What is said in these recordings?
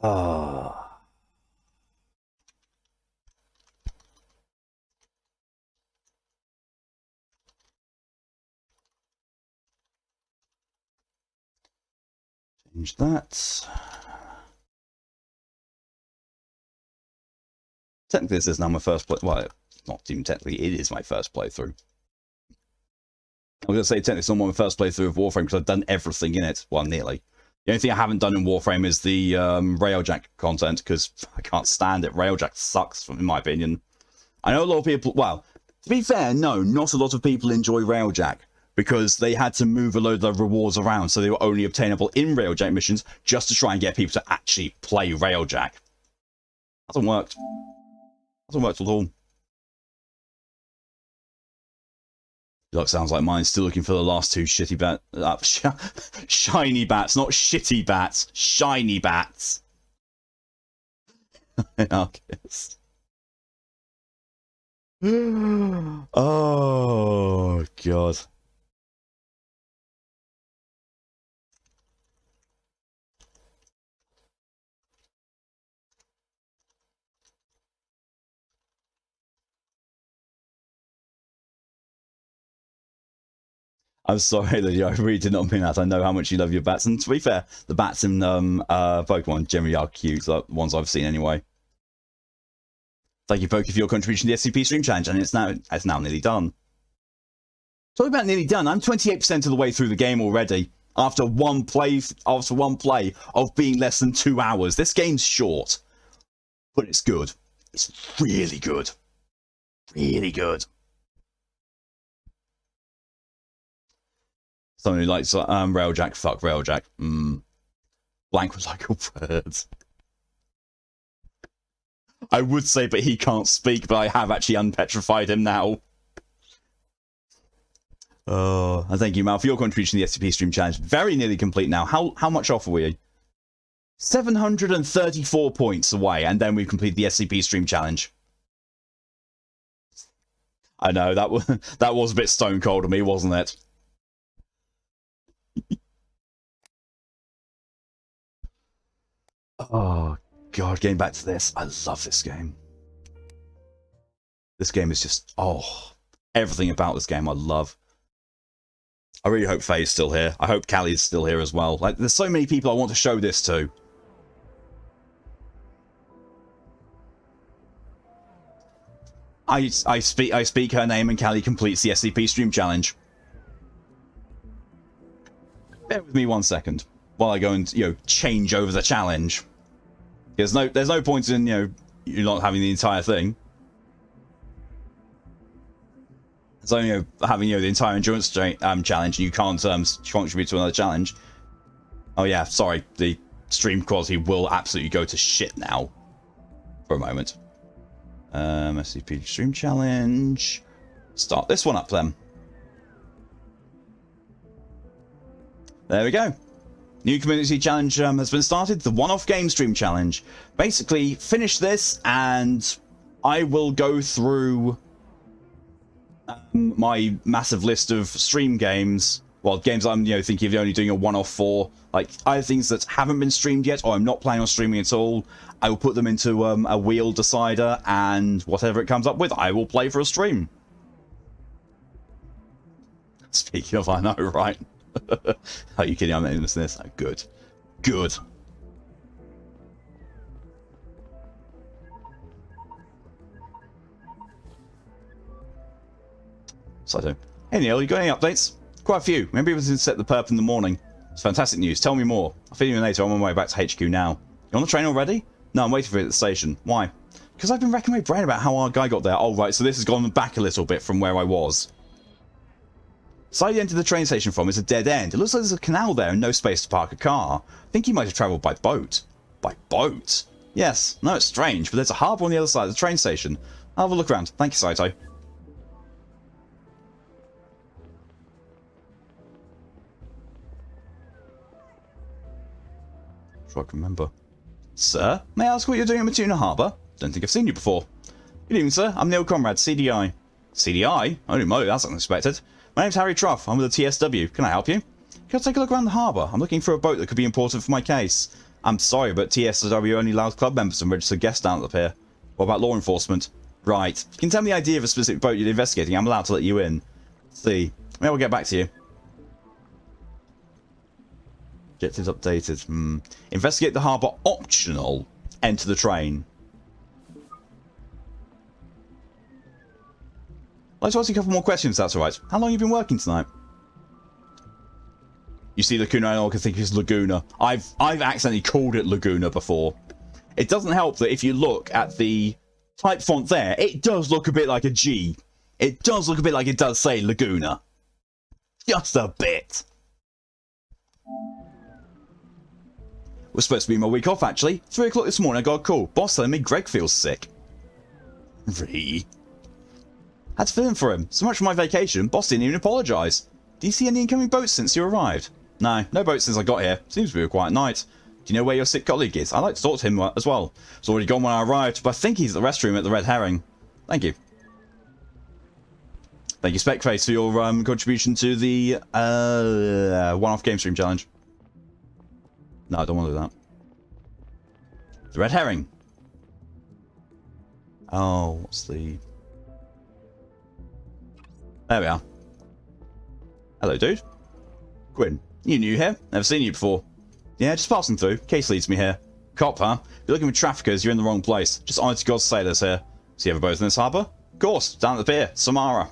Ah. Change that. Technically, this is now my first play. Well, not even technically, it is my first playthrough. I was going to say technically it's not my first playthrough of Warframe because I've done everything in it. Well, nearly. The only thing I haven't done in Warframe is the Railjack content because I can't stand it. Railjack sucks, in my opinion. I know a lot of people... Well, to be fair, no, not a lot of people enjoy Railjack because they had to move a load of rewards around so they were only obtainable in Railjack missions just to try and get people to actually play Railjack. Hasn't worked. Hasn't worked at all. Look, sounds like mine. Still looking for the last two shitty shiny bats, not shitty bats. Shiny bats. Anarchist. Oh, God. I'm sorry, Lydia. I really did not mean that. I know how much you love your bats. And to be fair, the bats in Pokemon generally are cute. The ones I've seen anyway. Thank you, Pokey, for your contribution to the SCP Stream Challenge, and it's now nearly done. Talking about nearly done, I'm 28% of the way through the game already. After one play of being less than 2 hours. This game's short, but it's good. It's really good. Really good. Someone who likes Railjack, fuck Railjack. Blank was like a word. I would say, but he can't speak, but I have actually unpetrified him now. Oh, and thank you, Mal, for your contribution to the SCP Stream Challenge. Very nearly complete now. How much off are we? 734 points away, and then we've completed the SCP Stream Challenge. I know, that was a bit stone cold of me, wasn't it? Oh, God, getting back to this. I love this game. This game is just, everything about this game I love. I really hope Faye's still here. I hope Callie's still here as well. Like, there's so many people I want to show this to. I speak her name and Callie completes the SCP Stream Challenge. Bear with me 1 second while I go and, change over the challenge. There's no point in, you not having the entire thing. So, having, the entire endurance challenge, and you can't contribute to another challenge. Oh yeah, sorry, the stream quality will absolutely go to shit now. For a moment. SCP Stream Challenge. Start this one up then. There we go. New community challenge has been started. The one-off game stream challenge. Basically, finish this and I will go through my massive list of stream games. Well, games I'm thinking of only doing a one-off for. Like either things that haven't been streamed yet or I'm not planning on streaming at all. I will put them into a wheel decider and whatever it comes up with, I will play for a stream. Speaking of, I know, right? Are you kidding? I'm not even listening to this. Oh, good. Good. So I do. Hey Neil, you got any updates? Quite a few. Maybe it was to set the perp in the morning. It's fantastic news. Tell me more. I'll feed you later. I'm on my way back to HQ now. You on the train already? No, I'm waiting for it at the station. Why? Because I've been racking my brain about how our guy got there. Oh, right, so this has gone back a little bit from where I was. Side end to the train station from is a dead end. It looks like there's a canal there and no space to park a car. I think he might have travelled by boat. By boat? Yes. No, it's strange, but there's a harbour on the other side of the train station. I'll have a look around. Thank you, Saito. Sure I can remember. Sir, may I ask what you're doing at Matuna Harbour? Don't think I've seen you before. Good evening, sir. I'm Neil Conrad, CDI. CDI? Holy moly, that's unexpected. My name's Harry Truff. I'm with the TSW. Can I help you? Can I take a look around the harbour? I'm looking for a boat that could be important for my case. I'm sorry, but TSW only allows club members and registered guests down at the pier. What about law enforcement? Right. If you can tell me the idea of a specific boat you're investigating, I'm allowed to let you in. Let's see. Maybe I'll get back to you. Objectives updated. Investigate the harbour optional. Enter the train. I'd like to ask you a couple more questions, if that's alright. How long have you been working tonight? You see Lacuna, and all I can think is Laguna. I've accidentally called it Laguna before. It doesn't help that if you look at the type font there, it does look a bit like a G. It does look a bit like it does say Laguna. Just a bit. It was supposed to be my week off, actually. 3 o'clock this morning, I got a call. Boss telling me Greg feels sick. Really? Had to fill in for him. So much for my vacation, boss didn't even apologise. Do you see any incoming boats since you arrived? No boats since I got here. Seems to be a quiet night. Do you know where your sick colleague is? I'd like to talk to him as well. He's already gone when I arrived, but I think he's at the restroom at the Red Herring. Thank you. Thank you, Specface, for your contribution to the one-off game stream challenge. No, I don't want to do that. The Red Herring. Oh, what's the... There we are. Hello, dude. Quinn, you new here? Never seen you before. Yeah, just passing through. Case leads me here. Cop, huh? If you're looking for traffickers, you're in the wrong place. Just honest to God's sailors here. See you ever both in this harbour? Of course, down at the pier. Samara.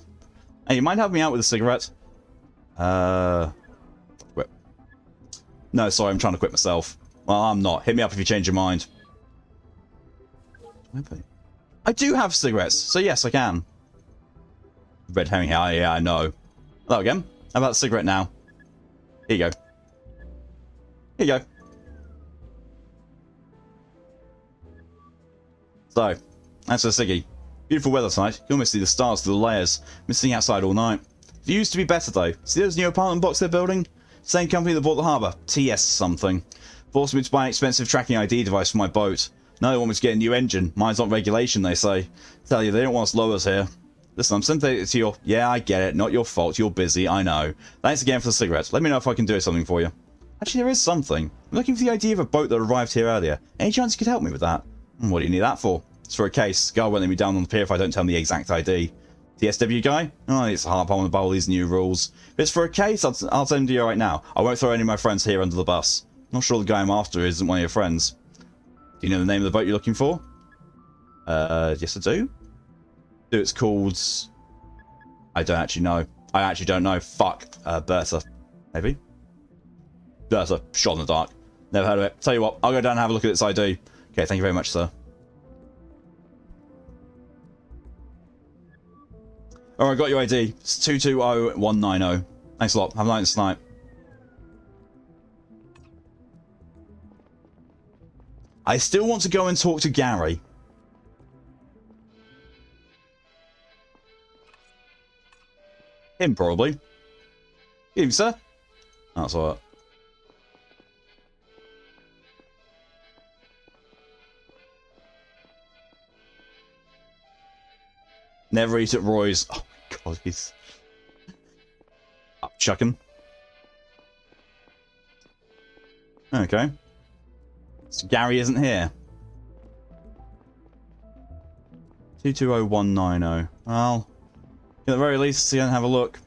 Hey, you mind helping me out with a cigarette? Quit. No, sorry, I'm trying to quit myself. Well, I'm not. Hit me up if you change your mind. I do have cigarettes, so yes, I can. Red herring here. Yeah, I know. Hello again. How about a cigarette now? Here you go. Here you go. So, that's a ciggy. Beautiful weather tonight. You almost see the stars through the layers. Been sitting outside all night. Views to be better though. See those new apartment blocks they're building? Same company that bought the harbour. TS something. Forced me to buy an expensive tracking ID device for my boat. Now they want me to get a new engine. Mine's not regulation, they say. Tell you, they don't want us lowers here. Listen, I'm sending it to your... Yeah, I get it. Not your fault. You're busy. I know. Thanks again for the cigarettes. Let me know if I can do something for you. Actually, there is something. I'm looking for the idea of a boat that arrived here earlier. Any chance you could help me with that? What do you need that for? It's for a case. Guy won't let me down on the pier if I don't tell him the exact ID. TSW guy? Oh, it's hard. I want to buy all these new rules. If it's for a case, I'll send them to you right now. I won't throw any of my friends here under the bus. Not sure the guy I'm after isn't one of your friends. Do you know the name of the boat you're looking for? Yes I do. Dude, it's called... I don't actually know. I actually don't know. Fuck. Bertha. Maybe? Bertha. Shot in the dark. Never heard of it. Tell you what, I'll go down and have a look at its ID. Okay, thank you very much, sir. Alright, got your ID. It's 220190. Thanks a lot. Have a nice night. I still want to go and talk to Gary. Him, probably. Good evening, sir. That's all right. Never eat at Roy's. Oh my god, he's... Up chucking. Okay. So Gary isn't here. 220190. Well... at the very least, see and have a look.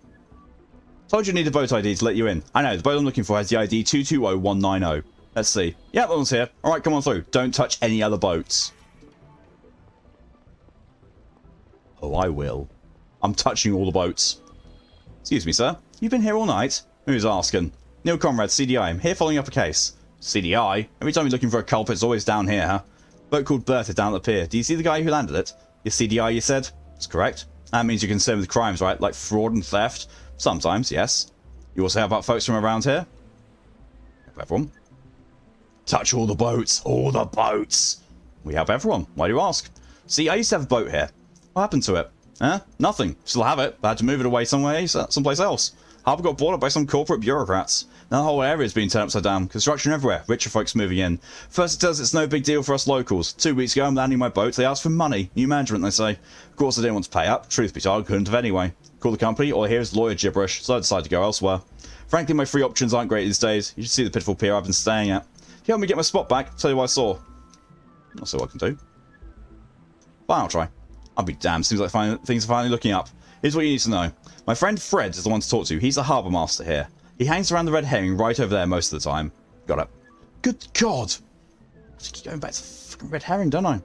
Told you need a boat ID to let you in. I know, the boat I'm looking for has the ID 220190. Let's see. Yeah, that one's here. Alright, come on through. Don't touch any other boats. Oh, I will. I'm touching all the boats. Excuse me, sir. You've been here all night? Who's asking? Neil Conrad, CDI. I'm here following up a case. CDI? Every time you're looking for a culprit, it's always down here, huh? Boat called Bertha down at the pier. Do you see the guy who landed it? Your CDI, you said? That's correct. That means you're concerned with crimes, right? Like fraud and theft? Sometimes, yes. You also help out folks from around here? Everyone. Touch all the boats. All the boats. We help everyone. Why do you ask? See, I used to have a boat here. What happened to it? Huh? Nothing. Still have it, but I had to move it away someplace else. Harbour got bought up by some corporate bureaucrats. Now the whole area's been turned upside down. Construction everywhere. Richer folks moving in. First it tells it's no big deal for us locals. 2 weeks ago I'm landing my boat. They asked for money. New management, they say. Of course I didn't want to pay up. Truth be told, couldn't have anyway. Call the company, all I hear is lawyer gibberish, so I decided to go elsewhere. Frankly, my free options aren't great these days. You should see the pitiful pier I've been staying at. help me get my spot back, tell you what I saw. I'll see what I can do. Fine, I'll try. I'll be damned. Seems like things are finally looking up. Here's what you need to know. My friend Fred is the one to talk to. He's the harbour master here. He hangs around the red herring right over there most of the time. Got it. Good God! I keep going back to the fucking red herring, don't I?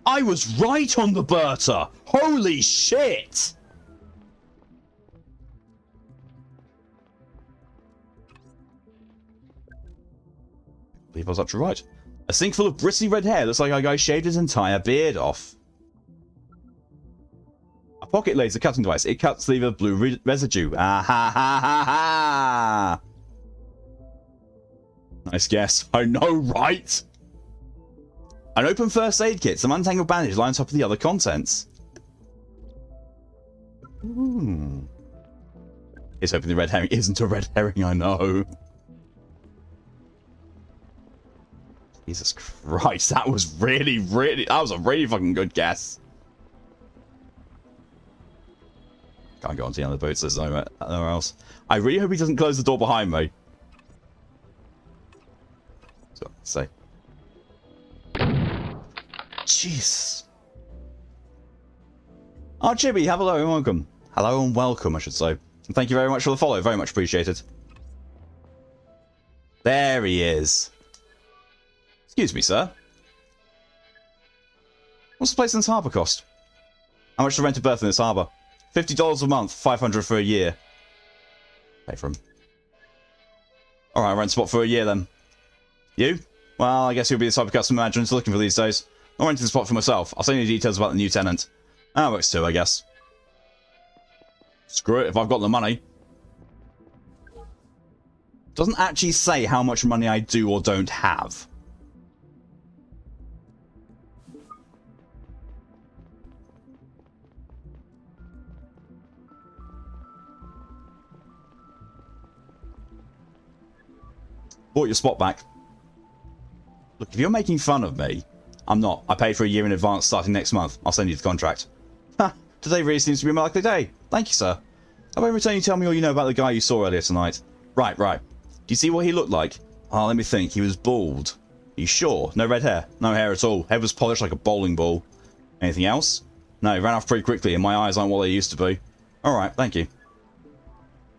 I was right on the Bertha! Holy shit! I believe I was actually right. A sink full of bristly red hair. Looks like our guy shaved his entire beard off. A pocket laser cutting device. It cuts the blue residue. Ah ha ha ha ha! Nice guess. I know, right? An open first aid kit. Some untangled bandage lying on top of the other contents. Ooh. Here's hoping the red herring isn't a red herring, I know. Jesus Christ, that was that was a really fucking good guess. Can't go onto the other boats, there's nowhere else. I really hope he doesn't close the door behind me. So, let's say. Jeez. Oh, Chibi, hello and welcome. Hello and welcome, I should say. And thank you very much for the follow, very much appreciated. There he is. Excuse me, sir. What's the place in this harbour cost? How much to rent a berth in this harbour? $50 a month, $500 for a year. Pay for him. Alright, rent spot for a year then. You? Well, I guess you'll be the type of customer manager looking for these days. I'm renting the spot for myself. I'll send you details about the new tenant. That works too, I guess. Screw it, if I've got the money. Doesn't actually say how much money I do or don't have. Bought your spot back. Look, if you're making fun of me, I'm not. I paid for a year in advance starting next month. I'll send you the contract. Ha! Today really seems to be a likely day. Thank you, sir. How about in return you tell me all you know about the guy you saw earlier tonight? Right. Do you see what he looked like? Oh, let me think. He was bald. Are you sure? No red hair? No hair at all. Head was polished like a bowling ball. Anything else? No, he ran off pretty quickly and my eyes aren't what they used to be. Alright, thank you.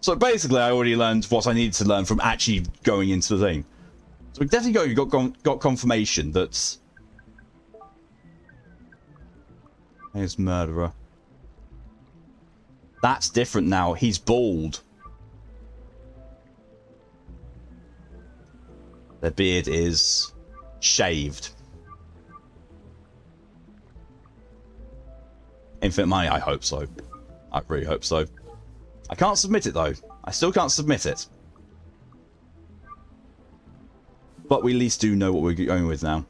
So basically, I already learned what I needed to learn from actually going into the thing. So we definitely got confirmation that... Here's murderer. That's different now. He's bald. Their beard is shaved. Infinite money? I hope so. I really hope so. I can't submit it though. I still can't submit it. But we at least do know what we're going with now.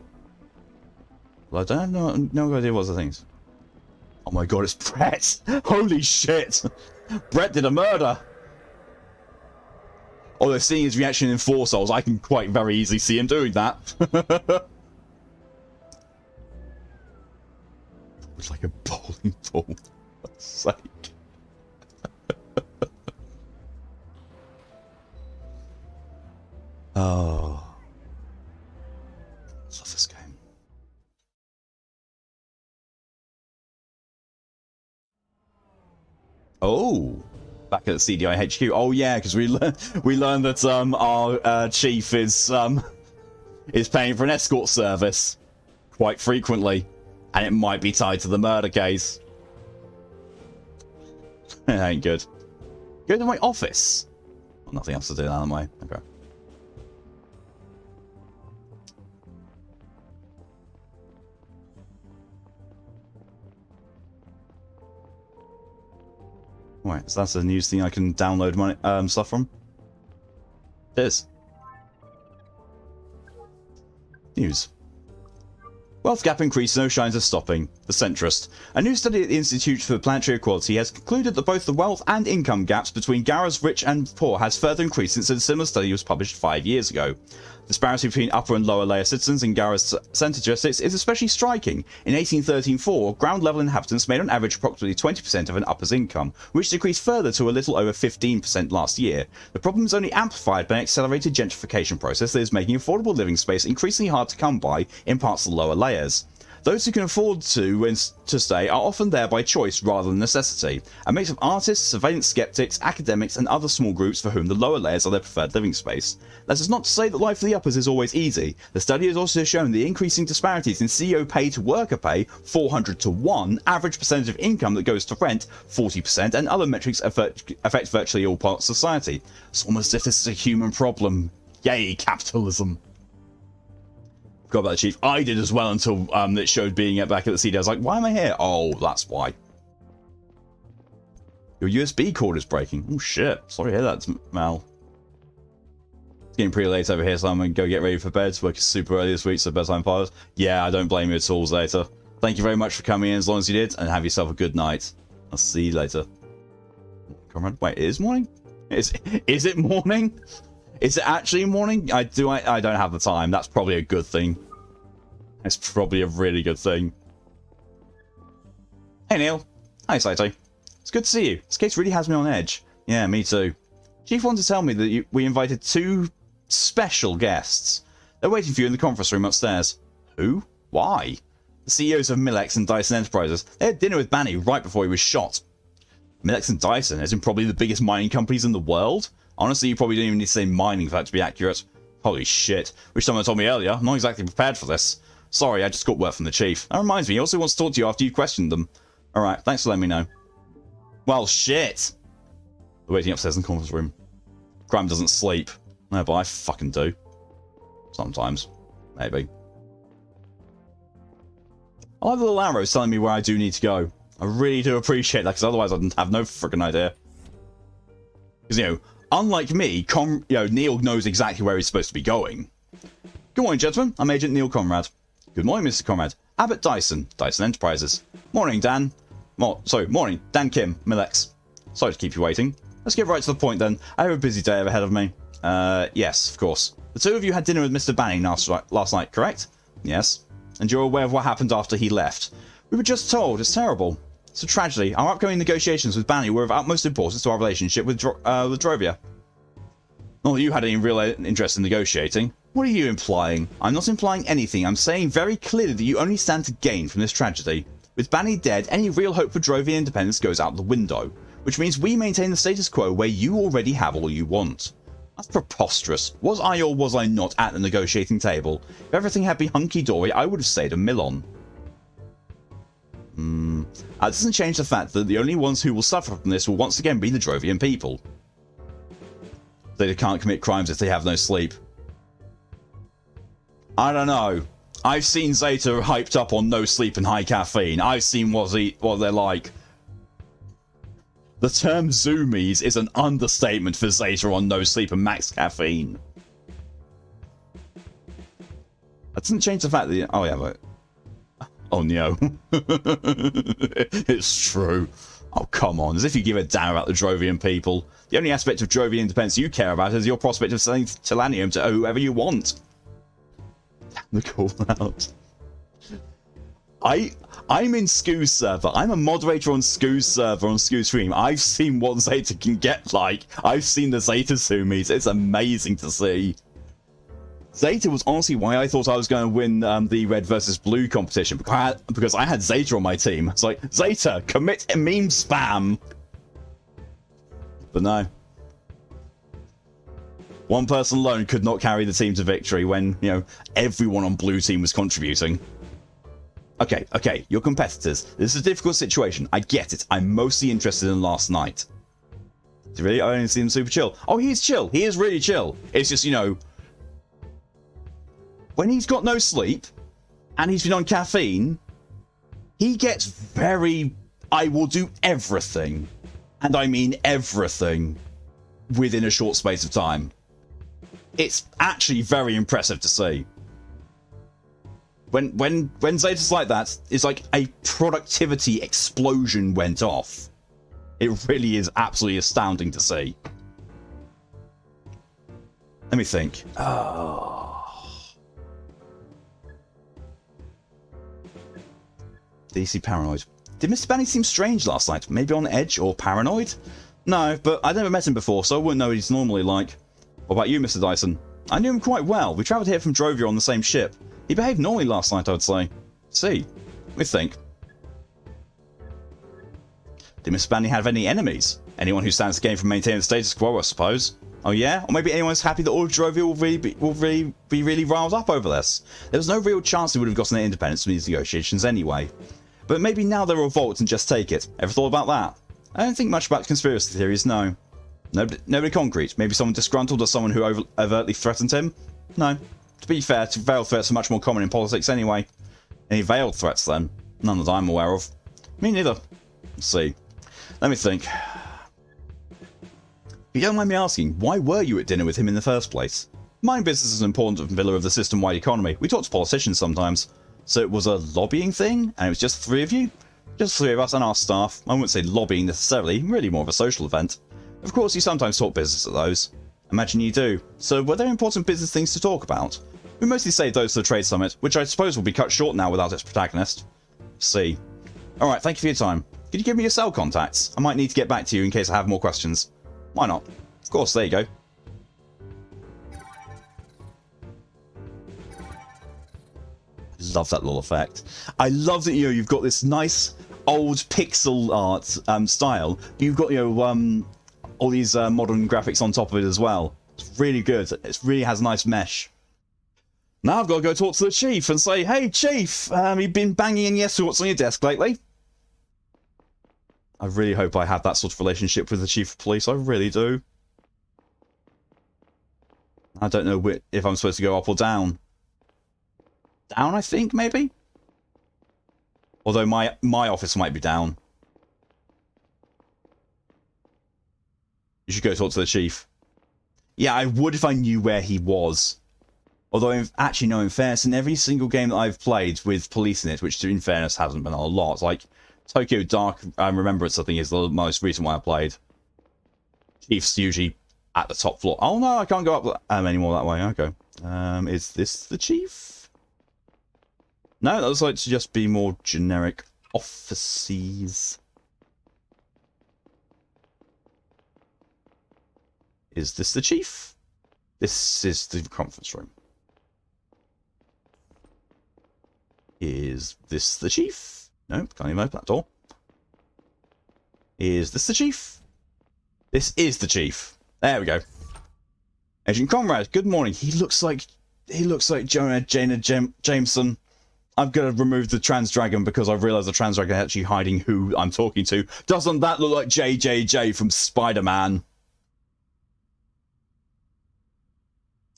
Well, I don't have no idea what the things. Oh my god, it's Brett! Holy shit! Brett did a murder! Although seeing his reaction in 4 Souls, I can quite very easily see him doing that. It's like a bowling ball. For God's sake. Oh. I love this game. Oh. Back at the CDI HQ. Oh yeah, because we learned that our chief is paying for an escort service quite frequently, and it might be tied to the murder case. It ain't good. Go to my office. Well, nothing else to do that way. Okay. Right, so that's a news thing I can download my stuff from. It is. News. Wealth gap increase, no signs of stopping. the centrist. A new study at the Institute for Planetary Equality has concluded that both the wealth and income gaps between Gara's rich and poor has further increased since a similar study was published 5 years ago. The disparity between upper and lower layer citizens in Gara's centre districts is especially striking. In 1813-4, ground-level inhabitants made on average approximately 20% of an upper's income, which decreased further to a little over 15% last year. The problem is only amplified by an accelerated gentrification process that is making affordable living space increasingly hard to come by in parts of the lower layers. Those who can afford to stay are often there by choice rather than necessity, a mix of artists, surveillance skeptics, academics, and other small groups for whom the lower layers are their preferred living space. That is not to say that life for the uppers is always easy. The study has also shown the increasing disparities in CEO pay to worker pay, 400 to 1, average percentage of income that goes to rent, 40%, and other metrics affect virtually all parts of society. It's almost as if this is a human problem. Yay, capitalism. Forgot about the chief. I did as well until it showed being back at the CD. I was like, why am I here? Oh, that's why. Your USB cord is breaking. Oh shit. Sorry to hear that, Mal. It's getting pretty late over here, so I'm going to go get ready for bed. Work is super early this week, so bedtime follows. Yeah, I don't blame you at all, Zeta. Thank you very much for coming in as long as you did, and have yourself a good night. I'll see you later. Comrade, wait, it is morning? Is it morning? Is it actually morning? I don't have the time. That's probably a good thing. It's probably a really good thing. Hey Neil. Hi Saito. It's good to see you. This case really has me on edge. Yeah, me too. Chief wanted to tell me that we invited 2 special guests. They're waiting for you in the conference room upstairs. Who? Why? The CEOs of Malk and Dyson Enterprises. They had dinner with Banny right before he was shot. Malk and Dyson, as in probably the biggest mining companies in the world? Honestly, you probably don't even need to say mining for that to be accurate. Holy shit. Wish someone told me earlier. I'm not exactly prepared for this. Sorry, I just got word from the chief. That reminds me, he also wants to talk to you after you questioned them. Alright, thanks for letting me know. Well, shit. They're waiting upstairs in the conference room. Graham doesn't sleep. No, but I fucking do. Sometimes. Maybe. I like the little arrows telling me where I do need to go. I really do appreciate that, because otherwise I'd have no freaking idea. Because, you know, unlike me, Neil knows exactly where he's supposed to be going. Good morning, gentlemen. I'm Agent Neil Conrad. Good morning, Mr. Conrad. Abbott Dyson, Dyson Enterprises. Morning, Dan. Morning, Dan Kim, Milex. Sorry to keep you waiting. Let's get right to the point then. I have a busy day ahead of me. Yes, of course. The 2 of you had dinner with Mr. Banning last night, correct? Yes. And you're aware of what happened after he left. We were just told. It's terrible. It's a tragedy. Our upcoming negotiations with Banny were of utmost importance to our relationship with Drovia. Not that you had any real interest in negotiating. What are you implying? I'm not implying anything. I'm saying very clearly that you only stand to gain from this tragedy. With Banny dead, any real hope for Drovia independence goes out the window, which means we maintain the status quo where you already have all you want. That's preposterous. Was I or was I not at the negotiating table? If everything had been hunky-dory, I would have stayed a Milon. That doesn't change the fact that the only ones who will suffer from this will once again be the Drovian people. They can't commit crimes if they have no sleep. I don't know. I've seen Zeta hyped up on no sleep and high caffeine. I've seen what they're like. The term zoomies is an understatement for Zeta on no sleep and max caffeine. That doesn't change the fact that... Oh yeah, but... Oh no. It's true. Oh, come on. As if you give a damn about the Drovian people. The only aspect of Drovian independence you care about is your prospect of selling Telanium to whoever you want. The call out. I'm in Scoo's server. I'm a moderator on Scoo's server on Scoo's stream. I've seen what Zeta can get like. I've seen the Zeta zoomies. It's amazing to see. Zeta was honestly why I thought I was going to win the red versus blue competition, because I had Zeta on my team. It's like, Zeta, commit meme spam. But no. One person alone could not carry the team to victory when, you know, everyone on blue team was contributing. Okay, you're competitors. This is a difficult situation. I get it. I'm mostly interested in last night. Really? I only see him super chill. Oh, he's chill. He is really chill. It's just, you know, when he's got no sleep and he's been on caffeine, he gets very, I will do everything, and I mean everything, within a short space of time. It's actually very impressive to see. When Zeta's like that, it's like a productivity explosion went off. It really is absolutely astounding to see. Let me think. DC paranoid. Did Mr. Benny seem strange last night? Maybe on edge or paranoid? No, but I'd never met him before, so I wouldn't know what he's normally like. What about you, Mr. Dyson? I knew him quite well. We travelled here from Drovia on the same ship. He behaved normally last night, I would say. See. Let me think. Did Mr. Benny have any enemies? Anyone who stands to gain from maintaining the status quo, I suppose. Oh yeah? Or maybe anyone's happy that all of Drovia will be really riled up over this. There was no real chance they would have gotten their independence from these negotiations anyway. But maybe now they'll revolt and just take it. Ever thought about that? I don't think much about conspiracy theories, no. Nobody concrete. Maybe someone disgruntled or someone who overtly threatened him? No. To be fair, veiled threats are much more common in politics anyway. Any veiled threats then? None that I'm aware of. Me neither. Let's see. Let me think. If you don't mind me asking, why were you at dinner with him in the first place? My business is an important pillar of the system-wide economy. We talk to politicians sometimes. So it was a lobbying thing, and it was just three of you? Just three of us and our staff. I wouldn't say lobbying necessarily, really more of a social event. Of course, you sometimes talk business at those. Imagine you do. So were there important business things to talk about? We mostly saved those for the trade summit, which I suppose will be cut short now without its protagonist. See. Alright, thank you for your time. Could you give me your cell contacts? I might need to get back to you in case I have more questions. Why not? Of course, there you go. I love that little effect. I love that, you've got this nice old pixel art style. You've got, all these modern graphics on top of it as well. It's really good. It really has a nice mesh. Now I've got to go talk to the chief and say, hey, chief, you've been banging in yes what's on your desk lately? I really hope I have that sort of relationship with the chief of police. I really do. I don't know if I'm supposed to go up or down. Down, I think, maybe? Although my office might be down. You should go talk to the chief. Yeah, I would if I knew where he was. Although, actually, no, in fairness, in every single game that I've played with police in it, which in fairness hasn't been a lot, like Tokyo Dark Remembrance, I think, is the most recent one I played. Chief's usually at the top floor. Oh no, I can't go up anymore that way. Okay. Is this the chief? No, that looks like to just be more generic offices. Is this the chief? This is the conference room. Is this the chief? Nope, can't even open that door. Is this the chief? This is the chief. There we go. Agent Conrad, good morning. He looks like Jaina Jameson. I'm gonna remove the trans dragon because I've realised the trans dragon is actually hiding who I'm talking to. Doesn't that look like JJJ from Spider-Man?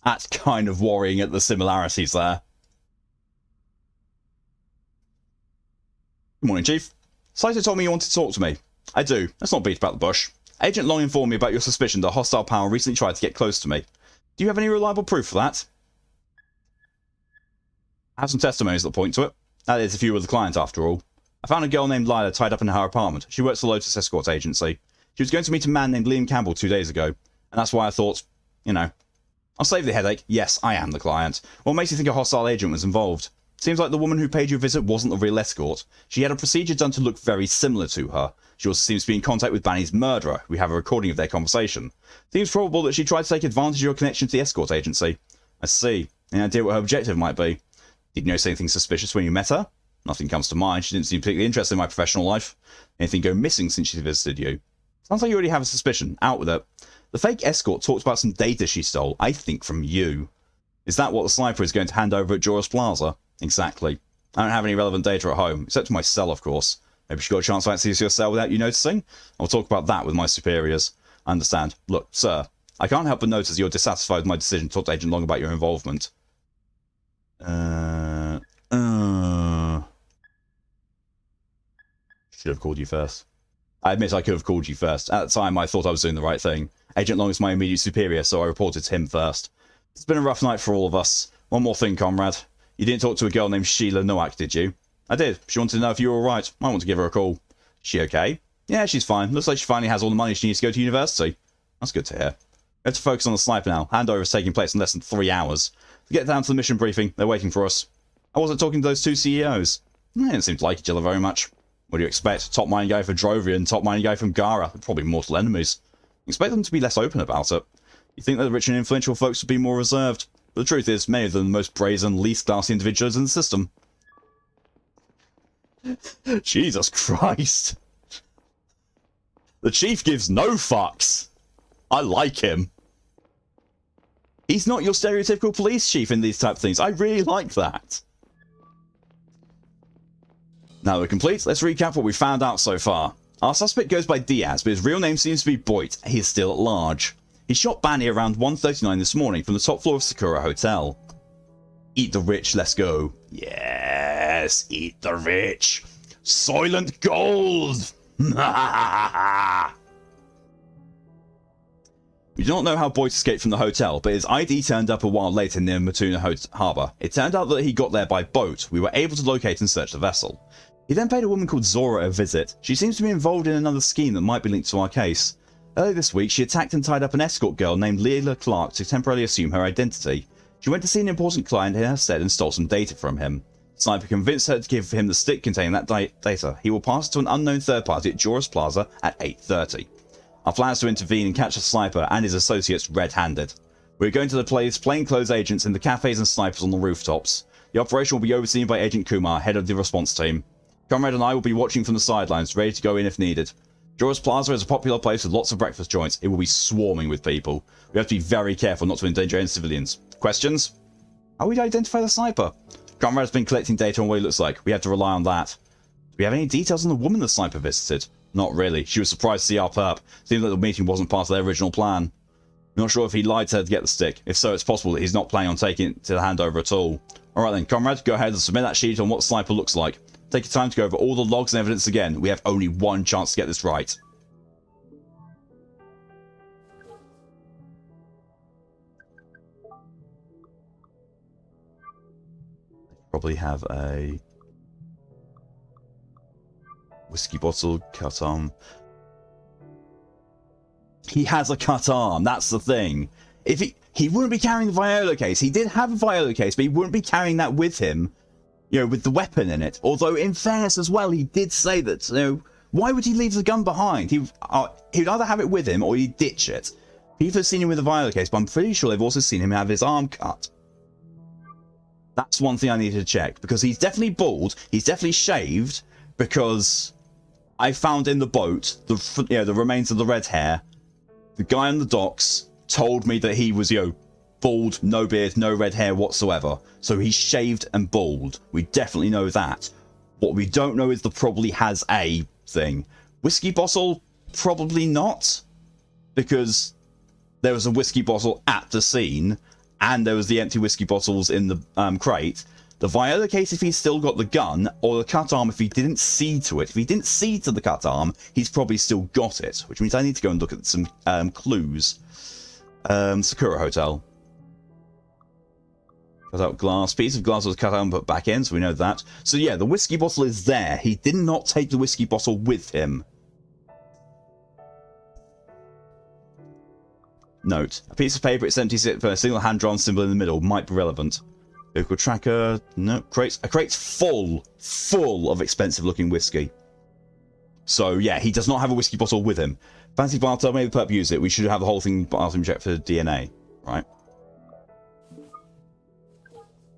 That's kind of worrying at the similarities there. Good morning, Chief. Saito told me you wanted to talk to me. I do. Let's not beat about the bush. Agent Long informed me about your suspicion that a hostile power recently tried to get close to me. Do you have any reliable proof for that? I have some testimonies that point to it. That is, if you were the client, after all. I found a girl named Lila tied up in her apartment. She works for the Lotus Escort Agency. She was going to meet a man named Liam Campbell 2 days ago. And that's why I thought, I'll save the headache. Yes, I am the client. What makes you think a hostile agent was involved? Seems like the woman who paid you a visit wasn't the real escort. She had a procedure done to look very similar to her. She also seems to be in contact with Banny's murderer. We have a recording of their conversation. Seems probable that she tried to take advantage of your connection to the escort agency. I see. Any idea what her objective might be? Did you notice anything suspicious when you met her? Nothing comes to mind. She didn't seem particularly interested in my professional life. Anything go missing since she visited you? Sounds like you already have a suspicion. Out with it. The fake escort talked about some data she stole, I think from you. Is that what the sniper is going to hand over at Joris Plaza? Exactly. I don't have any relevant data at home, except to my cell, of course. Maybe she got a chance to access your cell without you noticing? I'll talk about that with my superiors. I understand. Look, sir, I can't help but notice you're dissatisfied with my decision to talk to Agent Long about your involvement. Should have called you first. I admit I could have called you first. At the time, I thought I was doing the right thing. Agent Long is my immediate superior, so I reported to him first. It's been a rough night for all of us. One more thing, comrade. You didn't talk to a girl named Sheila Nowak, did you? I did. She wanted to know if you were alright. I want to give her a call. She okay? Yeah, she's fine. Looks like she finally has all the money she needs to go to university. That's good to hear. We have to focus on the sniper now. Handover is taking place in less than 3 hours. To get down to the mission briefing, they're waiting for us. I wasn't talking to those two CEOs. They didn't seem to like each other very much. What do you expect? Top mining guy for Drovia and top mining guy from Gara. They're probably mortal enemies. You expect them to be less open about it. You think that the rich and influential folks would be more reserved. But the truth is, many of them are the most brazen, least classy individuals in the system. Jesus Christ. The chief gives no fucks. I like him. He's not your stereotypical police chief in these type of things. I really like that. Now we're complete, let's recap what we found out so far. Our suspect goes by Diaz, but his real name seems to be Boyd. He is still at large. He shot Banny around 1:39 this morning from the top floor of Sakura Hotel. Eat the rich, let's go. Yes, eat the rich. Soylent Gold! We do not know how Boyd escaped from the hotel, but his ID turned up a while later near Matuna Harbour. It turned out that he got there by boat. We were able to locate and search the vessel. He then paid a woman called Zora a visit. She seems to be involved in another scheme that might be linked to our case. Earlier this week, she attacked and tied up an escort girl named Leila Clark to temporarily assume her identity. She went to see an important client in her stead and stole some data from him. Sniper convinced her to give him the stick containing that data. He will pass it to an unknown third party at Joris Plaza at 8:30. Our plan is to intervene and catch the sniper and his associates red-handed. We're going to place plainclothes agents in the cafes and snipers on the rooftops. The operation will be overseen by Agent Kumar, head of the response team. Comrade and I will be watching from the sidelines, ready to go in if needed. Joris Plaza is a popular place with lots of breakfast joints. It will be swarming with people. We have to be very careful not to endanger any civilians. Questions? How would we identify the sniper? Comrade has been collecting data on what he looks like. We have to rely on that. Do we have any details on the woman the sniper visited? Not really. She was surprised to see our perp. Seems like the meeting wasn't part of their original plan. Not sure if he lied to her to get the stick. If so, it's possible that he's not planning on taking it to the handover at all. Alright then, comrade, go ahead and submit that sheet on what the sniper looks like. Take your time to go over all the logs and evidence again. We have only one chance to get this right. Probably have a whiskey bottle, cut arm. He has a cut arm, that's the thing. If he wouldn't be carrying the Viola case. He did have a Viola case, but he wouldn't be carrying that with him, you know, with the weapon in it. Although, in fairness as well, he did say that, you know, why would he leave the gun behind? He'd either have it with him or he'd ditch it. People have seen him with a Viola case, but I'm pretty sure they've also seen him have his arm cut. That's one thing I needed to check, because he's definitely bald, he's definitely shaved, because I found in the boat the remains of the red hair. The guy on the docks told me that he was, bald, no beard, no red hair whatsoever. So he's shaved and bald. We definitely know that. What we don't know is the probably has a thing. Whiskey bottle? Probably not. Because there was a whiskey bottle at the scene, and there was the empty whiskey bottles in the crate. The Viola case if he's still got the gun, or the cut arm if he didn't see to it. If he didn't see to the cut arm, he's probably still got it, which means I need to go and look at some clues. Sakura Hotel. Cut out glass. Piece of glass was cut out and put back in, so we know that. So yeah, the whiskey bottle is there. He did not take the whiskey bottle with him. Note. A piece of paper, it's empty, for a single hand-drawn symbol in the middle might be relevant. Vehicle tracker, no, crates. A crate's full of expensive-looking whiskey. So, yeah, he does not have a whiskey bottle with him. Fancy bathtub, maybe the perp use it. We should have the whole thing bathroom checked for DNA, right?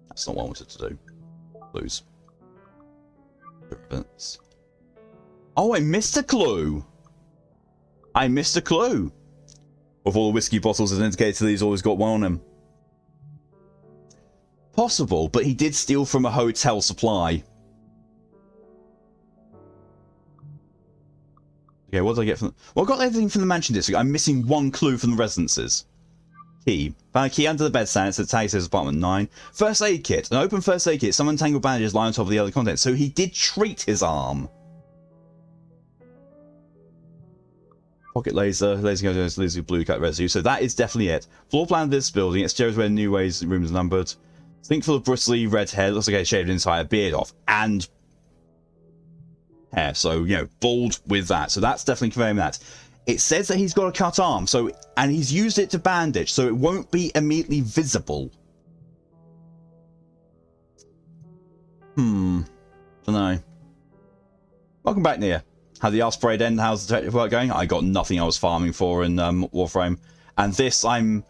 That's not what I wanted to do. Clues. Oh, I missed a clue! I missed a clue! With all the whiskey bottles, as indicated that he's always got one on him. Possible, but he did steal from a hotel supply. Okay, what did I get from... Well, I got everything from the mansion district. I'm missing one clue from the residences. Key. Found a key under the bedstand. It's at Tag says apartment 9. First aid kit. An open first aid kit. Some untangled bandages lie on top of the other contents. So he did treat his arm. Pocket laser goes laser blue cut residue. So that is definitely it. Floor plan of this building. Exterior where new ways rooms numbered. Think full of bristly red hair. Looks like he shaved an entire beard off. And hair. So, you know, bald with that. So that's definitely confirming that. It says that he's got a cut arm. So, and he's used it to bandage. So it won't be immediately visible. Don't know. Welcome back, Nia. How the Osprey end? How's the technical work going? I got nothing I was farming for in Warframe. And this, I'm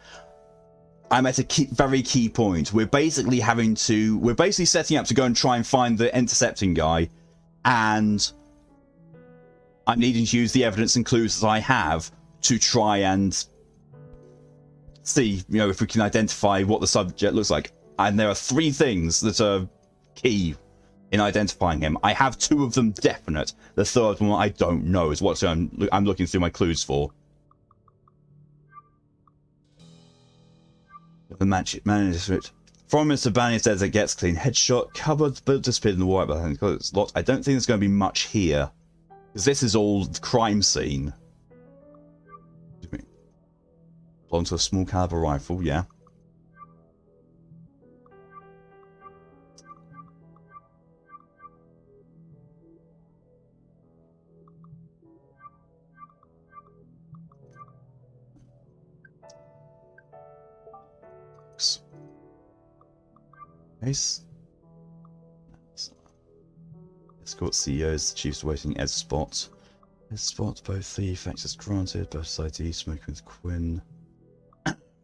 at a very key point. We're basically setting up to go and try and find the intercepting guy. And I'm needing to use the evidence and clues that I have to try and see, you know, if we can identify what the subject looks like. And there are 3 things that are key in identifying him. I have 2 of them definite. The 3rd one I don't know is what I'm looking through my clues for. The manager from Mr. Banny says it gets clean. Headshot, cupboard, but disappeared in the white behind the lot. I don't think there's going to be much here. Because this is all the crime scene. Belongs to a small caliber rifle, yeah. Nice. Escort CEOs, the chief's waiting as spot. As spot, both thief, access granted, both sides smoking with Quinn.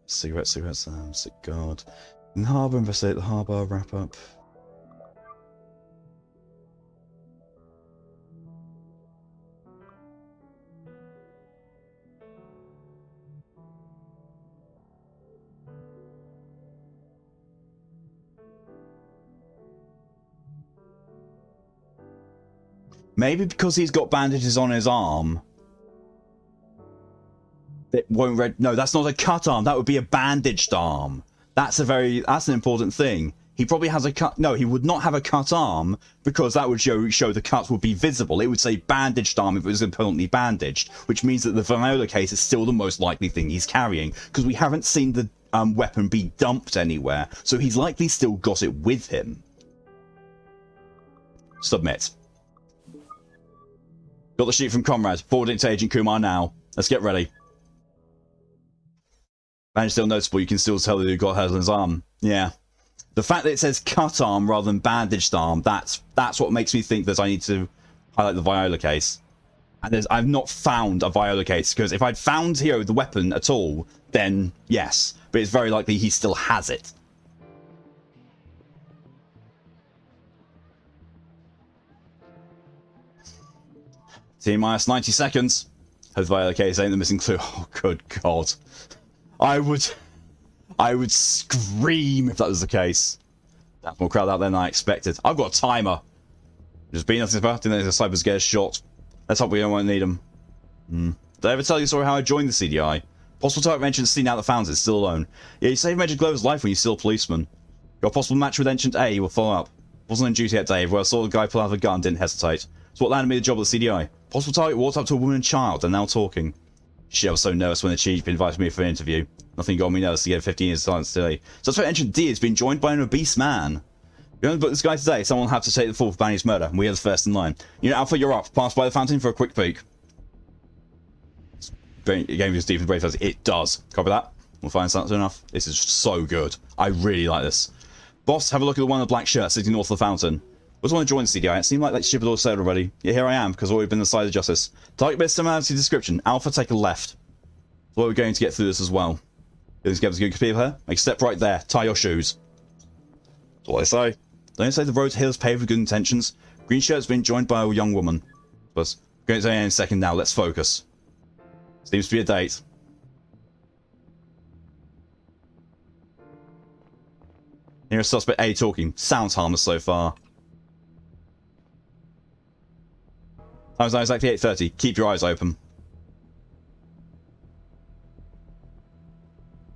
Cigarettes, sick guard. In the harbour, investigate the harbour, wrap up. Maybe because he's got bandages on his arm. It won't no, that's not a cut arm. That would be a bandaged arm. That's an important thing. He probably has a cut. No, he would not have a cut arm because that would show the cut would be visible. It would say bandaged arm if it was permanently bandaged, which means that the Viola case is still the most likely thing he's carrying because we haven't seen the weapon be dumped anywhere. So he's likely still got it with him. Submit. Got the sheet from Comrade. Forwarding to Agent Kumar now. Let's get ready. Bandage still noticeable. You can still tell who got hurt on his arm. Yeah. The fact that it says cut arm rather than bandaged arm, that's what makes me think that I need to highlight the Viola case. And I've not found a Viola case, because if I'd found Hero the weapon at all, then yes. But it's very likely he still has it. T-minus 90 seconds. Has Viola case ain't the missing clue. Oh, good God. I would scream if that was the case. That's more crowd out there than I expected. I've got a timer. Just being nothing about it, then the snipers get a shot. Let's hope we don't need them. Did I ever tell you the story how I joined the CDI? Possible target mentioned seen out the fountains, still alone. Yeah, you saved Major Glover's life when you're still a policeman. Your possible match with Ancient A will follow up. Wasn't on duty that day, where I saw the guy pull out a gun, didn't hesitate. It's what landed me the job at the CDI. Possible target walked up to a woman and child, and now talking. Shit, I was so nervous when the chief invited me for an interview. Nothing got me nervous to get 15 years silence today. Suspect Ancient D has been joined by an obese man. You're going to book this guy today. Someone will have to take the fall for Banny's murder, and we are the first in line. Unit Alpha, you're up. Pass by the fountain for a quick peek. The game is deep in the brave. It does. Copy that. We'll find something enough. This is so good. I really like this. Boss, have a look at the one in the black shirt sitting north of the fountain. I just want to join the CDI. It seemed like that ship had all sailed already. Yeah, here I am, because I've always been the side of justice. Target based similarity description. Alpha, take a left. So we're going to get through this as well. Let's get a good copy of her. Make a step right there. Tie your shoes. That's what I say. Don't you say the road here is paved with good intentions? Green shirt's been joined by a young woman. But we're going to say in a second now. Let's focus. Seems to be a date. Here's suspect A talking. Sounds harmless so far. Time's now exactly 8:30. Keep your eyes open.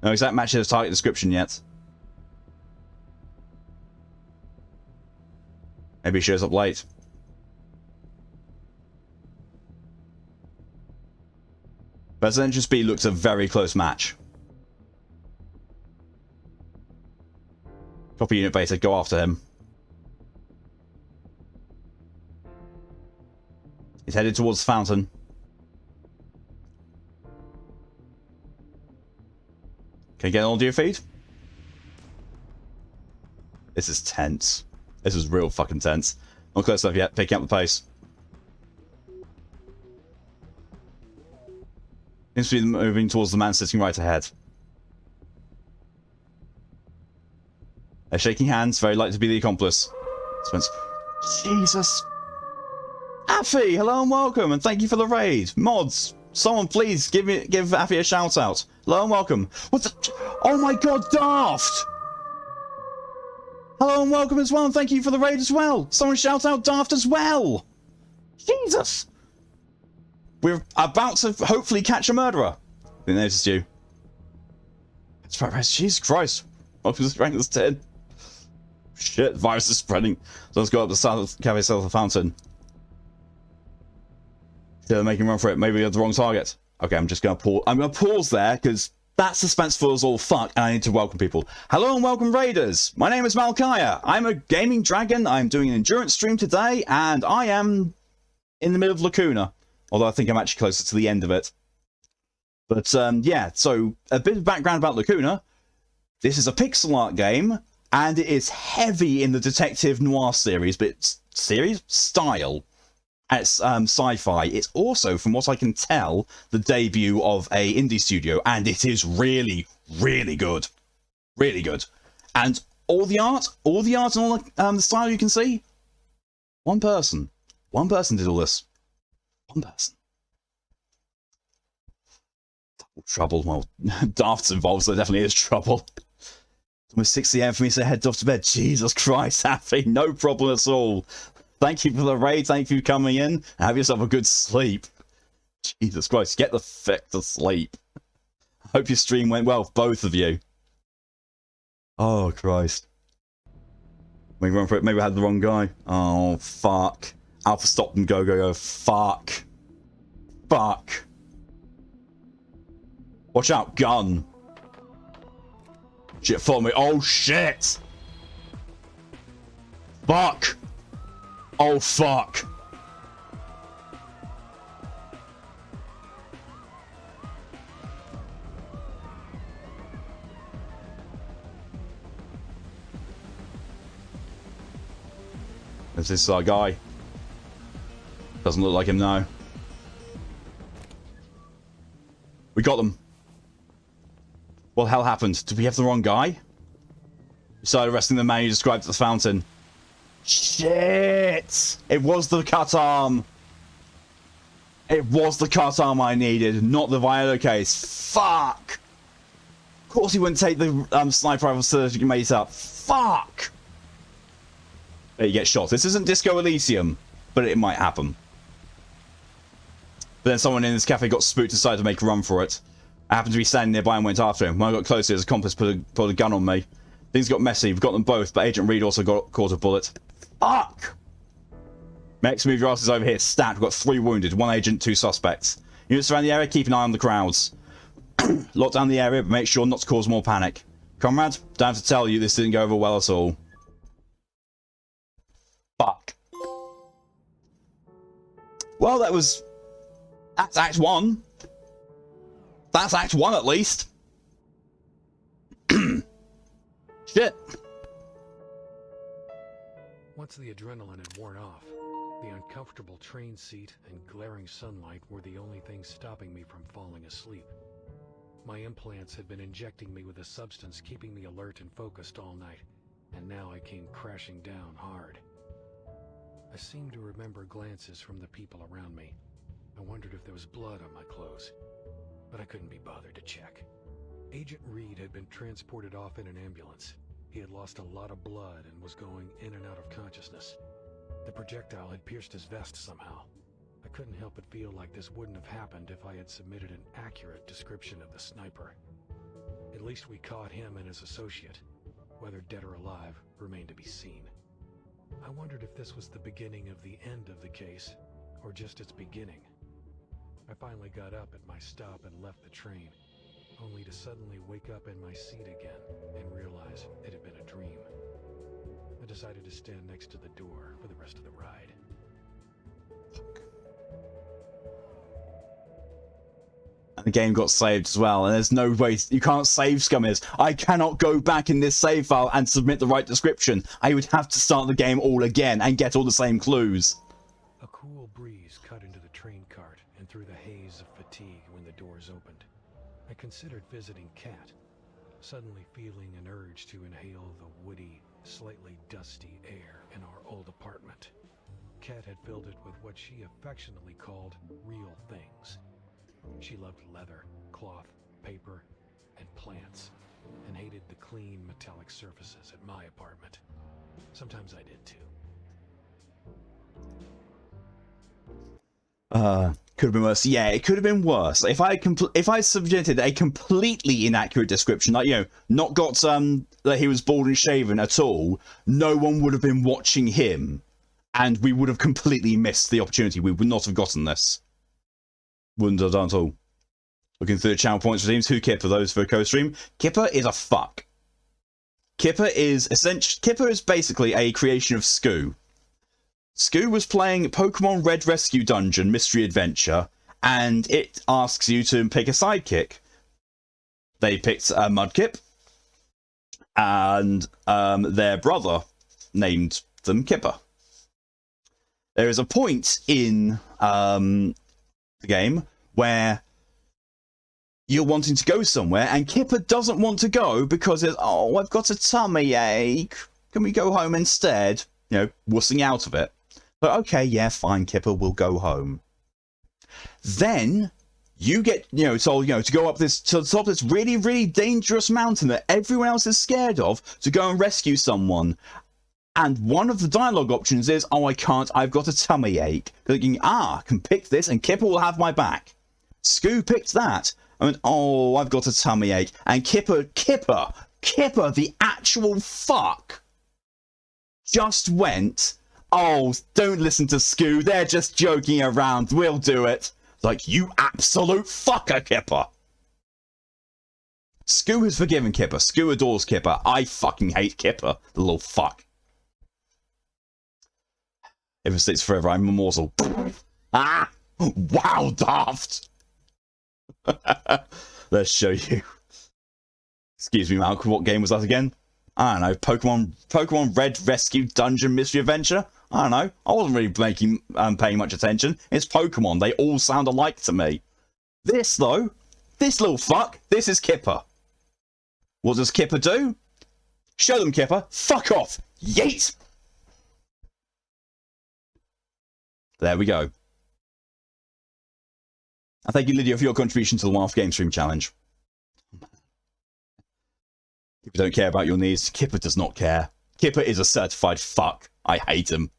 No exact match of target description yet. Maybe he shows up late. Presidential Speed looks a very close match. Copy unit beta, go after him. He's headed towards the fountain. Can you get on to your feet? This is tense. This is real fucking tense. Not close enough yet, picking up the pace. Seems to be moving towards the man sitting right ahead. They're shaking hands, very likely to be the accomplice. Spence. Jesus. Affy, hello and welcome, and thank you for the raid. Mods, someone please give Affy a shout out. Hello and welcome. What the? Oh my god, Daft! Hello and welcome as well, and thank you for the raid as well. Someone shout out Daft as well. Jesus. We're about to hopefully catch a murderer. They noticed you. That's right, Jesus Christ. Welcome to rank 10. Shit, the virus is spreading. So let's go up the south cafe south of the fountain. They're making a run for it. Maybe we had the wrong target. Okay, I'm just gonna pause. I'm gonna pause there because that's suspenseful as all fuck, and I need to welcome people. Hello and welcome, Raiders. My name is Malk. I'm a gaming dragon. I'm doing an endurance stream today, and I am in the middle of Lacuna. Although I think I'm actually closer to the end of it. But yeah, so a bit of background about Lacuna. This is a pixel art game, and it is heavy in the detective noir series, but it's series style. It's sci-fi. It's also, from what I can tell, the debut of a indie studio, and it is really, really good. Really good. And all the art and all the style you can see, one person did all this. One person. Trouble. Well, Daft's involved, so there definitely is trouble. It's almost 6 AM for me to head off to bed. Jesus Christ, Happy. No problem at all. Thank you for the raid. Thank you for coming in. Have yourself a good sleep. Jesus Christ, get the fuck to sleep. I hope your stream went well, both of you. Oh, Christ. We run for it. Maybe I had the wrong guy. Oh, fuck. Alpha stop them. Go, go, go. Fuck. Fuck. Watch out, gun. Shit, follow me. Oh, shit. Fuck. Oh, fuck. Is this our guy? Doesn't look like him now. We got them. What the hell happened? Did we have the wrong guy? We started arresting the man you described at the fountain. Shit! It was the cut arm. It was the cut arm I needed, not the Viola case. Fuck! Of course he wouldn't take the sniper rifle surgery mate up. Fuck! There you get shot. This isn't Disco Elysium, but it might happen. But then someone in this cafe got spooked and decided to make a run for it. I happened to be standing nearby and went after him. When I got closer, his accomplice put a gun on me. Things got messy. We've got them both, but Agent Reed also got caught a bullet. Fuck! Max, move your asses over here. Stat. We've got 3 wounded. 1 agent, 2 suspects. Units around the area, keep an eye on the crowds. Lock down the area, but make sure not to cause more panic. Comrade, don't have to tell you this didn't go over well at all. Fuck. Well, that's Act 1. That's Act 1 at least. Shit. Once the adrenaline had worn off, the uncomfortable train seat and glaring sunlight were the only things stopping me from falling asleep. My implants had been injecting me with a substance keeping me alert and focused all night, and now I came crashing down hard. I seemed to remember glances from the people around me. I wondered if there was blood on my clothes, but I couldn't be bothered to check. Agent Reed had been transported off in an ambulance. He had lost a lot of blood and was going in and out of consciousness. The projectile had pierced his vest somehow. I couldn't help but feel like this wouldn't have happened if I had submitted an accurate description of the sniper. At least we caught him and his associate. Whether dead or alive remained to be seen. I wondered if this was the beginning of the end of the case, or just its beginning. I finally got up at my stop and left the train. only to suddenly wake up in my seat again and realize it had been a dream. I decided to stand next to the door for the rest of the ride. And the game got saved as well, and there's no way you can't save Scummies. I cannot go back in this save file and submit the right description. I would have to start the game all again and get all the same clues. A cool breeze cut into the train cart and through the haze of fatigue when the doors opened. I considered visiting Kat, suddenly feeling an urge to inhale the woody, slightly dusty air in our old apartment. Kat had filled it with what she affectionately called real things. She loved leather, cloth, paper, and plants, and hated the clean metallic surfaces at my apartment. Sometimes I did too. Could have been worse. Yeah, it could have been worse. If I submitted a completely inaccurate description, like, you know, not got that he was bald and shaven at all, no one would have been watching him, and we would have completely missed the opportunity. We would not have gotten this. Wouldn't have done at all. Looking through the channel points for teams, who Kipper those for a co-stream? Kipper is a fuck. Kipper is basically a creation of Scoo. Scoo was playing Pokemon Red Rescue Dungeon Mystery Adventure, and it asks you to pick a sidekick. They picked Mudkip, and their brother named them Kipper. There is a point in the game where you're wanting to go somewhere, and Kipper doesn't want to go because it's, oh, I've got a tummy ache. Can we go home instead? You know, wussing out of it. But okay, yeah, fine, Kipper, we'll go home. Then you get, you know, told, you know, to go up this to the top of this really, really dangerous mountain that everyone else is scared of to go and rescue someone. And one of the dialogue options is, oh, I can't, I've got a tummy ache. Thinking, I can pick this and Kipper will have my back. Scoo picked that. I went, oh, I've got a tummy ache. And Kipper, the actual fuck, just went, oh, don't listen to Scoo, they're just joking around, we'll do it. Like, you absolute fucker, Kipper. Scoo has forgiven Kipper. Scoo adores Kipper. I fucking hate Kipper, the little fuck. If it sticks forever, I'm immortal. Ah! Wow, daft! Let's show you. Excuse me, Malk, what game was that again? I don't know, Pokemon Red Rescue Dungeon Mystery Adventure? I don't know. I wasn't really paying much attention. It's Pokemon. They all sound alike to me. This, though, this little fuck, this is Kipper. What does Kipper do? Show them, Kipper. Fuck off. Yeet! There we go. And thank you, Lydia, for your contribution to the One-Off Game Stream Challenge. If you don't care about your needs, Kipper does not care. Kipper is a certified fuck. I hate him.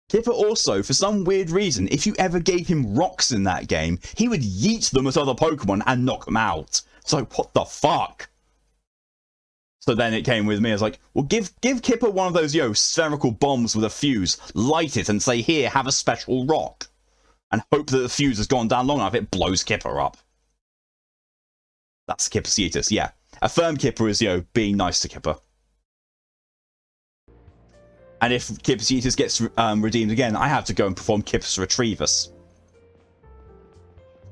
Kipper also, for some weird reason, if you ever gave him rocks in that game, he would yeet them at other Pokemon and knock them out. It's like, what the fuck? So then it came with me. I was like, well, give Kipper one of those, spherical bombs with a fuse, light it, and say, here, have a special rock. And hope that the fuse has gone down long enough, it blows Kipper up. That's Kipper Cetus, yeah. A firm Kipper is, being nice to Kipper. And if Kipper Cetus gets redeemed again, I have to go and perform Kipper's Retrievus.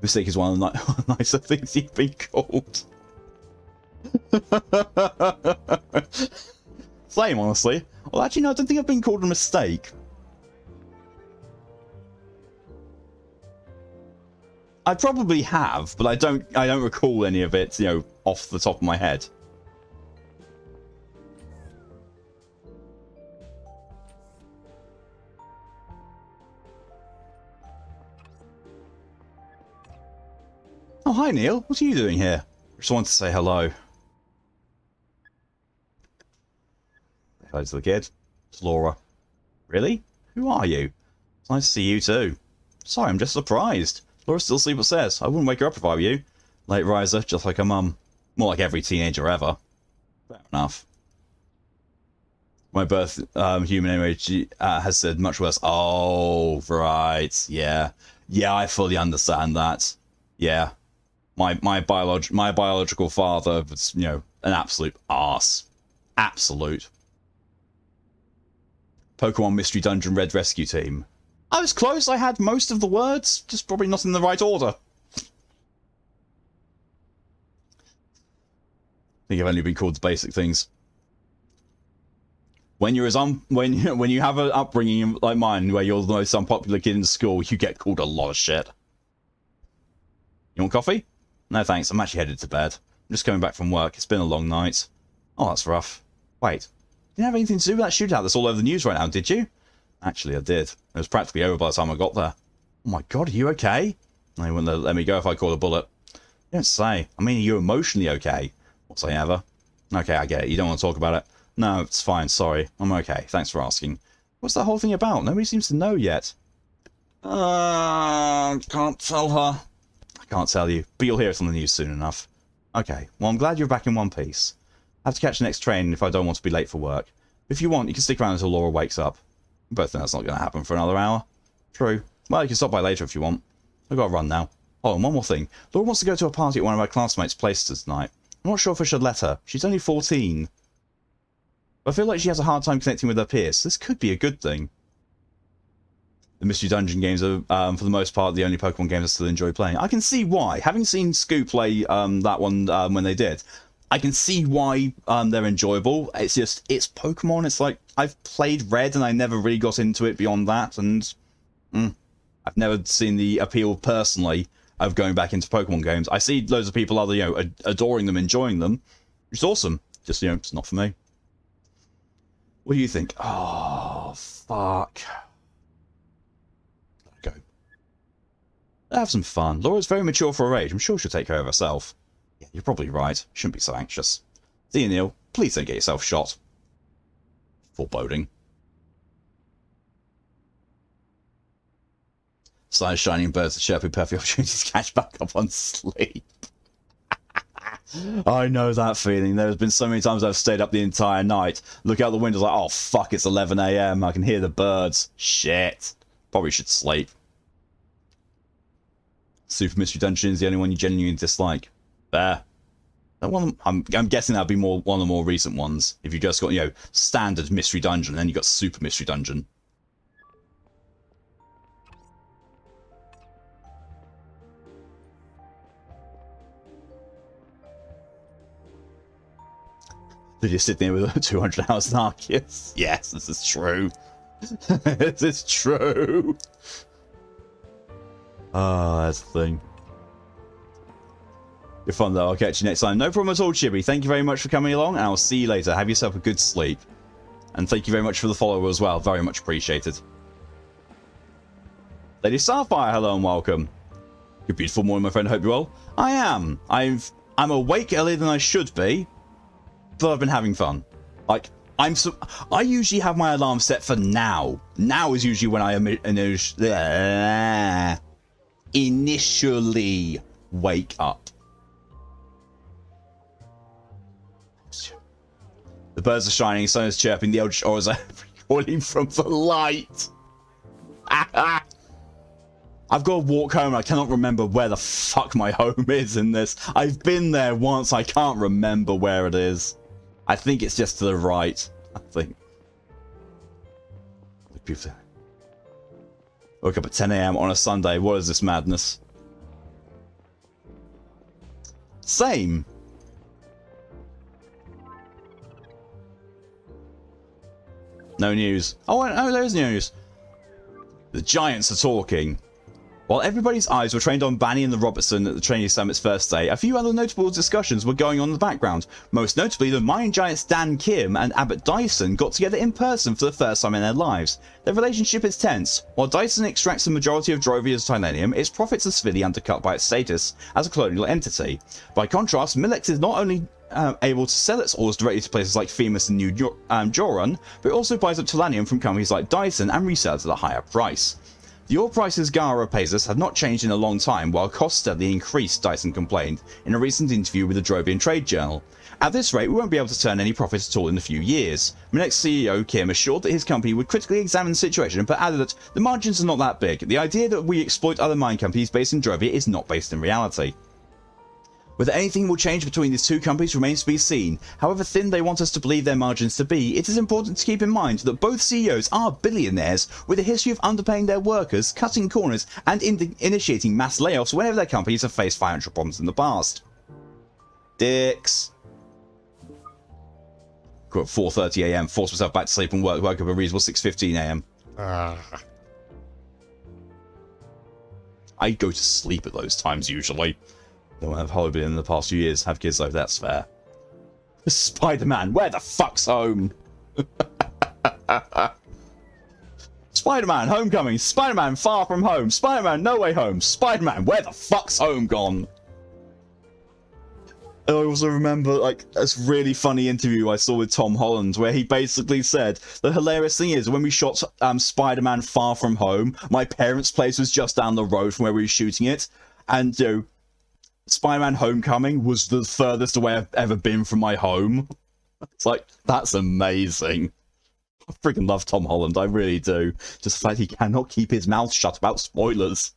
Mistake is one of the nicer things you've been called. Same, honestly. Well, actually, no, I don't think I've been called a mistake. I probably have, but I don't recall any of it, off the top of my head. Oh, hi, Neil. What are you doing here? Just wanted to say hello. Hello to the kid. It's Laura. Really? Who are you? It's nice to see you too. Sorry, I'm just surprised. Laura still sleep upstairs. I wouldn't wake her up if I were you. Late riser, just like her mum. More like every teenager ever. Fair enough. My birth human image has said much worse. Oh, right. Yeah. Yeah, I fully understand that. Yeah. My biological father was, you know, an absolute arse. Absolute. Pokemon Mystery Dungeon Red Rescue Team. I was close. I had most of the words, just probably not in the right order. I think I've only been called the basic things. When you're when you have an upbringing like mine, where you're the most unpopular kid in school, you get called a lot of shit. You want coffee? No thanks. I'm actually headed to bed. I'm just coming back from work. It's been a long night. Oh, that's rough. Wait, didn't have anything to do with that shootout that's all over the news right now, did you? Actually, I did. It was practically over by the time I got there. Oh my god, are you okay? They wouldn't let me go if I caught a bullet. You don't say. I mean, are you emotionally okay? What's I ever? Okay, I get it. You don't want to talk about it. No, it's fine. Sorry. I'm okay. Thanks for asking. What's that whole thing about? Nobody seems to know yet. Can't tell her. I can't tell you, but you'll hear it on the news soon enough. Okay, well, I'm glad you're back in one piece. I have to catch the next train if I don't want to be late for work. If you want, you can stick around until Laura wakes up. We both think that's not going to happen for another hour. True. Well, you can stop by later if you want. I've got to run now. Oh, and one more thing. Laura wants to go to a party at one of my classmates' places tonight. I'm not sure if I should let her. She's only 14. But I feel like she has a hard time connecting with her peers, so this could be a good thing. The Mystery Dungeon games are, for the most part, the only Pokemon games I still enjoy playing. I can see why. Having seen Scoop play that one when they did, I can see why they're enjoyable. It's just, it's Pokemon. It's like, I've played Red and I never really got into it beyond that, and I've never seen the appeal personally of going back into Pokemon games. I see loads of people either, you know, adoring them, enjoying them, which is awesome. Just, you know, it's not for me. What do you think? Oh, fuck. Go. Have some fun. Laura's very mature for her age. I'm sure she'll take care of herself. Yeah, you're probably right. Shouldn't be so anxious. See you, Neil. Please don't get yourself shot. Foreboding. Sun is shining, birds are chirping, perfect opportunity to catch back up on sleep. I know that feeling. There's been so many times I've stayed up the entire night. Look out the window like, oh fuck, it's 11 AM. I can hear the birds. Shit. Probably should sleep. Super Mystery Dungeon is the only one you genuinely dislike. There. That one, I'm guessing that'd be one of the more recent ones. If you just got, you know, standard Mystery Dungeon, and then you got Super Mystery Dungeon. Did you sit there with a 200 hours Arceus? Yes, this is true. This is true. Ah, that's the thing. You're fun though. I'll catch you next time. No problem at all, Chibi. Thank you very much for coming along, and I'll see you later. Have yourself a good sleep. And thank you very much for the follow as well. Very much appreciated. Lady Starfire, hello and welcome. Good beautiful morning, my friend. I hope you're well. I am. I'm awake earlier than I should be, but I've been having fun. Like, I usually have my alarm set for now. Now is usually when I initially wake up. The birds are shining, sun is chirping, the Eldritch auras are recording from the light. I've got to walk home and I cannot remember where the fuck my home is in this. I've been there once, I can't remember where it is. I think it's just to the right. I think. Woke up at 10 AM on a Sunday. What is this madness? Same. No news. Oh, there is news. The Giants are talking. While everybody's eyes were trained on Banny and the Robertson at the Training Summit's first day, a few other notable discussions were going on in the background. Most notably, the Mayan Giants Dan Kim and Abbott Dyson got together in person for the first time in their lives. Their relationship is tense. While Dyson extracts the majority of Drovia's titanium, its profits are severely undercut by its status as a colonial entity. By contrast, Milex is not only able to sell its ores directly to places like Femus and New Joran, but it also buys up titanium from companies like Dyson and resells at a higher price. The ore prices Gara pays us have not changed in a long time, while costs steadily increased, Dyson complained in a recent interview with the Drovian Trade Journal. At this rate, we won't be able to turn any profit at all in a few years. Minex CEO Kim assured that his company would critically examine the situation, but added that the margins are not that big. The idea that we exploit other mine companies based in Drovia is not based in reality. Whether anything will change between these two companies remains to be seen. However thin they want us to believe their margins to be, it is important to keep in mind that both CEOs are billionaires with a history of underpaying their workers, cutting corners, and initiating mass layoffs whenever their companies have faced financial problems in the past. Dicks. At 4:30 a.m. Force myself back to sleep and woke up a reasonable 6:15 a.m. I go to sleep at those times usually. Don't have holiday in the past few years. Have kids though, that's fair. Spider-Man, where the fuck's home? Spider-Man, Homecoming. Spider-Man, Far From Home. Spider-Man, No Way Home. Spider-Man, where the fuck's home gone? I also remember, like, this really funny interview I saw with Tom Holland, where he basically said, the hilarious thing is, when we shot Spider-Man Far From Home, my parents' place was just down the road from where we were shooting it, and, you know, Spider-Man Homecoming was the furthest away I've ever been from my home. It's like, that's amazing. I freaking love Tom Holland, I really do. Just the fact he cannot keep his mouth shut about spoilers.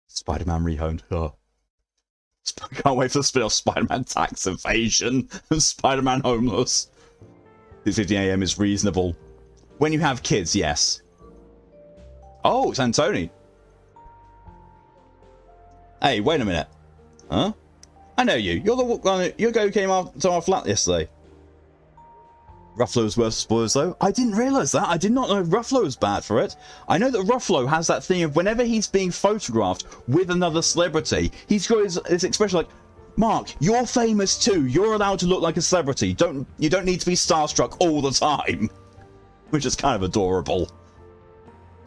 Spider-Man Rehomed. Oh. Can't wait for the spin-off Spider-Man Tax Evasion and Spider-Man Homeless. 6:15 a.m. is reasonable. When you have kids, yes. Oh, it's Antony. Hey, wait a minute. Huh? I know you. You're the guy who came out to our flat yesterday. Ruffalo was worse for spoilers, though. I didn't realise that. I did not know Ruffalo was bad for it. I know that Ruffalo has that thing of whenever he's being photographed with another celebrity, he's got his expression like, Mark, you're famous too. You're allowed to look like a celebrity. You don't need to be starstruck all the time. Which is kind of adorable.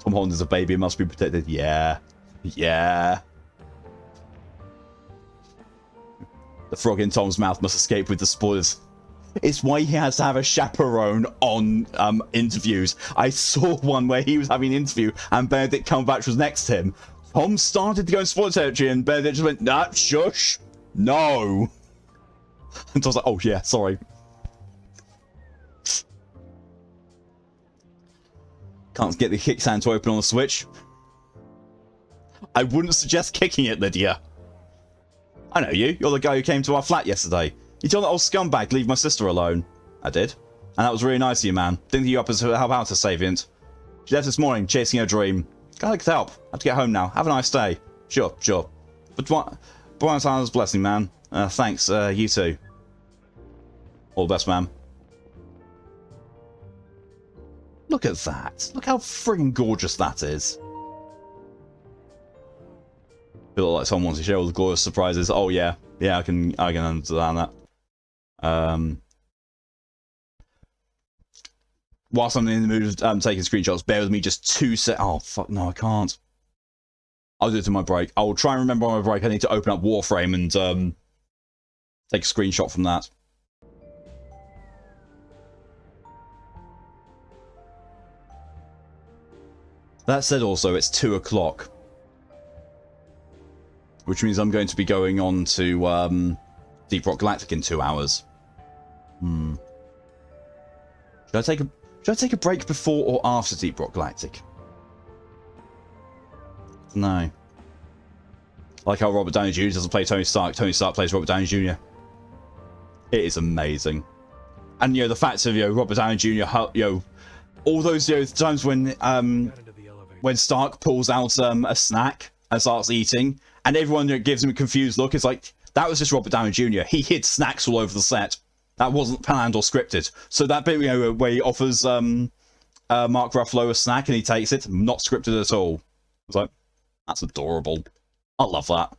Tom Holland is a baby and must be protected. Yeah. Yeah. The frog in Tom's mouth must escape with the spoilers. It's why he has to have a chaperone on interviews. I saw one where he was having an interview and Benedict Cumberbatch was next to him. Tom started to go in spoiler territory and Benedict just went, nah, shush, no. And I was like, oh yeah, sorry. Can't get the kickstand to open on the Switch. I wouldn't suggest kicking it, Lydia. I know you. You're the guy who came to our flat yesterday. You told that old scumbag leave my sister alone. I did. And that was really nice of you, man. Didn't think you up as help out a Savient. She left this morning, chasing her dream. God, I could help. I have to get home now. Have a nice day. Sure, sure. But Brian's Island's blessing, man. Thanks, you too. All the best, man. Look at that. Look how friggin' gorgeous that is. Feel like someone wants to share all the glorious surprises. Oh yeah. Yeah, I can understand that. Whilst I'm in the mood of taking screenshots, bear with me just 2 seconds. Oh, fuck, no, I can't. I'll do it in my break. I'll try and remember on my break I need to open up Warframe and take a screenshot from that. That said, also, it's 2 o'clock. Which means I'm going to be going on to Deep Rock Galactic in 2 hours. Should I take a break before or after Deep Rock Galactic? No. Like how Robert Downey Jr. doesn't play Tony Stark. Tony Stark plays Robert Downey Jr. It is amazing. And, you know, the fact of, you know, Robert Downey Jr., you know, all those, you know, times when Stark pulls out a snack and starts eating, and everyone, you know, gives him a confused look, it's like, that was just Robert Downey Jr. He hid snacks all over the set. That wasn't planned or scripted. So that bit, you know, where he offers Mark Ruffalo a snack and he takes it, not scripted at all. It's like, that's adorable. I love that.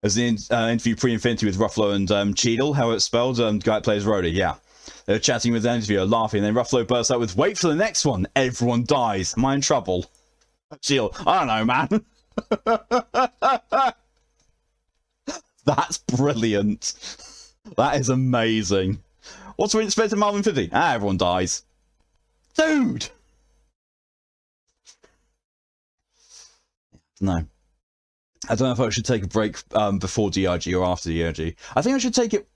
As the interview pre-Infinity with Ruffalo and Cheadle, how it's spelled, the guy that plays Rhodey, yeah. They're chatting with the interviewer, laughing, and then Ruffalo bursts out with, wait for the next one, everyone dies. Am I in trouble? Cheadle, I don't know, man. That's brilliant. That is amazing. What's we expect of Marvel Infinity? Ah, everyone dies. Dude! No. I don't know if I should take a break before DRG or after DRG. I think I should take it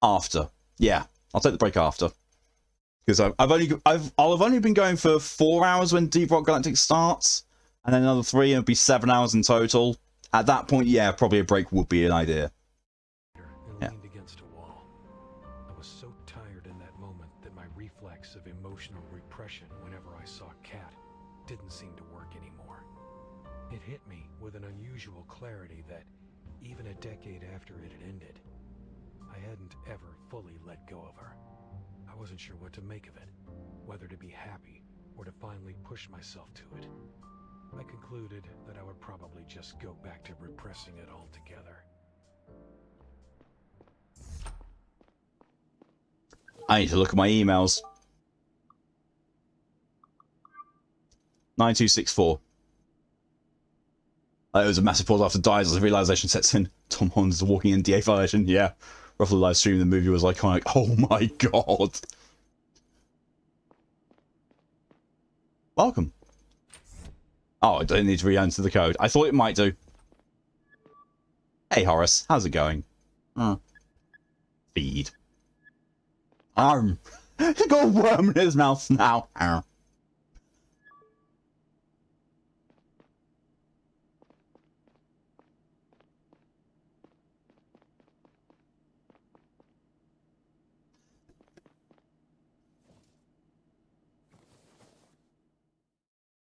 after. Yeah, I'll take the break after. Because I'll have only been going for 4 hours when Deep Rock Galactic starts, and then another 3, and it'll be 7 hours in total. at that point, yeah, probably a break would be an idea. And leaned against a wall. I was so tired in that moment that my reflex of emotional repression whenever I saw Kat didn't seem to work anymore. It hit me with an unusual clarity that, even a decade after it had ended, I hadn't ever fully let go of her. I wasn't sure what to make of it, whether to be happy or to finally push myself to it. I concluded that I would probably just go back to repressing it altogether. I need to look at my emails. 9264. It was a massive pause after dies as the realization sets in. Tom Holland's a walking NDA violation. Yeah. Roughly live stream, the movie was iconic. Oh my god. Welcome. Oh, I don't need to re-enter the code. I thought it might do. Hey Horace, how's it going? Feed. Arm. He's got a worm in his mouth now. Arm.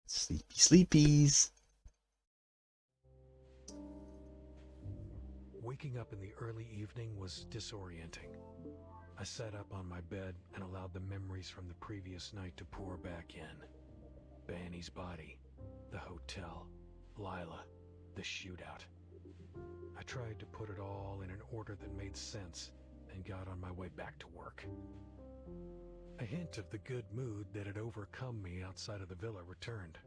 Sleepy sleepies. Waking up in the early evening was disorienting. I sat up on my bed and allowed the memories from the previous night to pour back in. Banny's body, the hotel, Lila, the shootout. I tried to put it all in an order that made sense and got on my way back to work. A hint of the good mood that had overcome me outside of the villa returned.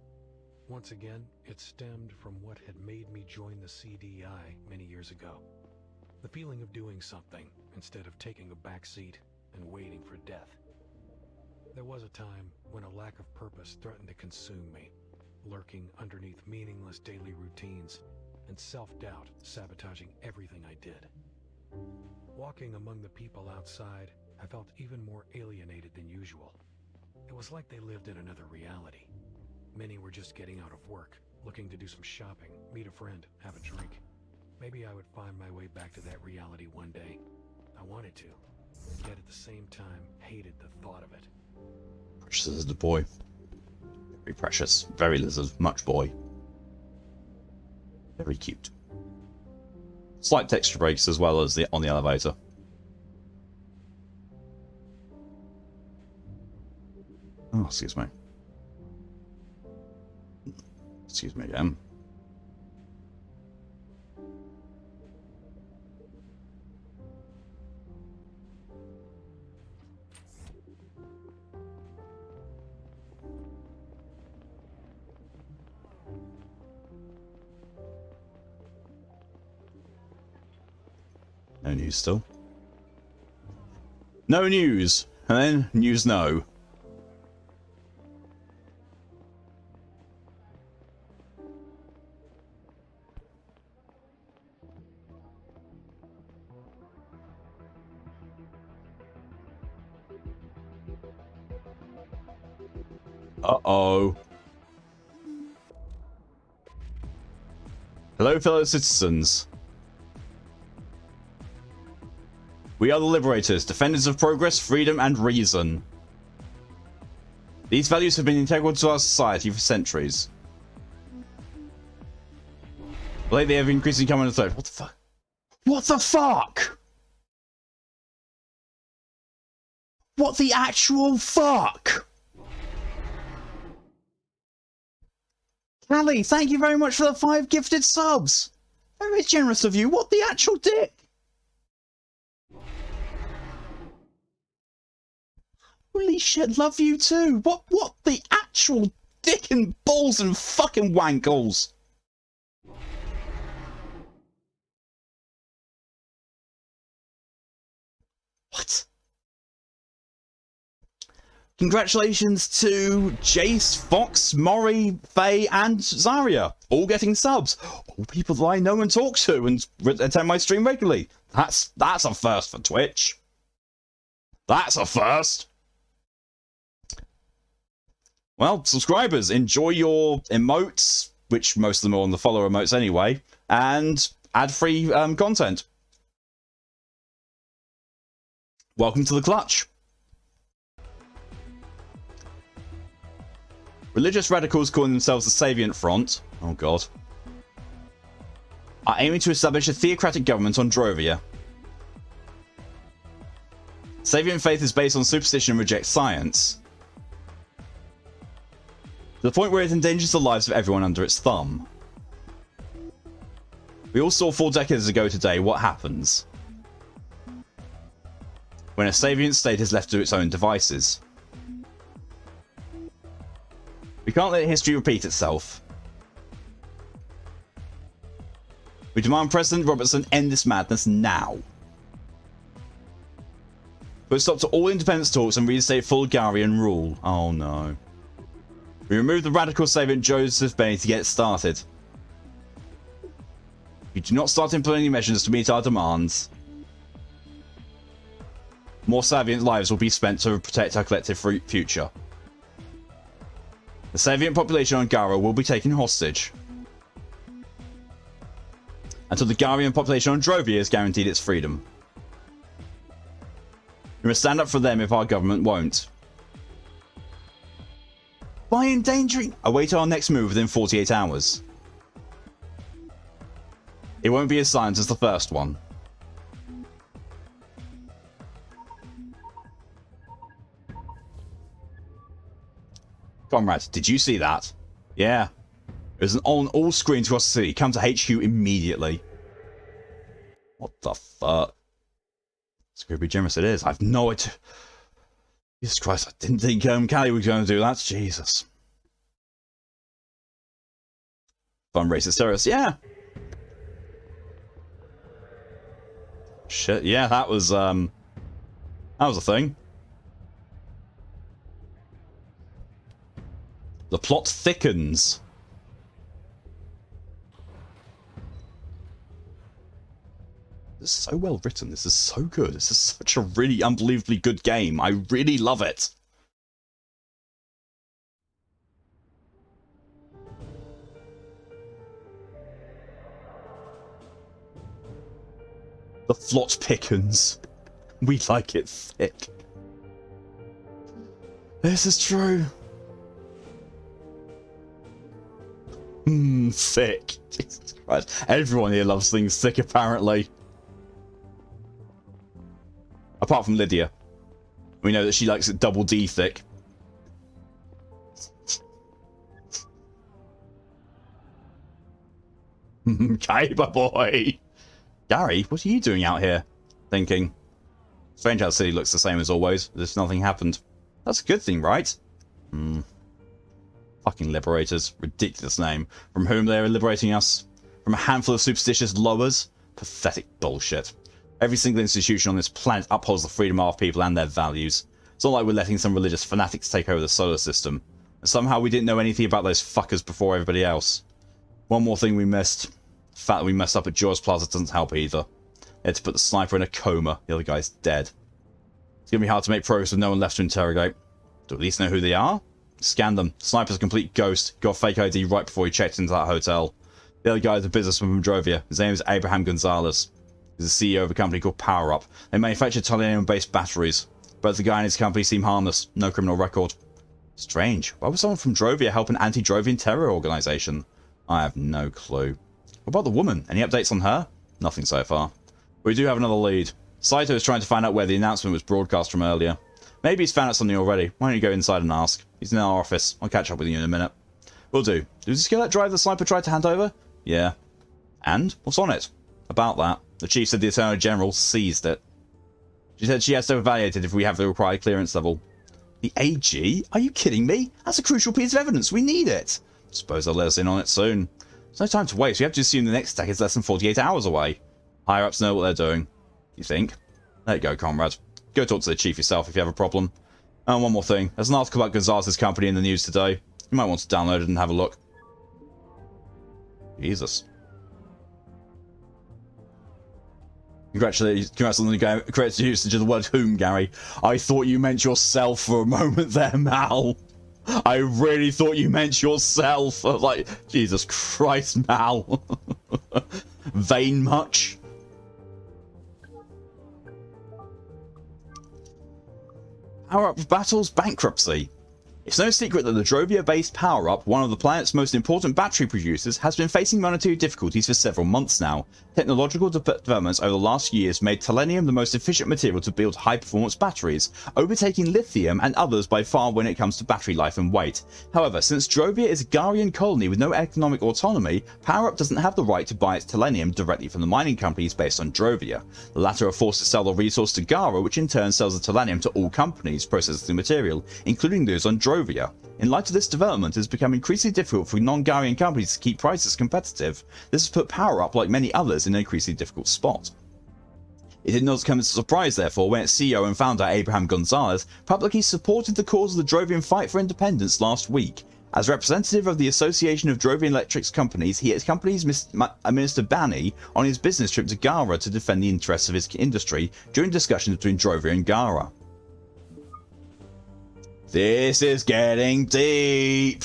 Once again, it stemmed from what had made me join the CDI many years ago. The feeling of doing something instead of taking a back seat and waiting for death. There was a time when a lack of purpose threatened to consume me, lurking underneath meaningless daily routines and self-doubt sabotaging everything I did. Walking among the people outside, I felt even more alienated than usual. It was like they lived in another reality. Many were just getting out of work, looking to do some shopping, meet a friend, have a drink. Maybe I would find my way back to that reality one day. I wanted to, yet at the same time hated the thought of it. Precious is the boy. Very precious. Very lizard. Much boy. Very cute. Slight texture breaks as well as on the elevator. Oh, excuse me. Excuse me again. No news still. No news. And then news no. Uh-oh. Hello, fellow citizens. We are the liberators, defenders of progress, freedom, and reason. These values have been integral to our society for centuries. Lately, they have increasingly come into threat. What the fuck? What the fuck? What the actual fuck? Callie, thank you very much for the 5 gifted subs. Very generous of you. What the actual dick? Holy shit, love you too. What the actual dick and balls and fucking wankles? What? Congratulations to Jace, Fox, Mori, Faye, and Zarya, all getting subs. All people that I know and talk to and attend my stream regularly. That's a first for Twitch. That's a first. Well, subscribers, enjoy your emotes, which most of them are on the follow remotes anyway, and ad-free content. Welcome to the clutch. Religious radicals calling themselves the Savient Front, oh god, are aiming to establish a theocratic government on Drovia. Savient faith is based on superstition and rejects science, to the point where it endangers the lives of everyone under its thumb. We all saw 4 decades ago today what happens when a Savient state is left to its own devices. We can't let history repeat itself. We demand President Robertson end this madness now. Put stop to all independence talks and reinstate full Garian rule. Oh no. We remove the radical Savient Joseph Benny to get started. If you do not start implementing measures to meet our demands, more Savient lives will be spent to protect our collective future. The Savient population on Gara will be taken hostage until the Garian population on Drovia is guaranteed its freedom. We must stand up for them if our government won't. By endangering... Await our next move within 48 hours. It won't be as silent as the first one. Comrade, did you see that? Yeah. There's an on all screens across the city. Come to HQ immediately. What the fuck? Scooby Generous it is. I've no idea. Jesus Christ, I didn't think Callie was going to do that. Jesus. Fun racist terrorists. Yeah. Shit. Yeah, that was a thing. The plot thickens. This is so well written. This is so good. This is such a really unbelievably good game. I really love it. The plot thickens. We like it thick. This is true. Thick. Jesus Christ. Everyone here loves things thick, apparently. Apart from Lydia. We know that she likes it double D thick. Okay, my boy. Gary, what are you doing out here? Thinking. Strange how the city looks the same as always, as if nothing happened. That's a good thing, right? Fucking liberators. Ridiculous name. From whom they are liberating us? From a handful of superstitious lowers? Pathetic bullshit. Every single institution on this planet upholds the freedom of our people and their values. It's not like we're letting some religious fanatics take over the solar system. And somehow we didn't know anything about those fuckers before everybody else. One more thing we missed. The fact that we messed up at Jaws Plaza doesn't help either. They had to put the sniper in a coma. The other guy's dead. It's going to be hard to make progress with no one left to interrogate. Do at least know who they are? Scan them. Sniper's a complete ghost. Got a fake ID right before he checked into that hotel. The other guy is a businessman from Drovia. His name is Abraham Gonzalez. He's the CEO of a company called Power Up. They manufacture titanium-based batteries. Both the guy and his company seem harmless. No criminal record. Strange. Why would someone from Drovia help an anti-Drovian terror organization? I have no clue. What about the woman? Any updates on her? Nothing so far. But we do have another lead. Saito is trying to find out where the announcement was broadcast from earlier. Maybe he's found out something already. Why don't you go inside and ask? He's in our office. I'll catch up with you in a minute. Will do. Did you see that drive the sniper tried to hand over? Yeah. And? What's on it? About that. The chief said the Attorney General seized it. She said she has to evaluate it if we have the required clearance level. The AG? Are you kidding me? That's a crucial piece of evidence. We need it. Suppose they'll let us in on it soon. There's no time to waste. We have to assume the next attack is less than 48 hours away. Higher ups know what they're doing. You think? There you go, comrade. Go talk to the chief yourself if you have a problem. And one more thing. There's an article about Gonzalez's company in the news today. You might want to download it and have a look. Jesus. Congrats on the correct usage of the word whom, Gary. I thought you meant yourself for a moment there, Mal. I really thought you meant yourself. I was like, Jesus Christ, Mal. Vain much? Power-up battles bankruptcy. It's no secret that the Drovia-based Power-Up, one of the planet's most important battery producers, has been facing monetary difficulties for several months now. Technological developments over the last few years made Telenium the most efficient material to build high-performance batteries, overtaking lithium and others by far when it comes to battery life and weight. However, since Drovia is a Garian colony with no economic autonomy, Power-Up doesn't have the right to buy its Telenium directly from the mining companies based on Drovia. The latter are forced to sell the resource to Gara, which in turn sells the Telenium to all companies processing the material, including those on Drovia. In light of this development, it has become increasingly difficult for non-Garian companies to keep prices competitive. This has put Power-Up, like many others, in an increasingly difficult spot. It did not come as a surprise, therefore, when its CEO and founder Abraham Gonzalez publicly supported the cause of the Drovian fight for independence last week. As representative of the Association of Drovian Electrics Companies, he accompanies Minister Bani on his business trip to Gara to defend the interests of his industry during discussions between Drovia and Gara. This is getting deep.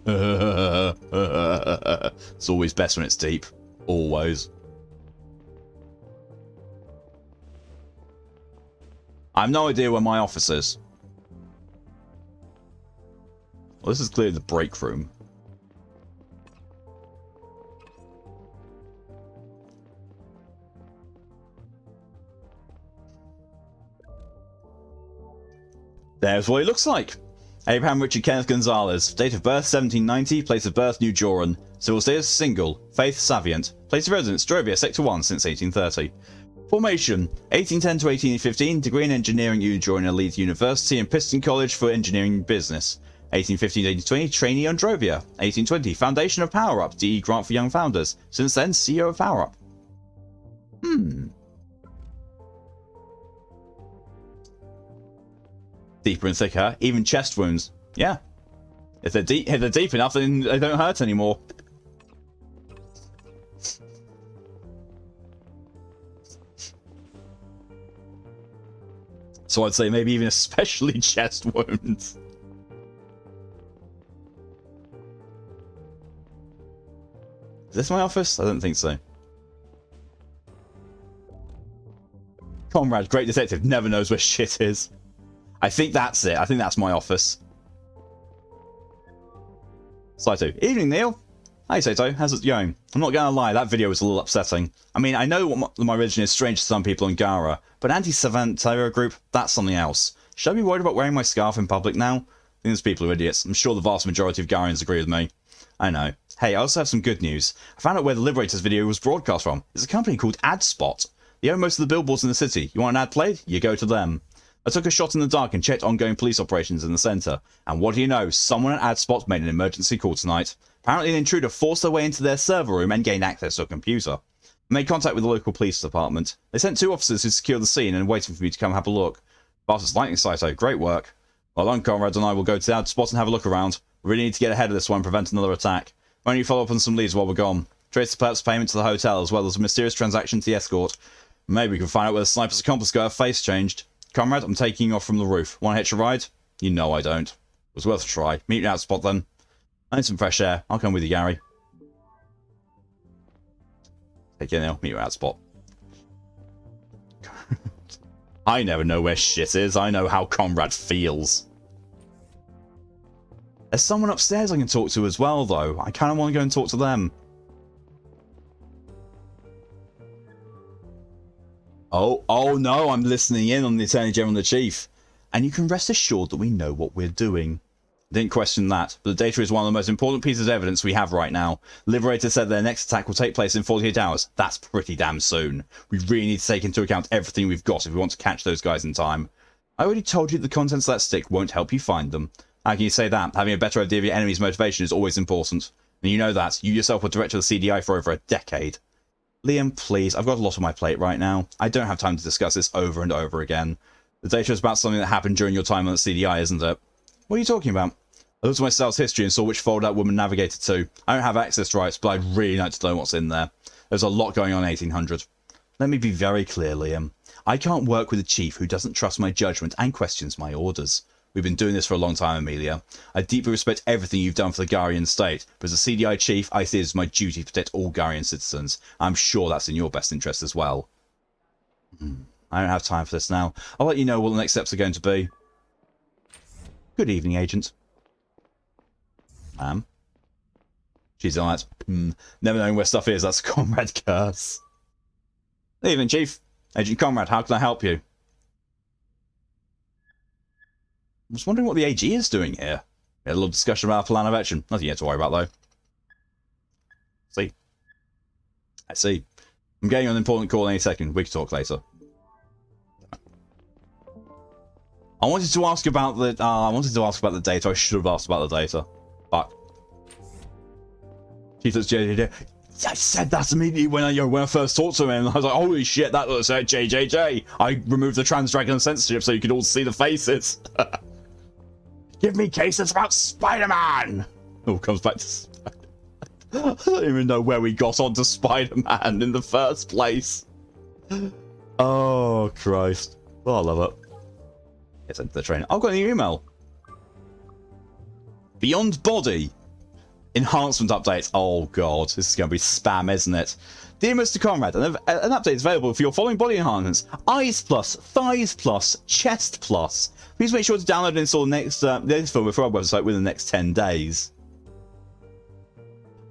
It's always best when it's deep. Always. I have no idea where my office is. Well, this is clearly the break room. There's what it looks like. Abraham Richard Kenneth Gonzalez. Date of birth 1790. Place of birth New Joran. Civil status single. Faith Savient. Place of residence Drovia, Sector 1 since 1830. Formation 1810 to 1815. Degree in engineering you join a Leeds University and Piston College for engineering and business. 1815 to 1820. Trainee on Drovia. 1820. Foundation of Power Up. DE grant for young founders. Since then CEO of Power Up. Deeper and thicker, even chest wounds. Yeah. If they're deep enough, then they don't hurt anymore. So I'd say maybe even especially chest wounds. Is this my office? I don't think so. Comrade, great detective, never knows where shit is. I think that's it. I think that's my office. Saito. Evening, Neil. Hey, Saito. How's it going? I'm not gonna lie, that video was a little upsetting. I mean, I know what my religion is strange to some people in Gara, but anti-Savant terror group, that's something else. Should I be worried about wearing my scarf in public now? I think these people are idiots. I'm sure the vast majority of Garians agree with me. I know. Hey, I also have some good news. I found out where the Liberators video was broadcast from. It's a company called AdSpot. They own most of the billboards in the city. You want an ad played? You go to them. I took a shot in the dark and checked ongoing police operations in the centre. And what do you know? Someone at AdSpot made an emergency call tonight. Apparently an intruder forced their way into their server room and gained access to a computer. I made contact with the local police department. They sent 2 officers who secured the scene and waiting for me to come have a look. Fastest lightning, Saito. Great work. Well done, comrades, and I will go to the AdSpot and have a look around. We really need to get ahead of this one and prevent another attack. Why don't you follow up on some leads while we're gone? Trace the perhaps payment to the hotel as well as a mysterious transaction to the escort. Maybe we can find out where the sniper's accomplice got her face changed. Comrade, I'm taking you off from the roof. Want to hitch a ride? You know I don't. It was worth a try. Meet you at AdSpot then. I need some fresh air. I'll come with you, Gary. Take care, Neil. Meet you at AdSpot. I never know where shit is. I know how Comrade feels. There's someone upstairs I can talk to as well, though. I kind of want to go and talk to them. Oh no, I'm listening in on the Attorney General and the Chief. And you can rest assured that we know what we're doing. Didn't question that, but the data is one of the most important pieces of evidence we have right now. Liberator said their next attack will take place in 48 hours. That's pretty damn soon. We really need to take into account everything we've got if we want to catch those guys in time. I already told you the contents of that stick won't help you find them. How can you say that? Having a better idea of your enemy's motivation is always important. And you know that. You yourself were director of the CDI for over a decade. Liam, please, I've got a lot on my plate right now. I don't have time to discuss this over and over again. The data is about something that happened during your time on the CDI, isn't it? What are you talking about? I looked at my sales history and saw which fold that woman navigated to. I don't have access rights, but I'd really like to know what's in there. There's a lot going on in 1800. Let me be very clear, Liam. I can't work with a chief who doesn't trust my judgment and questions my orders. We've been doing this for a long time, Amelia. I deeply respect everything you've done for the Garian state, but as a CDI chief, I see it as my duty to protect all Garian citizens. I'm sure that's in your best interest as well. I don't have time for this now. I'll let you know what the next steps are going to be. Good evening, Agent. Ma'am. She's on that. Never knowing where stuff is, that's a Comrade curse. Good evening, Chief. Agent Comrade, how can I help you? I was wondering what the AG is doing here. We had a little discussion about a plan of action. Nothing yet to worry about, though. See? I see. I'm getting an important call any second. We can talk later. I wanted to ask about the data. I should have asked about the data. Fuck. Chief looks JJJ. I said that immediately when I first talked to him. I was like, holy shit, that looks like JJJ. I removed the trans dragon censorship so you could all see the faces. Give me cases about Spider-Man! Oh, comes back to Spider-Man. I don't even know where we got onto Spider-Man in the first place. Oh, Christ. Oh, I love it. Let's enter the train. I've got an email. Beyond Body. Enhancement updates. Oh, God. This is going to be spam, isn't it? Dear Mr. Conrad, an update is available for your following body enhancements. Eyes Plus, Thighs Plus, Chest Plus. Please make sure to download and install this firmware for our website within the next 10 days.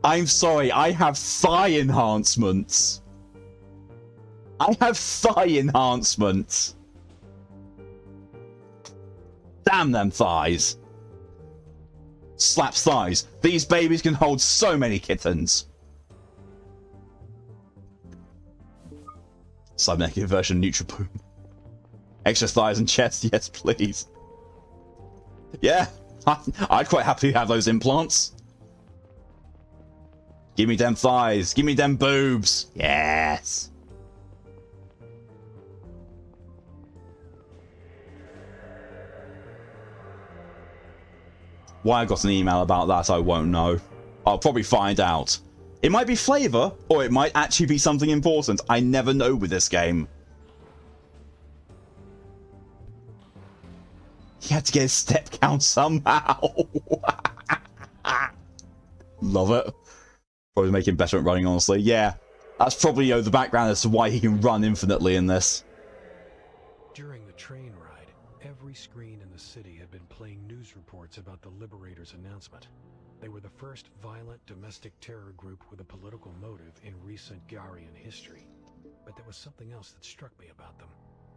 I'm sorry, I have thigh enhancements. I have thigh enhancements. Damn them thighs. Slaps thighs. These babies can hold so many kittens. Cybernetic version Nutriboom. Extra thighs and chest, yes please. Yeah, I'd quite happily have those implants. Give me them thighs, give me them boobs. Yes. Why I got an email about that, I won't know. I'll probably find out. It might be flavor, or it might actually be something important. I never know with this game. He had to get his step count somehow. Love it. Probably make him better at running, honestly. Yeah, that's probably the background as to why he can run infinitely in this. During the train ride, every screen in the city had been playing news reports about the Liberators' announcement. They were the first violent domestic terror group with a political motive in recent Garian history. But there was something else that struck me about them.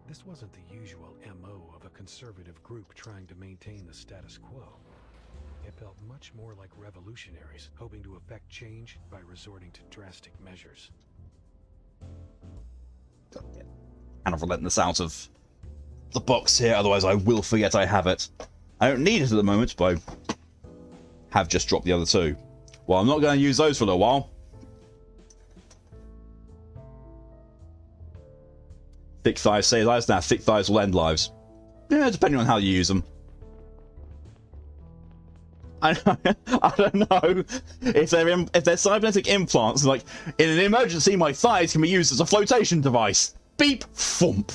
This wasn't the usual MO of a conservative group trying to maintain the status quo. It felt much more like revolutionaries hoping to effect change by resorting to drastic measures. Kind of relentless out of the box here, otherwise I will forget I have it. I don't need it at the moment, but I have just dropped the other two. Well, I'm not going to use those for a little while. Thick thighs save lives. Now, thick thighs will end lives. Yeah, depending on how you use them. I don't know if they're cybernetic implants. Like, in an emergency, my thighs can be used as a flotation device. Beep, thump.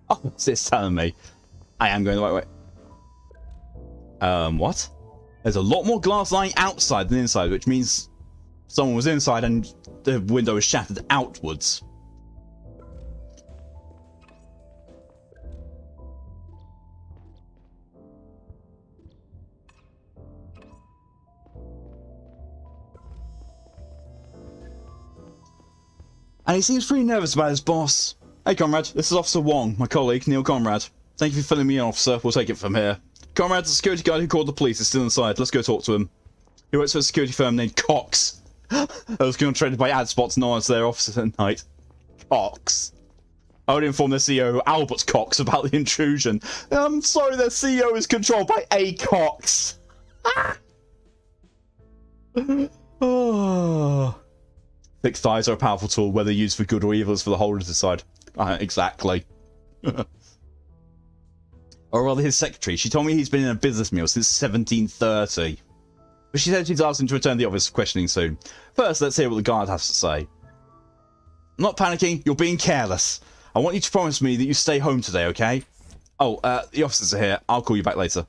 Oh, it's telling me I am going the right way. What? There's a lot more glass lying outside than inside, which means someone was inside and the window was shattered outwards. And he seems pretty nervous about his boss. Hey, comrade, this is Officer Wong, my colleague, Neil Conrad. Thank you for filling me in, officer. We'll take it from here. Conrad, the security guard who called the police is still inside. Let's go talk to him. He works for a security firm named Cox. I was contracted by ad spots and honors their offices at night. Cox. I would inform their CEO, Albert Cox, about the intrusion. I'm sorry, their CEO is controlled by A. Cox. Oh. Thick thighs are a powerful tool, whether used for good or evil is for the holder to decide. Exactly. Or rather his secretary. She told me he's been in a business meal since 1730. But she said she's asked him to return to the office for questioning soon. First, let's hear what the guard has to say. I'm not panicking, you're being careless. I want you to promise me that you stay home today, okay? Oh, the officers are here. I'll call you back later.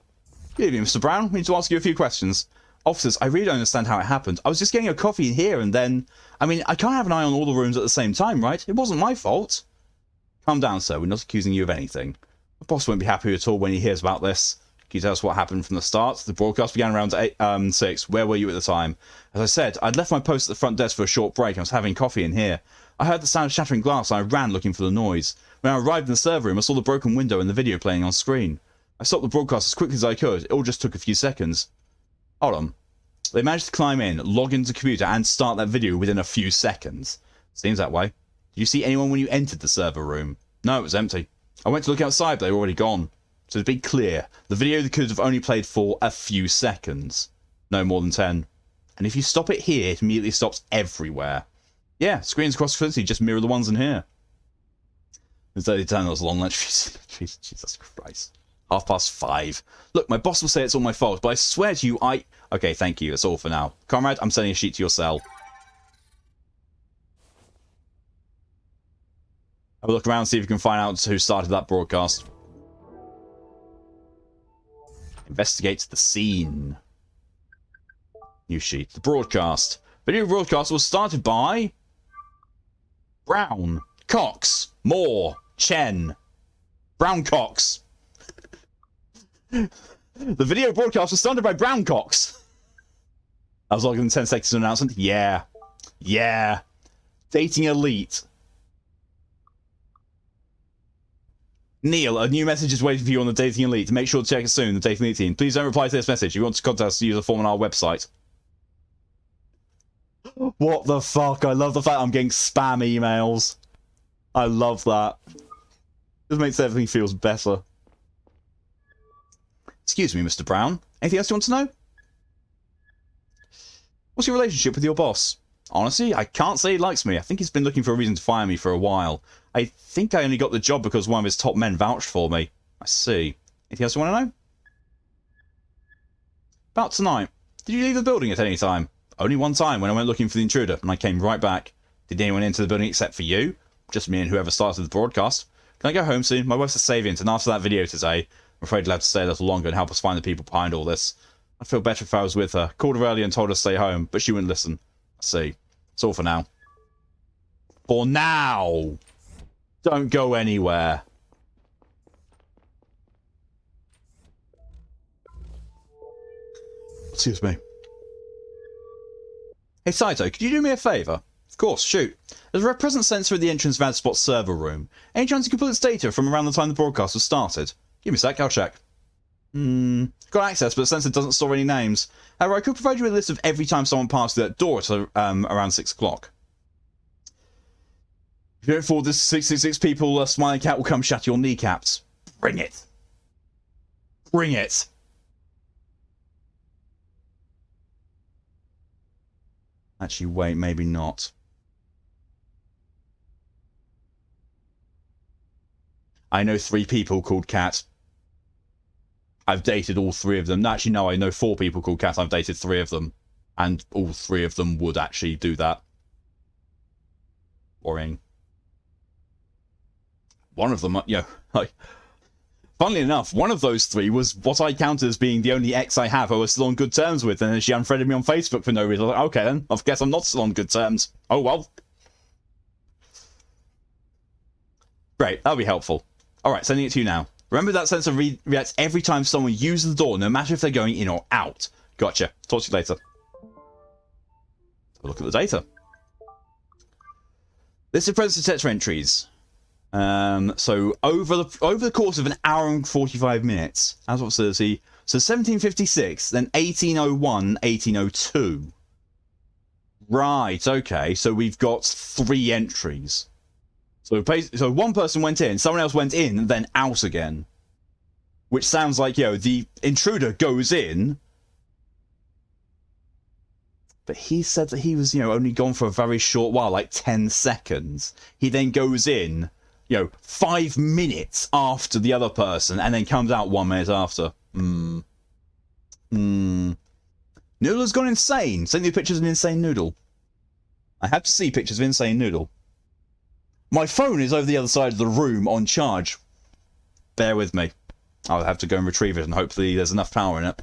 Good evening, Mr. Brown. We need to ask you a few questions. Officers, I really don't understand how it happened. I was just getting a coffee in here and then... I mean, I can't have an eye on all the rooms at the same time, right? It wasn't my fault. Calm down, sir. We're not accusing you of anything. The boss won't be happy at all when he hears about this. Can you tell us what happened from the start? The broadcast began around 6. Where were you at the time? As I said, I'd left my post at the front desk for a short break. I was having coffee in here. I heard the sound of shattering glass and I ran looking for the noise. When I arrived in the server room, I saw the broken window and the video playing on screen. I stopped the broadcast as quickly as I could. It all just took a few seconds. Hold on. They managed to climb in, log into the computer, and start that video within a few seconds. Seems that way. Did you see anyone when you entered the server room? No, it was empty. I went to look outside, but they were already gone. So to be clear, the video could have only played for a few seconds. No more than 10. And if you stop it here, it immediately stops everywhere. Yeah, screens across the facility just mirror the ones in here. There's Daily Eternal's long lunch. Jesus Christ. 5:30. Look, my boss will say it's all my fault, but I swear to you, Okay, thank you. That's all for now. Comrade, I'm sending a sheet to your cell. Have a look around, see if you can find out who started that broadcast. Investigate the scene. New sheet. The broadcast. Video broadcast was started by... Brown. Cox. Moore. Chen. Brown Cox. The video broadcast was started by Brown Cox. I was logged in 10 seconds to an announcement. Yeah. Yeah. Dating Elite. Neil, a new message is waiting for you on the Dating Elite. Make sure to check it soon, the Dating Elite team. Please don't reply to this message. If you want to contact us, use a form on our website. What the fuck? I love the fact I'm getting spam emails. I love that. Just makes everything feels better. Excuse me, Mr. Brown. Anything else you want to know? What's your relationship with your boss? Honestly, I can't say he likes me. I think he's been looking for a reason to fire me for a while. I think I only got the job because one of his top men vouched for me. I see. Anything else you want to know? About tonight. Did you leave the building at any time? Only one time when I went looking for the intruder, and I came right back. Did anyone enter the building except for you? Just me and whoever started the broadcast. Can I go home soon? My wife's a Savient, and after that video today, I'm afraid I'll have to stay a little longer and help us find the people behind all this. I'd feel better if I was with her. Called her earlier and told her to stay home, but she wouldn't listen. I see. That's all for now. For now! Don't go anywhere. Excuse me. Hey Saito, could you do me a favour? Of course, shoot. There's a red presence sensor at the entrance of Adspot's server room. Any chance you can pull its data from around the time the broadcast was started? Give me a sec, I'll check. Got access, but the sensor doesn't store any names. However, I could provide you with a list of every time someone passed through that door at around 6 o'clock. If you don't forward this to 666 people, a smiling cat will come shatter your kneecaps. Bring it. Bring it. Actually, wait, maybe not. I know 3 people called Cat. I've dated all 3 of them. Actually, no, I know 4 people called Cat. I've dated 3 of them. And all 3 of them would actually do that. Boring. One of them, you know, like... Funnily enough, one of those 3 was what I counted as being the only ex I have I was still on good terms with, and then she unfriended me on Facebook for no reason. I was like, okay then, I guess I'm not still on good terms. Oh well. Great, that'll be helpful. Alright, sending it to you now. Remember that sensor reacts every time someone uses the door, no matter if they're going in or out. Gotcha. Talk to you later. Have a look at the data. This is present detector entries. So over the course of an hour and 45 minutes, as of facility, so 1756, then 1801, 1802. Right, okay, so we've got 3 entries. So one person went in, someone else went in, and then out again. Which sounds like, you know, the intruder goes in, but he said that he was, you know, only gone for a very short while, like 10 seconds. He then goes in, 5 minutes after the other person, and then comes out 1 minute after. Noodle's gone insane. Send me pictures of an insane Noodle. I have to see pictures of insane Noodle. My phone is over the other side of the room on charge. Bear with me. I'll have to go and retrieve it, and hopefully there's enough power in it.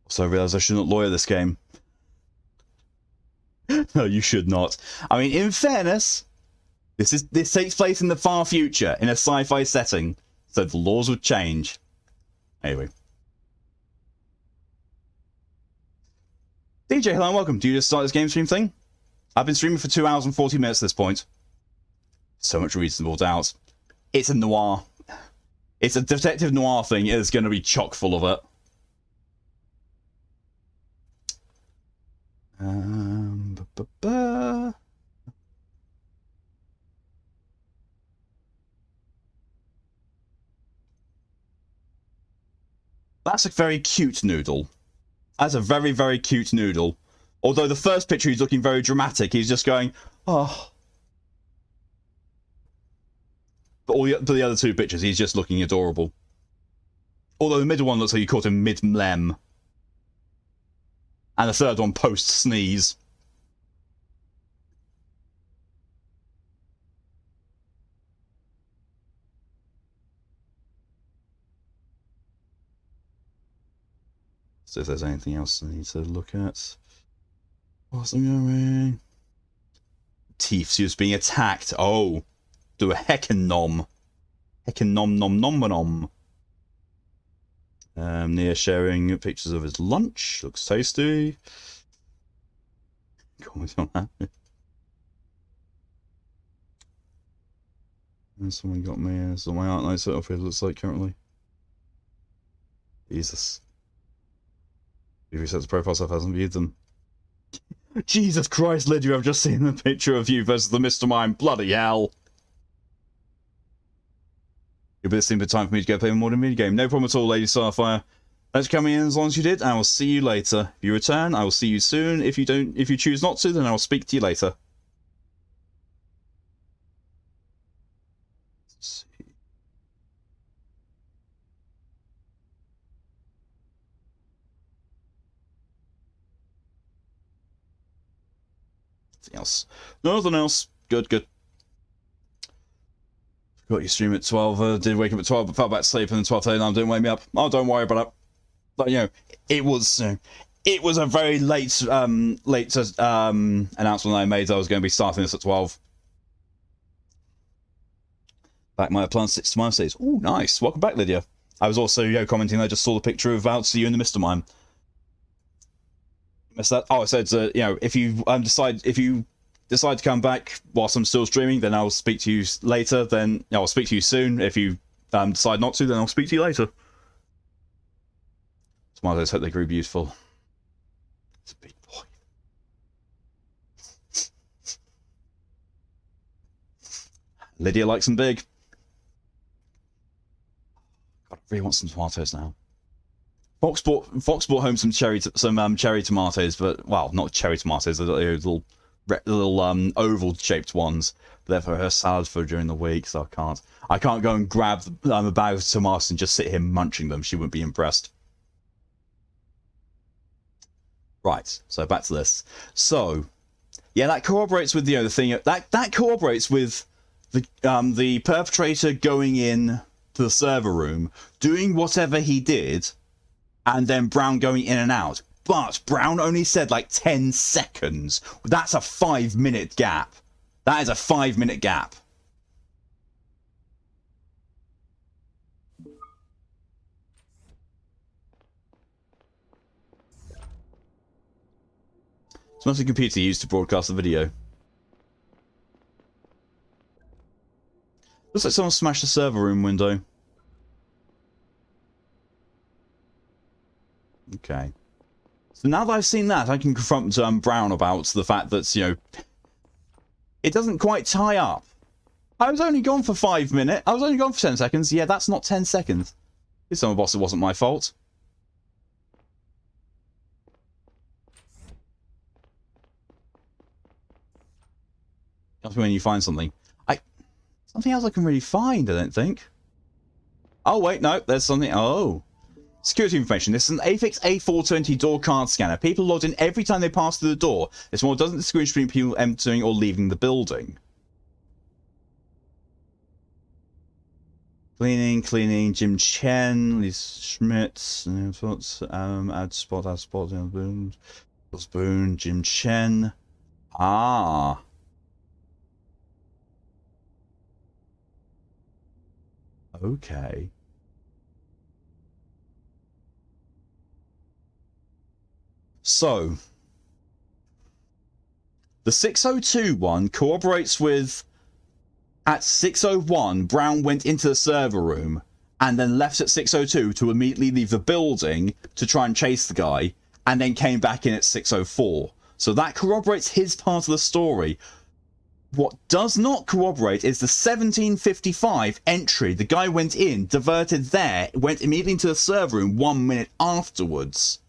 So I realise I shouldn't lawyer this game. No, you should not. I mean, in fairness, this takes place in the far future, in a sci-fi setting, so the laws would change. Anyway. DJ, hello and welcome. Do you just start this game stream thing? I've been streaming for 2 hours and 40 minutes at this point. So much reasonable doubt. It's a noir. It's a detective noir thing. It's going to be chock full of it. That's a very cute Noodle. That's a very, very cute Noodle. Although the first picture he's looking very dramatic. He's just going, oh. But the other two pictures, he's just looking adorable. Although the middle one looks like you caught him mid-mlem. And the third one post-sneeze. So if there's anything else I need to look at. What's going? Teeth's just being attacked. Oh. Do a heckin' nom. Heckin' nom nom nom nom. Nia sharing pictures of his lunch. Looks tasty. Comment on that. And someone got me. So my art night set up here looks like currently. Jesus. If you set the profile stuff, hasn't viewed them. Jesus Christ, Lydia, I've just seen the picture of you versus the Mr. Mime. Bloody hell. You'll be listening for time for me to go play a modern video game. No problem at all, Lady Starfire. Thanks for coming in as long as you did, and I will see you later. If you return, I will see you soon. If you choose not to, then I will speak to you later. Let's see. Nothing else. Nothing else. Good, good. Got your stream at 12, did wake up at 12, but fell back to sleep, and then 12:39 didn't wake me up. Oh, don't worry about it. But, it was a very late announcement I made that I was going to be starting this at 12. Back my plans 6 to Mime stays. Oh, nice. Welcome back, Lydia. I was also, commenting, I just saw the picture of Out to you and the Mr. Mime. Missed that? Oh, I said, if you decide to come back whilst I'm still streaming, then I'll speak to you later. Then I'll speak to you soon. If you decide not to, then I'll speak to you later. Tomatoes, hope they grew beautiful. It's a big boy. Lydia likes them big. God, I really want some tomatoes now. Fox brought home some cherry tomatoes, but well, not cherry tomatoes. Little oval shaped ones. They're for her salad for during the week, so I can't go and grab a bag of tomatoes and just sit here munching them. She wouldn't be impressed. Right, so back to this. So, yeah, that corroborates with the thing that corroborates with the perpetrator going in to the server room, doing whatever he did, and then Brown going in and out. But Brown only said like 10 seconds. That's a 5-minute gap. That is a 5-minute gap. It's mostly a computer used to broadcast the video. Looks like someone smashed the server room window. Okay. So now that I've seen that, I can confront Brown about the fact that, you know, it doesn't quite tie up. I was only gone for 5 minutes. I was only gone for 10 seconds. Yeah, that's not 10 seconds. It's someone boss, it wasn't my fault. That's when you find something. Something else I can really find, I don't think. Oh, wait, no, there's something. Oh. Security information. This is an Afix A420 door card scanner. People logged in every time they pass through the door. This model doesn't distinguish between people entering or leaving the building. Cleaning, Jim Chen, Lisa Schmitz, add spot, Boone, Jim Chen. Ah. Okay. So, the 602 one corroborates with at 601, Brown went into the server room and then left at 602 to immediately leave the building to try and chase the guy, and then came back in at 604. So that corroborates his part of the story. What does not corroborate is the 1755 entry. The guy went in, diverted there, went immediately into the server room 1 minute afterwards.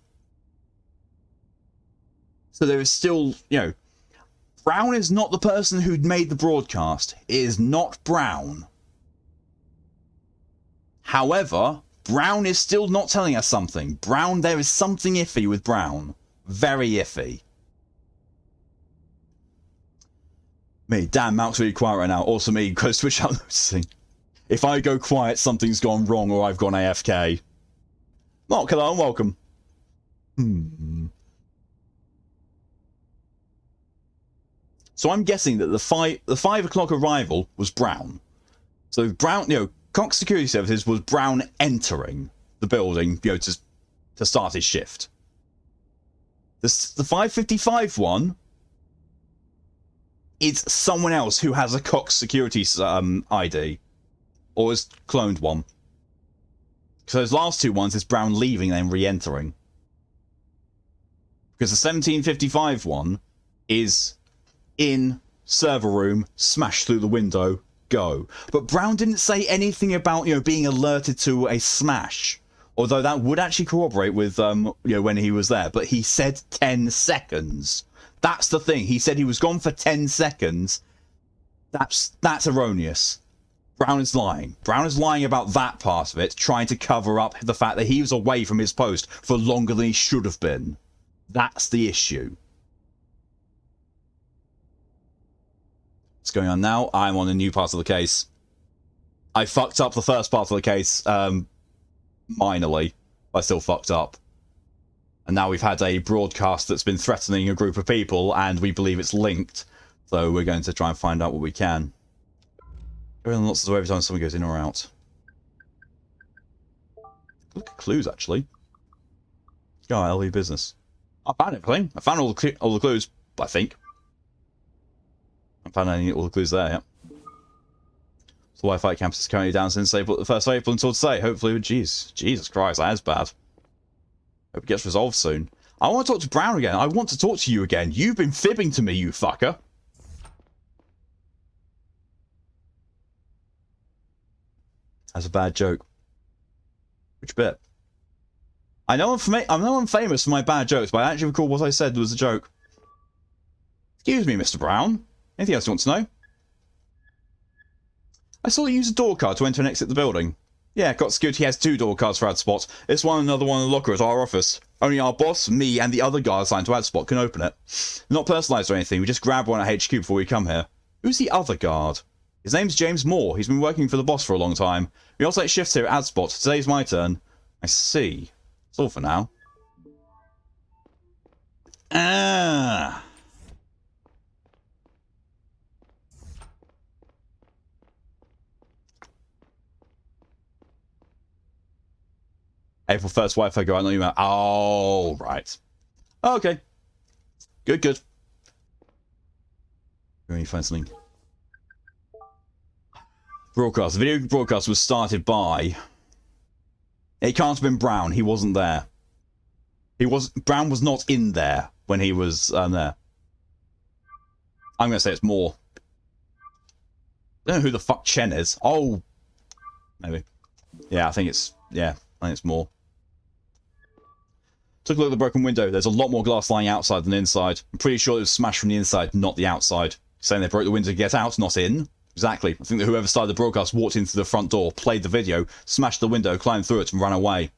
So there is still, you know, Brown is not the person who'd made the broadcast. It is not Brown. However, Brown is still not telling us something. Brown, there is something iffy with Brown. Very iffy. Me, damn, Malk's really quiet right now. Also me, goes switch out noticing. If I go quiet, something's gone wrong or I've gone AFK. Malk, hello and welcome. So I'm guessing that the 5 o'clock arrival was Brown. So Brown, you know, Cox Security Services was Brown entering the building, you know, to start his shift. The 5:55 one is someone else who has a Cox Security ID, or is cloned one. So those last two ones is Brown leaving and then re-entering. Because the 1755 one is in server room, smash through the window, go. But Brown didn't say anything about, you know, being alerted to a smash. Although that would actually corroborate with, you know, when he was there. But he said 10 seconds. That's the thing. He said he was gone for 10 seconds. That's erroneous. Brown is lying. Brown is lying about that part of it, trying to cover up the fact that he was away from his post for longer than he should have been. That's the issue. What's going on now? I'm on a new part of the case. I fucked up the first part of the case, minorly. I still fucked up. And now we've had a broadcast that's been threatening a group of people, and we believe it's linked. So we're going to try and find out what we can. Everyone lots of every time someone goes in or out. Look at clues, actually. Go on, LV business. I found everything. I found all the clues, I think. I found all the clues there, yeah. So the Wi-Fi campus is currently down since April, the 1st of April until today. Hopefully, Jesus Christ, that is bad. Hope it gets resolved soon. I want to talk to Brown again. I want to talk to you again. You've been fibbing to me, you fucker. That's a bad joke. Which bit? I know I'm famous for my bad jokes, but I actually recall what I said was a joke. Excuse me, Mr. Brown. Anything else you want to know? I saw you use a door card to enter and exit the building. Yeah, got security has 2 door cards for AdSpot. This one and another one in the locker at our office. Only our boss, me, and the other guy assigned to AdSpot can open it. Not personalised or anything, we just grab one at HQ before we come here. Who's the other guard? His name's James Moore. He's been working for the boss for a long time. We alternate shifts here at AdSpot. Today's my turn. I see. That's all for now. Ah. April 1st Wi-Fi go out on email. Oh, right. Okay. Good, good. Let me find something. Broadcast. The video broadcast was started by... It can't have been Brown. He wasn't there. Brown was not in there when he was there. I'm going to say it's more. I don't know who the fuck Chen is. Oh. Maybe. Yeah, I think it's more. Took a look at the broken window. There's a lot more glass lying outside than inside. I'm pretty sure it was smashed from the inside, not the outside. Saying they broke the window to get out, not in. Exactly. I think that whoever started the broadcast walked into the front door, played the video, smashed the window, climbed through it, and ran away.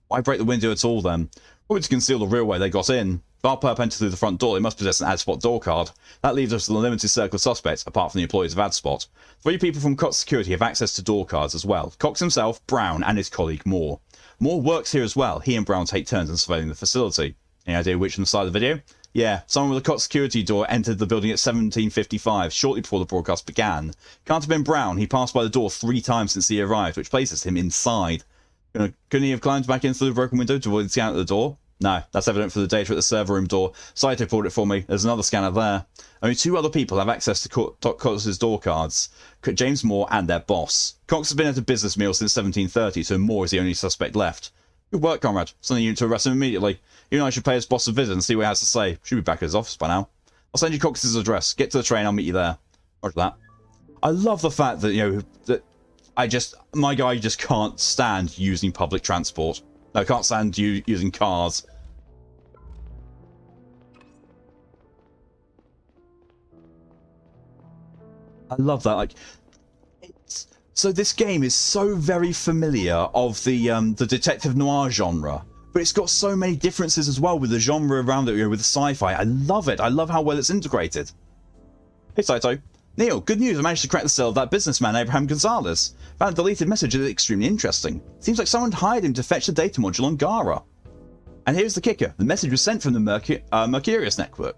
Why break the window at all then? Probably to conceal the real way they got in. If our perp entered through the front door, they must possess an AdSpot door card. That leaves us with a limited circle of suspects, apart from the employees of AdSpot. 3 people from Cox Security have access to door cards as well. Cox himself, Brown, and his colleague Moore. Moore works here as well. He and Brown take turns in surveilling the facility. Any idea which from the side of the video? Yeah, someone with a Cox security door entered the building at 17:55, shortly before the broadcast began. Can't have been Brown. He passed by the door 3 times since he arrived, which places him inside. Couldn't he have climbed back in through the broken window to avoid the scan at the door? No, that's evident for the data at the server room door. Saito pulled it for me. There's another scanner there. Only 2 other people have access to Cox's door cards. James Moore and their boss. Cox has been at a business meal since 17:30, so Moore is the only suspect left. Good work, comrade. Sending you to arrest him immediately. You and I should pay his boss a visit and see what he has to say. Should be back at his office by now. I'll send you Cox's address. Get to the train, I'll meet you there. Roger that. I love the fact that, that my guy just can't stand using public transport. No, can't stand using cars. I love that. So this game is so very familiar of the detective noir genre, but it's got so many differences as well with the genre around it, with the sci-fi. I love it. I love how well it's integrated. Hey Saito. Neil, good news. I managed to crack the cell of that businessman, Abraham Gonzalez. Found a deleted message that's extremely interesting. Seems like someone hired him to fetch the data module on Gara. And here's the kicker. The message was sent from the Mercurius network.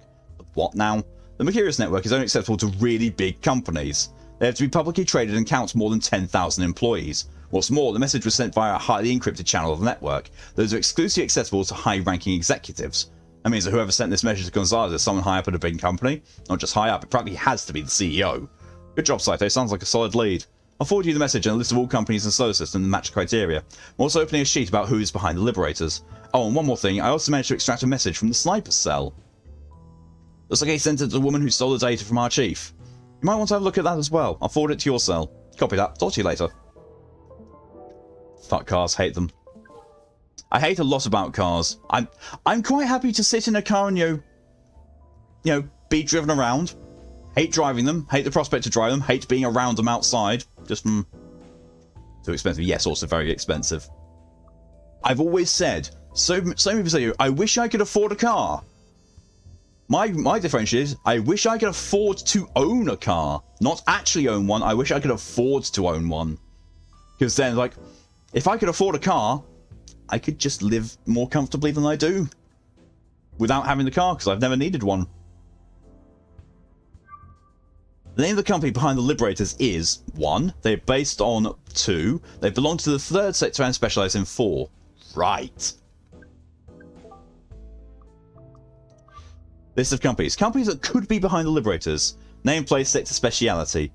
What now? The Mercurius network is only acceptable to really big companies. They have to be publicly traded and count more than 10,000 employees. What's more, the message was sent via a highly encrypted channel of the network. Those are exclusively accessible to high-ranking executives. That means that whoever sent this message to Gonzalez is someone high up at a big company. Not just high up, it practically has to be the CEO. Good job, Saito. Sounds like a solid lead. I'll forward you the message and a list of all companies in the solar system that match criteria. I'm also opening a sheet about who is behind the Liberators. Oh, and one more thing. I also managed to extract a message from the sniper cell. Looks like he sent it to the woman who stole the data from our chief. You might want to have a look at that as well. I'll forward it to your cell. Copy that. Talk to you later. Fuck cars. Hate them. I hate a lot about cars. I'm quite happy to sit in a car and be driven around. Hate driving them. Hate the prospect to drive them. Hate being around them outside. Just too expensive. Yes, also very expensive. I've always said. So many people say, I wish I could afford a car. My differential is, I wish I could afford to own a car. Not actually own one, I wish I could afford to own one. Because then, if I could afford a car, I could just live more comfortably than I do. Without having the car, because I've never needed one. The name of the company behind the Liberators is 1. They're based on 2. They belong to the 3rd sector and specialise in 4. Right. List of companies. Companies that could be behind the Liberators. Nameplate, sector speciality.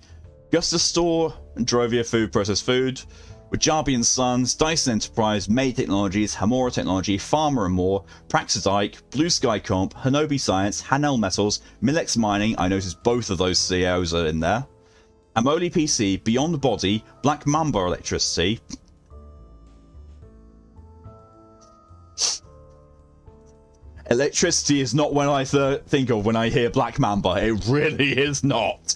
Gustus Store, Drovia Food, Processed Food, Wajabi & Sons, Dyson Enterprise, May Technologies, Hamura Technology, Farmer & More, Praxidike, Blue Sky Comp, Hanobi Science, Hanel Metals, Milex Mining, I noticed both of those CEOs are in there, Amoli PC, Beyond Body, Black Mamba Electricity, electricity is not what I think of when I hear Black Mamba. It really is not.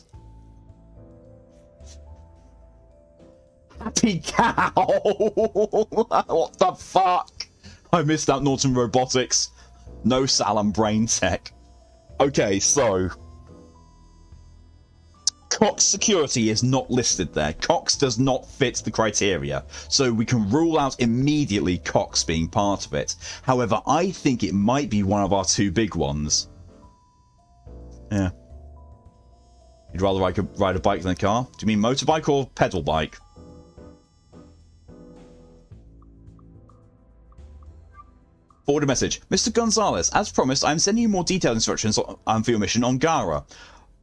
Happy Cow! What the fuck? I missed out Norton Robotics. No Salem Brain Tech. Okay, so... Cox Security is not listed there. Cox does not fit the criteria, so we can rule out immediately Cox being part of it. However, I think it might be one of our two big ones. Yeah. You'd rather ride a bike than a car? Do you mean motorbike or pedal bike? Forward a message. Mr. Gonzalez, as promised, I'm sending you more detailed instructions for your mission on Gara.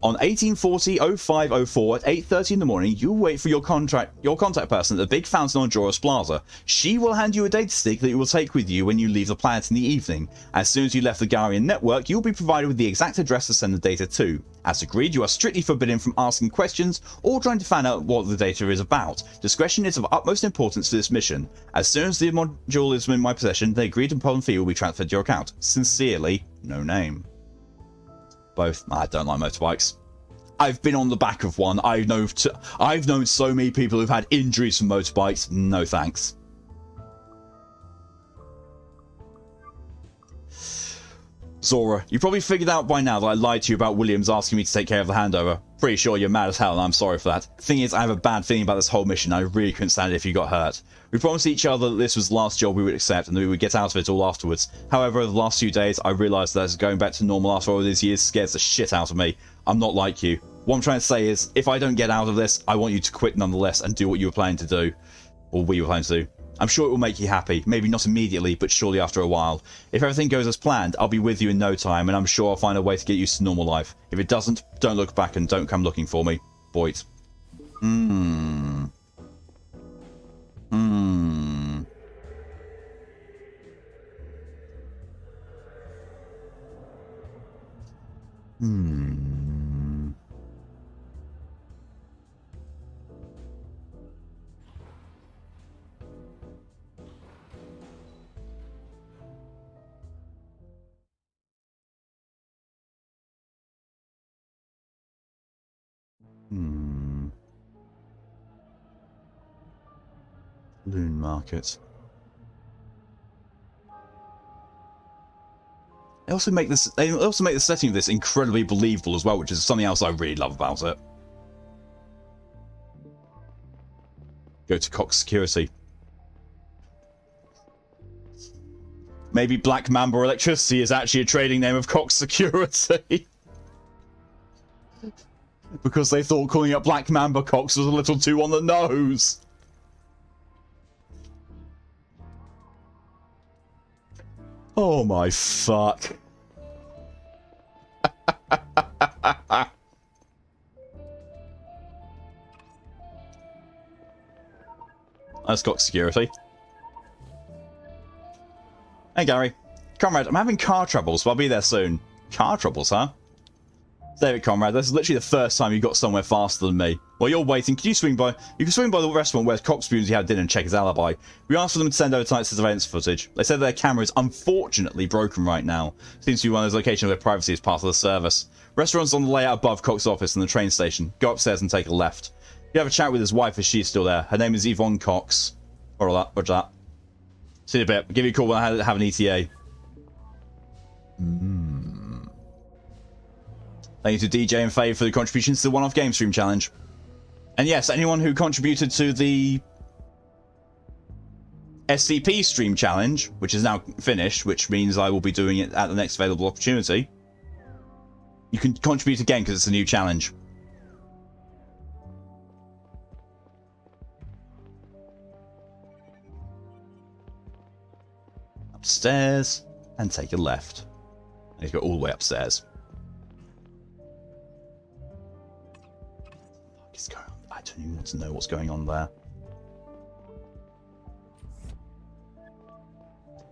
On 1840-0504 at 8:30 in the morning, you will wait for your contact person at the big fountain on Joros Plaza. She will hand you a data stick that you will take with you when you leave the planet in the evening. As soon as you left the Garian network, you will be provided with the exact address to send the data to. As agreed, you are strictly forbidden from asking questions or trying to find out what the data is about. Discretion is of utmost importance for this mission. As soon as the module is in my possession, the agreed upon fee will be transferred to your account. Sincerely, no name. Both. I don't like motorbikes. I've been on the back of one. I've known so many people who've had injuries from motorbikes. No thanks. Zora, you probably figured out by now that I lied to you about Williams asking me to take care of the handover. Pretty sure you're mad as hell and I'm sorry for that. Thing is, I have a bad feeling about this whole mission. I really couldn't stand it if you got hurt. We promised each other that this was the last job we would accept and that we would get out of it all afterwards. However, the last few days, I realised that going back to normal after all these years scares the shit out of me. I'm not like you. What I'm trying to say is, if I don't get out of this, I want you to quit nonetheless and do what you were planning to do. Or we were planning to do. I'm sure it will make you happy. Maybe not immediately, but surely after a while. If everything goes as planned, I'll be with you in no time, and I'm sure I'll find a way to get used to normal life. If it doesn't, don't look back and don't come looking for me. Boyd. Hmm. Loon Market. They also make the setting of this incredibly believable as well, which is something else I really love about it. Go to Cox Security. Maybe Black Mamba Electricity is actually a trading name of Cox Security. Because they thought calling it Black Mamba Cox was a little too on the nose. Oh my fuck. That's Cox Security. Hey Gary. Comrade, I'm having car troubles, but I'll be there soon. Car troubles, huh? David, comrade, this is literally the first time you got somewhere faster than me. While you're waiting, can you swing by? You can swing by the restaurant where Cox Spoons had dinner and check his alibi. We asked for them to send over tonight's surveillance footage. They said their camera is unfortunately broken right now. Seems to be one of those locations where privacy is part of the service. Restaurant's on the layout above Cox's office and the train station. Go upstairs and take a left. You have a chat with his wife if she's still there. Her name is Yvonne Cox. Or that. Roger that. See you in a bit. I'll give you a call when I have an ETA. Thank you to DJ and Faye for the contributions to the one-off game stream challenge. And yes, anyone who contributed to the SCP stream challenge, which is now finished, which means I will be doing it at the next available opportunity, you can contribute again because it's a new challenge. Upstairs and take a left. And you go all the way upstairs. I don't even want to know what's going on there.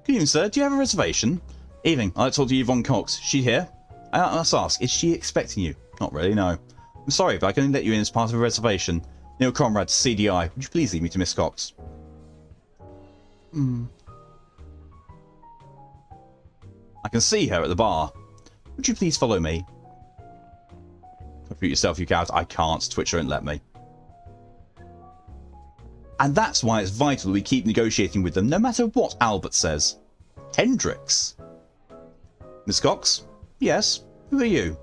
Good evening, sir. Do you have a reservation? Evening. I'd like to talk to Yvonne Cox. She here? I must ask, is she expecting you? Not really, no. I'm sorry, but I can only let you in as part of a reservation. Neil Conrad, CDI. Would you please lead me to Miss Cox? I can see her at the bar. Would you please follow me? Put yourself, you coward. I can't. Twitch won't let me. And that's why it's vital we keep negotiating with them, no matter what Albert says. Hendrix. Miss Cox? Yes. Who are you?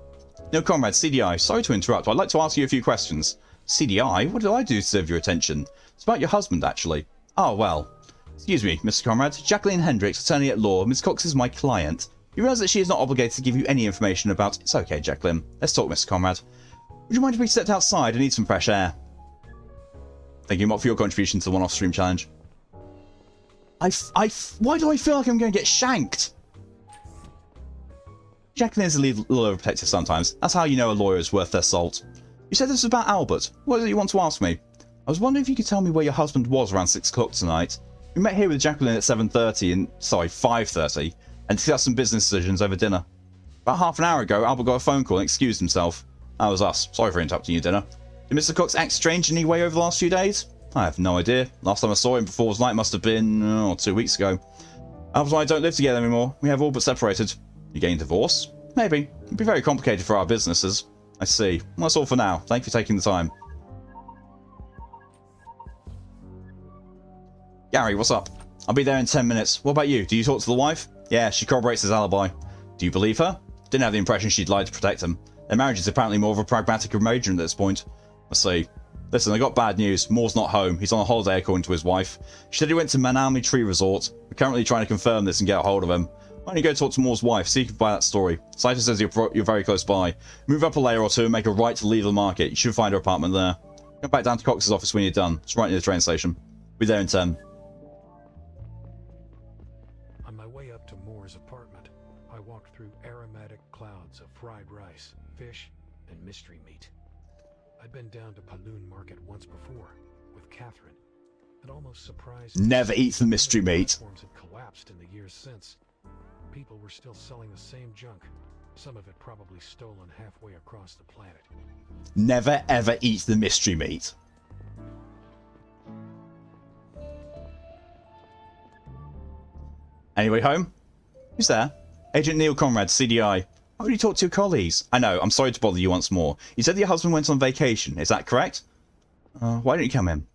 No, comrade, CDI, sorry to interrupt. I'd like to ask you a few questions. CDI? What did I do to deserve your attention? It's about your husband, actually. Oh, well. Excuse me, Mr. Comrade. Jacqueline Hendricks, attorney at law. Miss Cox is my client. You realise that she is not obligated to give you any information about... It's okay, Jacqueline. Let's talk, Mr. Comrade. Would you mind if we stepped outside? I need some fresh air. Thank you, Malk, for your contribution to the one-off stream challenge. Why do I feel like I'm going to get shanked? Jacqueline is a little overprotective sometimes. That's how you know a lawyer is worth their salt. You said this was about Albert. What is it you want to ask me? I was wondering if you could tell me where your husband was around 6 o'clock tonight. We met here with Jacqueline at 7:30 and... Sorry, 5:30. And discussed some business decisions over dinner. About half an hour ago, Albert got a phone call and excused himself. That was us. Sorry for interrupting your dinner. Did Mr. Cox act strange in any way over the last few days? I have no idea. Last time I saw him before his night must have been 2 weeks ago. Albert and I don't live together anymore. We have all but separated. You getting a divorce? Maybe. It'd be very complicated for our businesses. I see. Well, that's all for now. Thank you for taking the time. Gary, what's up? I'll be there in 10 minutes. What about you? Do you talk to the wife? Yeah, she corroborates his alibi. Do you believe her? Didn't have the impression she'd lied to protect him. Their marriage is apparently more of a pragmatic arrangement at this point. I see. Listen, I got bad news. Moore's not home. He's on a holiday according to his wife. She said he went to Manami Tree Resort. We're currently trying to confirm this and get a hold of him. Why don't you go talk to Moore's wife, see if you can buy that story. Saito says you're very close by. Move up a layer or two and make a right to leave the market. You should find her apartment there. Come back down to Cox's office when you're done. It's right near the train station. Be there in 10. On my way up to Moore's apartment, I walked through aromatic clouds of fried rice, fish, and mystery meat. I'd been down to Paloon Market once before, with Catherine, and almost surprised... Never eats the mystery meat. Platforms had collapsed in the years since. People were still selling the same junk, some of it probably stolen halfway across the planet. Never ever eat the mystery meat. Anybody home? Who's there? Agent Neil Conrad, CDI. I already talked to your colleagues. I know, I'm sorry to bother you once more. You said that your husband went on vacation, is that correct? Why don't you come in? Can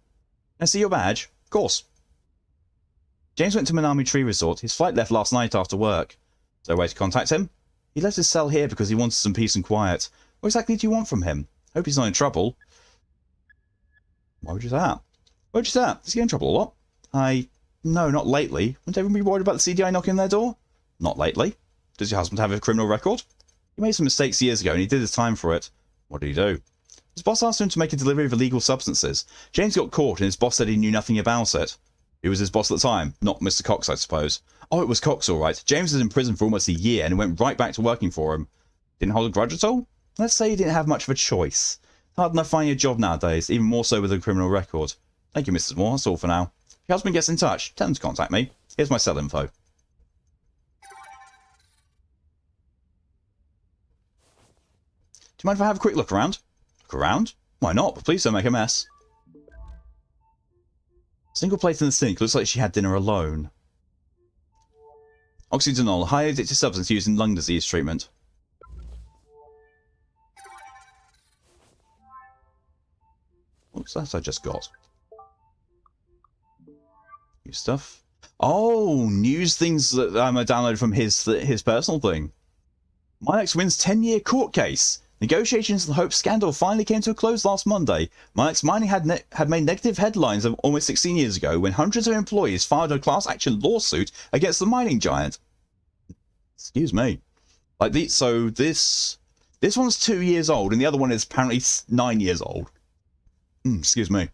I see your badge? Of course. James went to Manami Tree Resort. His flight left last night after work. Is there a way to contact him? He left his cell here because he wanted some peace and quiet. What exactly do you want from him? Hope he's not in trouble. Why would you say that? Why would you say that? Is he in trouble a lot? No, not lately. Wouldn't everyone be worried about the CDI knocking on their door? Not lately. Does your husband have a criminal record? He made some mistakes years ago and he did his time for it. What did he do? His boss asked him to make a delivery of illegal substances. James got caught and his boss said he knew nothing about it. Who was his boss at the time? Not Mr. Cox, I suppose. Oh, it was Cox, all right. James was in prison for almost a year and went right back to working for him. Didn't hold a grudge at all? Let's say he didn't have much of a choice. Hard enough finding a job nowadays, even more so with a criminal record. Thank you, Mrs. Moore. That's all for now. If your husband gets in touch, tell him to contact me. Here's my cell info. Do you mind if I have a quick look around? Look around? Why not? But please don't make a mess. Single plate in the sink. Looks like she had dinner alone. Oxydenol, highly addictive substance used in lung disease treatment. What's that I just got? New stuff. Oh, news things that I downloaded from his personal thing. Malk wins 10-year court case. Negotiations and the Hope scandal finally came to a close last Monday. Malk's Mining had made negative headlines of almost 16 years ago when hundreds of employees filed a class action lawsuit against the mining giant. Excuse me. So this one's 2 years old and the other one is apparently 9 years old. Excuse me.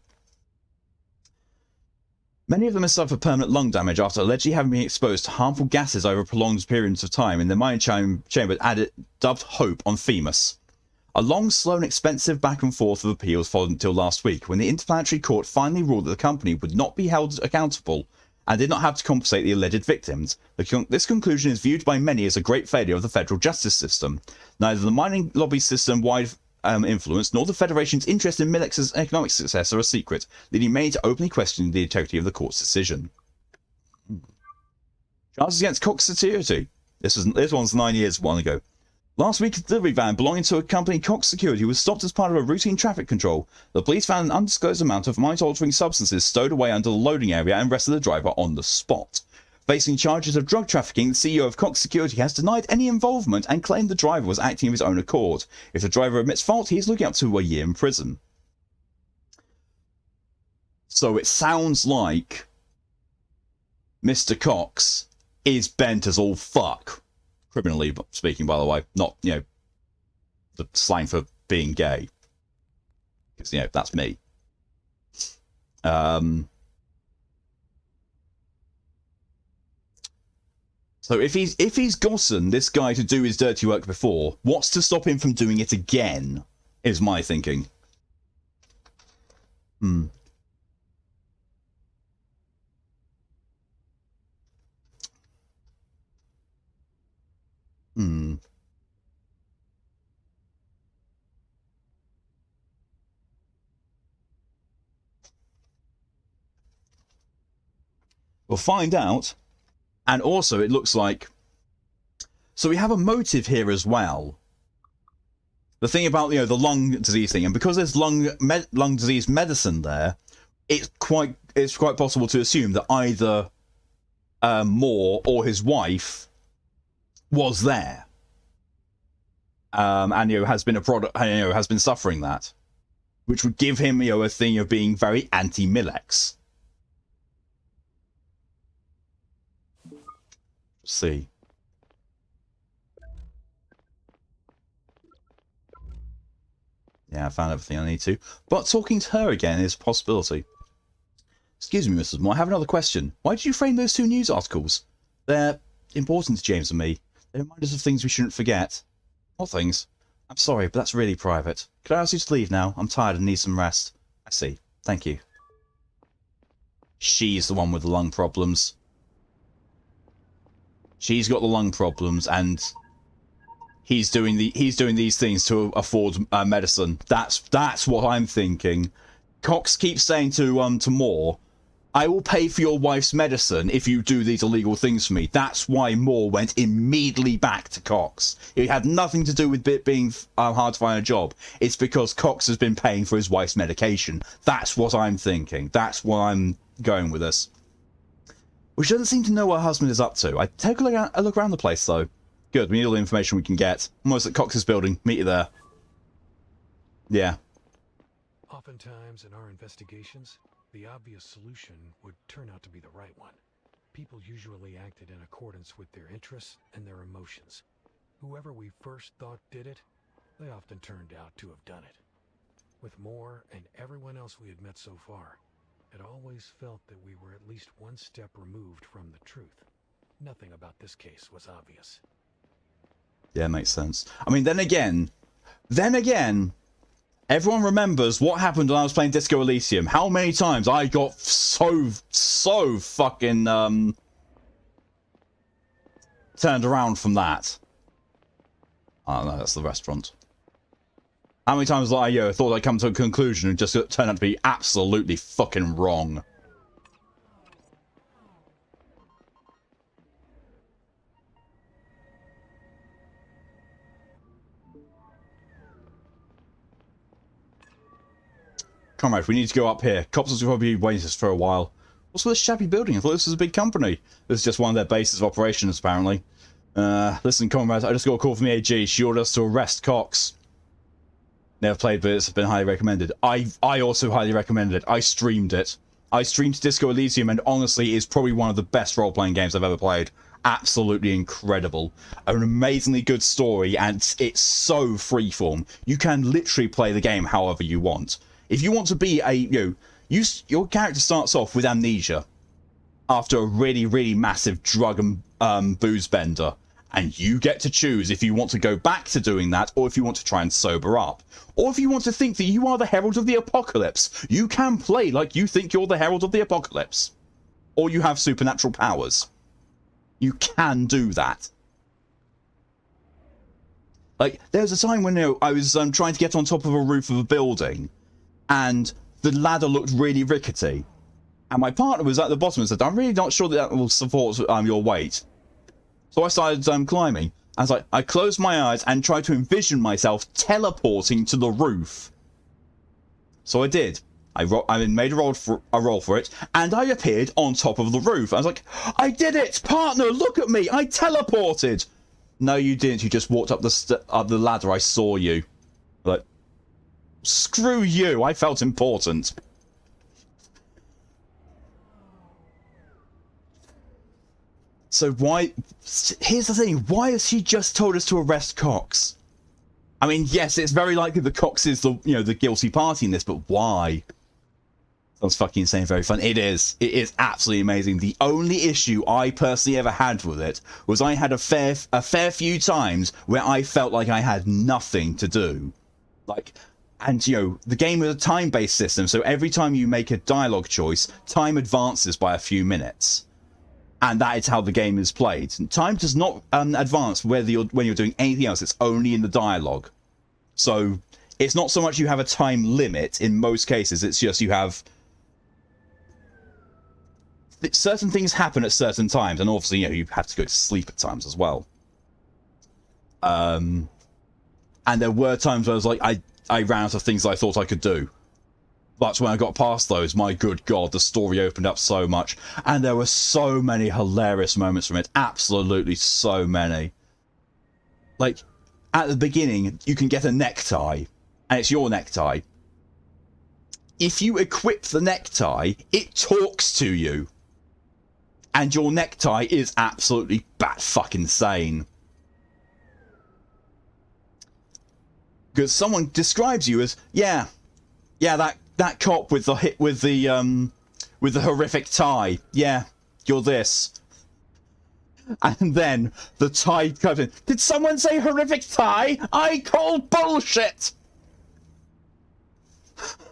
Many of them have suffered permanent lung damage after allegedly having been exposed to harmful gases over prolonged periods of time in the mining chamber dubbed Hope on Themis. A long, slow and expensive back and forth of appeals followed until last week when the Interplanetary Court finally ruled that the company would not be held accountable and did not have to compensate the alleged victims. This conclusion is viewed by many as a great failure of the federal justice system. Neither the mining lobby system-wide influence nor the Federation's interest in Milex's economic success are a secret, leading many to openly question the integrity of the court's decision. Charges against Cox Security. This one's 9 years ago. Last week, a delivery van belonging to a company, Cox Security, was stopped as part of a routine traffic control. The police found an undisclosed amount of mind-altering substances stowed away under the loading area and arrested the driver on the spot. Facing charges of drug trafficking, the CEO of Cox Security has denied any involvement and claimed the driver was acting of his own accord. If the driver admits fault, he is looking up to a year in prison. So it sounds like Mr. Cox is bent as all fuck. Criminally speaking, by the way. Not, you know, the slang for being gay. Because, you know, that's me. So if he's gotten this guy to do his dirty work before, what's to stop him from doing it again? Is my thinking. Hmm. Hmm. We'll find out. And also, it looks like... So we have a motive here as well. The thing about, you know, the lung disease thing, and because there's lung disease medicine there, it's quite possible to assume that either Moore or his wife was there, and, you know, has been has been suffering that, which would give him, you know, a thing of being very anti-Milex. See. Yeah, I found everything I need to. But talking to her again is a possibility. Excuse me, Mrs. Moore, I have another question. Why did you frame those 2 news articles? They're important to James and me. They remind us of things we shouldn't forget. What things? I'm sorry, but that's really private. Could I ask you to leave now? I'm tired and need some rest. I see. Thank you. She's the one with the lung problems. She's got the lung problems, and he's doing these things to afford medicine. That's what I'm thinking. Cox keeps saying to Moore, "I will pay for your wife's medicine if you do these illegal things for me." That's why Moore went immediately back to Cox. It had nothing to do with it being hard to find a job. It's because Cox has been paying for his wife's medication. That's what I'm thinking. That's why I'm going with this. Which doesn't seem to know what her husband is up to. I take a look around the place, though. Good, we need all the information we can get. Almost at Cox's building. Meet you there. Yeah. Oftentimes in our investigations, the obvious solution would turn out to be the right one. People usually acted in accordance with their interests and their emotions. Whoever we first thought did it, they often turned out to have done it. With Moore and everyone else we had met so far, it always felt that we were at least one step removed from the truth. Nothing about this case was obvious. Yeah, makes sense. I mean, then again, everyone remembers what happened when I was playing Disco Elysium. How many times I got so fucking turned around from that. Oh no, that's the restaurant. How many times I thought I'd come to a conclusion and just turned out to be absolutely fucking wrong. Comrade, we need to go up here. Cops will probably be waiting us for a while. What's with this shabby building? I thought this was a big company. This is just one of their bases of operations, apparently. Listen, comrade, I just got a call from the AG. She ordered us to arrest Cox. Never played, but it's been highly recommended. I also highly recommended it. I streamed it. I streamed Disco Elysium, and honestly, it's probably one of the best role-playing games I've ever played. Absolutely incredible. An amazingly good story, and it's so freeform. You can literally play the game however you want. If you want to be your character starts off with amnesia after a really, really massive drug and booze bender. And you get to choose if you want to go back to doing that, or if you want to try and sober up. Or if you want to think that you are the Herald of the Apocalypse. You can play like you think you're the Herald of the Apocalypse. Or you have supernatural powers. You can do that. Like, there was a time when I was trying to get on top of a roof of a building, and the ladder looked really rickety. And my partner was at the bottom and said, "I'm really not sure that will support your weight." So I started climbing. I closed my eyes and tried to envision myself teleporting to the roof. So I did. I made a roll for it, and I appeared on top of the roof. I was like, I did it, partner! Look at me! I teleported. No, you didn't. You just walked up the ladder. I saw you. Like, screw you! I felt important. So why... Here's the thing. Why has he just told us to arrest Cox? I mean, yes, it's very likely that Cox is the, the guilty party in this, but why? Sounds fucking insane, very fun. It is. It is absolutely amazing. The only issue I personally ever had with it was I had a fair few times where I felt like I had nothing to do. Like, and, the game is a time-based system, so every time you make a dialogue choice, time advances by a few minutes. And that is how the game is played. Time does not advance when you're doing anything else. It's only in the dialogue. So it's not so much you have a time limit in most cases. It's just you have certain things happen at certain times, and obviously you have to go to sleep at times as well. And there were times where I was like, I ran out of things I thought I could do. But when I got past those, my good God, the story opened up so much. And there were so many hilarious moments from it. Absolutely so many. Like, at the beginning, you can get a necktie. And it's your necktie. If you equip the necktie, it talks to you. And your necktie is absolutely bat-fucking-sane. Because someone describes you as, yeah, that cop with the horrific tie. Yeah, you're this. And then the tie comes in. Did someone say horrific tie? I call bullshit.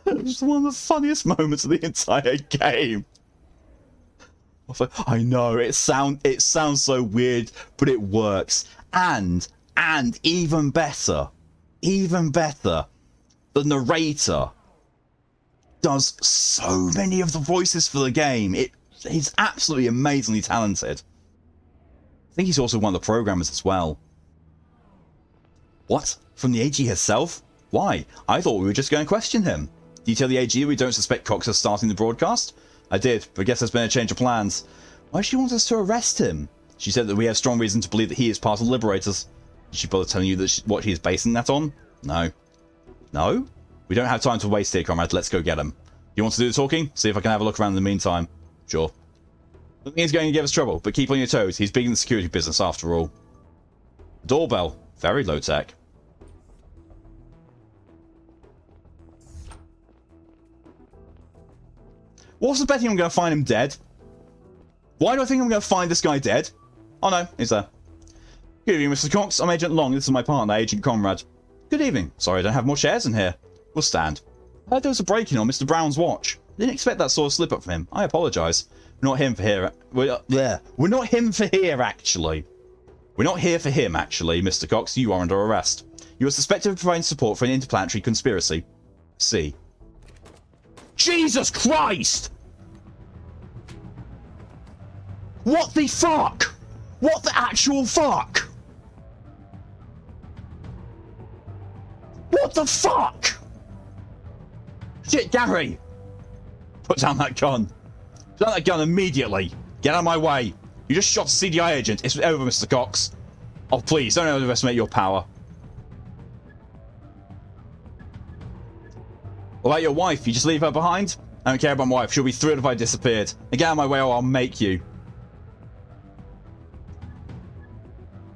It was one of the funniest moments of the entire game. I know it sounds so weird, but it works. And even better, the narrator does so many of the voices for the game. He's absolutely amazingly talented. I think he's also one of the programmers as well. What? From the AG herself? Why? I thought we were just going to question him. Did you tell the AG we don't suspect Cox of starting the broadcast? I did, but I guess there's been a change of plans. Why does she want us to arrest him? She said that we have strong reason to believe that he is part of the Liberators. Did she bother telling you that what he is basing that on? No. No? We don't have time to waste here, comrade. Let's go get him. You want to do the talking? See if I can have a look around in the meantime. Sure. I think he's going to give us trouble, but keep on your toes. He's big in the security business after all. Doorbell. Very low tech. What's the betting I'm going to find him dead? Why do I think I'm going to find this guy dead? Oh no, he's there. Good evening, Mr. Cox. I'm Agent Long. This is my partner, Agent Conrad. Good evening. Sorry I don't have more shares in here. We'll stand. I heard there was a break-in on Mr. Brown's watch. Didn't expect that sort of slip-up from him. I apologise. We're not him for here. We're not him for here, actually. We're not here for him, actually, Mr. Cox. You are under arrest. You are suspected of providing support for an interplanetary conspiracy. See. Jesus Christ! What the fuck? What the actual fuck? What the fuck? Shit, Gary! Put down that gun. Put down that gun immediately. Get out of my way. You just shot a CDI agent. It's over, Mr. Cox. Oh, please, don't underestimate your power. What about your wife? You just leave her behind? I don't care about my wife. She'll be thrilled if I disappeared. Now get out of my way or I'll make you.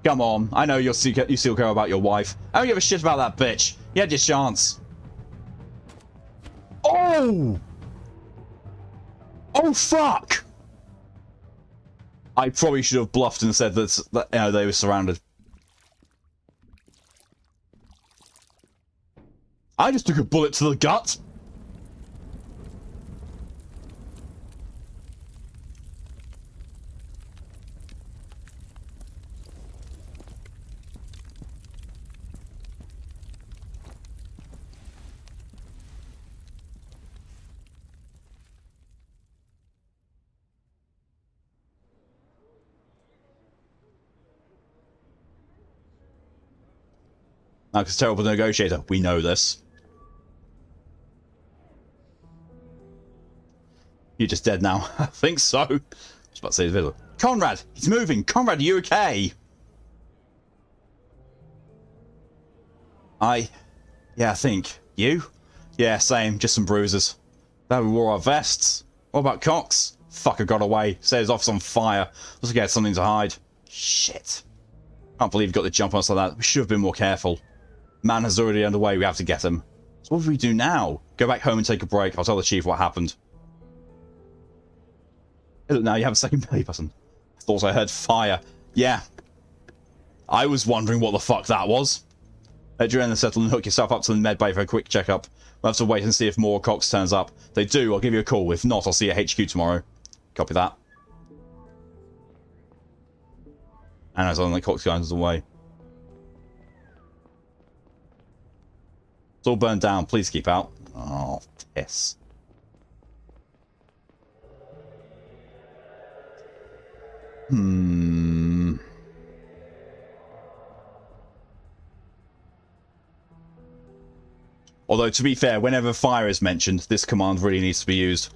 Come on. I know you still care about your wife. I don't give a shit about that bitch. You had your chance. Oh! Oh, fuck! I probably should have bluffed and said that they were surrounded. I just took a bullet to the gut. Malk is a terrible negotiator. We know this. You're just dead now. I think so. I was about to say the video. Conrad! He's moving! Conrad, are you okay? Yeah, I think. You? Yeah, same. Just some bruises. That we wore our vests. What about Cox? Fucker got away. Set his office on fire. Looks like he had something to hide. Shit. Can't believe he got the jump on us like that. We should have been more careful. Man is already underway. We have to get him. So what do we do now? Go back home and take a break. I'll tell the chief what happened. Hey, look, now you have a second belly button. I thought I heard fire. Yeah. I was wondering what the fuck that was. Let your end settle and hook yourself up to the med bay for a quick checkup. We'll have to wait and see if more Cox turns up. If they do, I'll give you a call. If not, I'll see you at HQ tomorrow. Copy that. And as on the Cox guys away. It's all burned down. Please keep out. Oh, piss. Although, to be fair, whenever fire is mentioned, this command really needs to be used.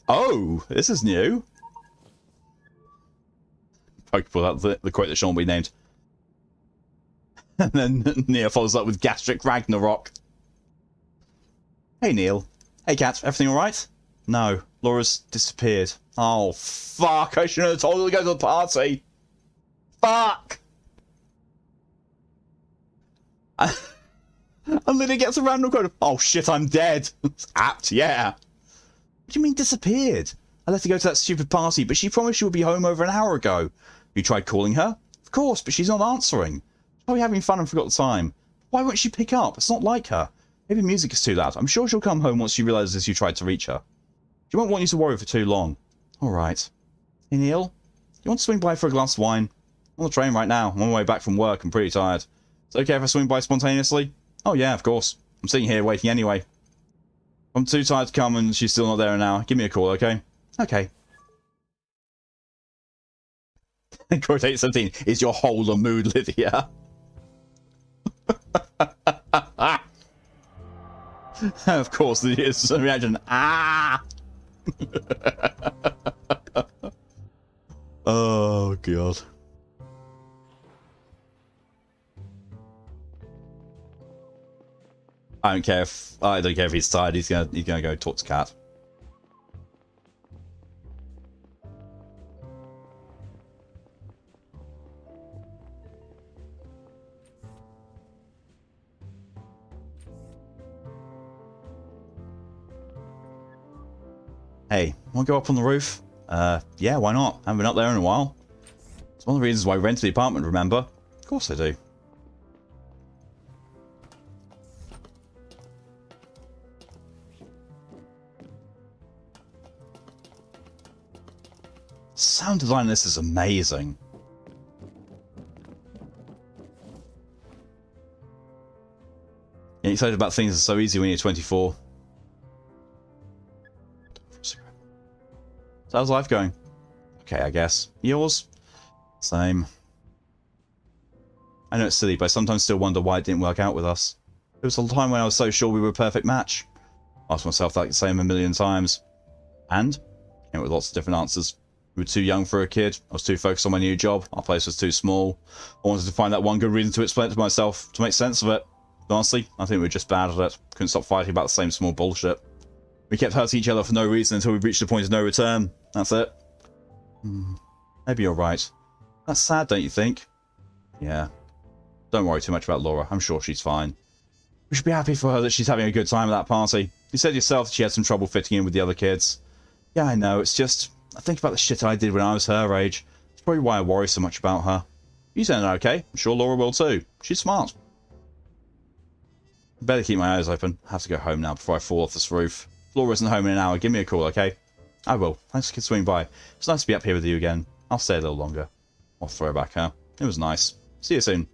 Oh, this is new. Pokeball, that's the quote that shall be named. And then Neil follows up with Gastric Ragnarok. Hey, Neil. Hey, Kat. Everything alright? No. Laura's disappeared. Oh, fuck. I shouldn't have told her to go to the party. Fuck. And Lydia gets a random quote of, oh, shit, I'm dead. It's apt, yeah. What do you mean disappeared? I let her go to that stupid party, but she promised she would be home over an hour ago. You tried calling her? Of course, but she's not answering. She's probably having fun and forgot the time. Why won't she pick up? It's not like her. Maybe music is too loud. I'm sure she'll come home once she realises you tried to reach her. She won't want you to worry for too long. Alright. Hey, Neil? You want to swing by for a glass of wine? I'm on the train right now. I'm on my way back from work. I'm pretty tired. Is it okay if I swing by spontaneously? Oh, yeah, of course. I'm sitting here waiting anyway. I'm too tired to come and she's still not there now. Give me a call, okay? Okay. Quote 817 is your whole mood, Lydia. Of course, it's a reaction. Ah! Oh, God. I don't care if he's tired. He's gonna go talk to Kat. Hey, wanna go up on the roof? Yeah, why not? Haven't been up there in a while. It's one of the reasons why we rented the apartment, remember? Of course I do. Sound design in this is amazing. Getting excited about things is so easy when you're 24. So how's life going? Okay, I guess. Yours? Same. I know it's silly, but I sometimes still wonder why it didn't work out with us. There was a time when I was so sure we were a perfect match. I asked myself that same a million times. And? Came with lots of different answers. We were too young for a kid. I was too focused on my new job. Our place was too small. I wanted to find that one good reason to explain it to myself, to make sense of it. But honestly, I think we were just bad at it. Couldn't stop fighting about the same small bullshit. We kept hurting each other for no reason until we reached the point of no return. That's it. Maybe you're right. That's sad, don't you think? Yeah. Don't worry too much about Laura. I'm sure she's fine. We should be happy for her that she's having a good time at that party. You said yourself that she had some trouble fitting in with the other kids. Yeah, I know. It's just... I think about the shit I did when I was her age. It's probably why I worry so much about her. You sound okay. I'm sure Laura will too. She's smart. Better keep my eyes open. I have to go home now before I fall off this roof. If Laura isn't home in an hour, give me a call, okay? I will. Thanks for swinging by. It's nice to be up here with you again. I'll stay a little longer. I'll throw back her. It was nice. See you soon.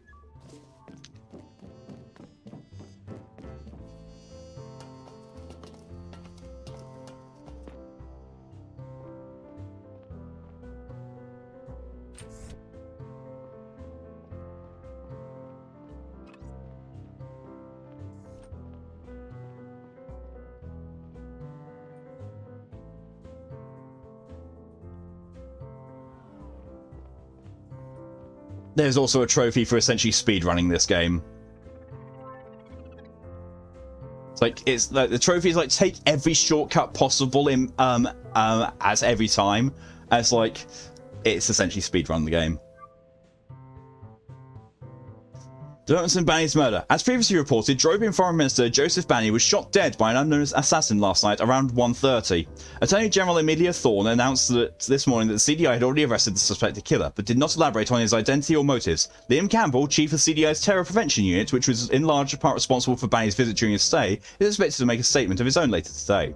There's also a trophy for essentially speedrunning this game. It's like the trophy is like take every shortcut possible in as every time. As like it's essentially speedrun the game. Developments in Banny's murder. As previously reported, Drovian Foreign Minister Joseph Banny was shot dead by an unknown assassin last night around 1:30. Attorney General Emilia Thorne announced that this morning that the CDI had already arrested the suspected killer, but did not elaborate on his identity or motives. Liam Campbell, chief of CDI's Terror Prevention Unit, which was in large part responsible for Banny's visit during his stay, is expected to make a statement of his own later today.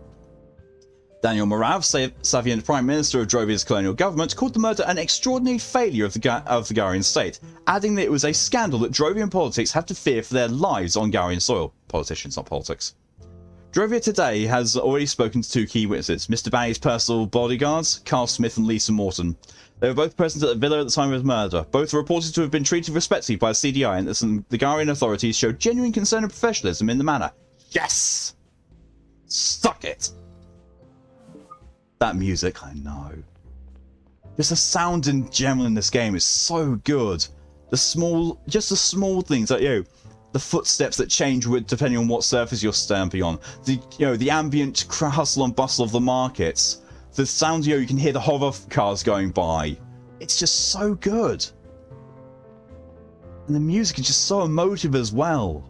Daniel Morav, Savient Prime Minister of Drovia's colonial government, called the murder an extraordinary failure of the Garian state, adding that it was a scandal that Drovian politics had to fear for their lives on Garian soil. Politicians, not politics. Drovia today has already spoken to two key witnesses, Mr. Banny's personal bodyguards, Carl Smith and Lisa Morton. They were both present at the villa at the time of his murder. Both are reported to have been treated respectfully by the CDI, and that the Garian authorities showed genuine concern and professionalism in the matter. Yes! Suck it! That music, I know. Just the sound in general in this game is so good. Just the small things like, the footsteps that change depending on what surface you're stamping on. The ambient hustle and bustle of the markets. The sounds, you can hear the hover cars going by. It's just so good. And the music is just so emotive as well.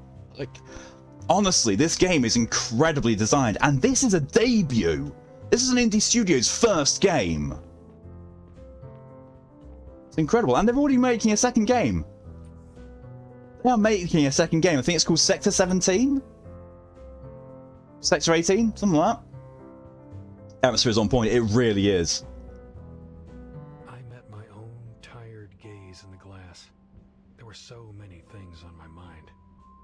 Honestly, this game is incredibly designed, and this is a debut. This is an indie studio's first game. It's incredible. And they're already making a second game. They are making a second game. I think it's called Sector 17? Sector 18? Something like that. The atmosphere is on point. It really is. I met my own tired gaze in the glass. There were so many things on my mind.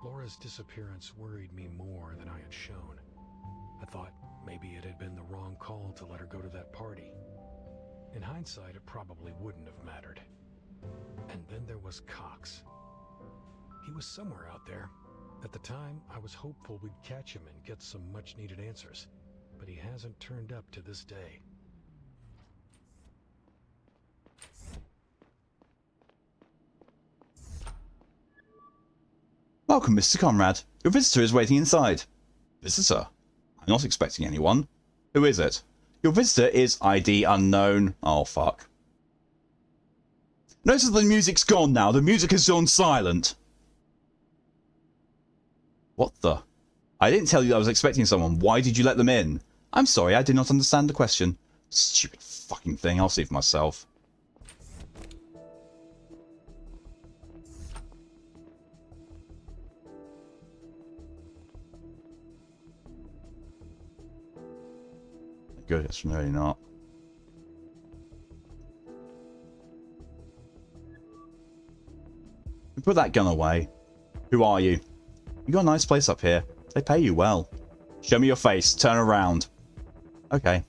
Laura's disappearance worried me more than I had shown. I thought maybe it had been the wrong call to let her go to that party. In hindsight, it probably wouldn't have mattered. And then there was Cox. He was somewhere out there. At the time, I was hopeful we'd catch him and get some much-needed answers. But he hasn't turned up to this day. Welcome, Mr. Conrad. Your visitor is waiting inside. Visitor? I'm not expecting anyone. Who is it? Your visitor is ID unknown. Oh, fuck. Notice that the music's gone now. The music has gone silent. What the? I didn't tell you that I was expecting someone. Why did you let them in? I'm sorry, I did not understand the question. Stupid fucking thing. I'll see for myself. Good, it's really not. Put that gun away. Who are you? You got a nice place up here. They pay you well. Show me your face. Turn around. Okay.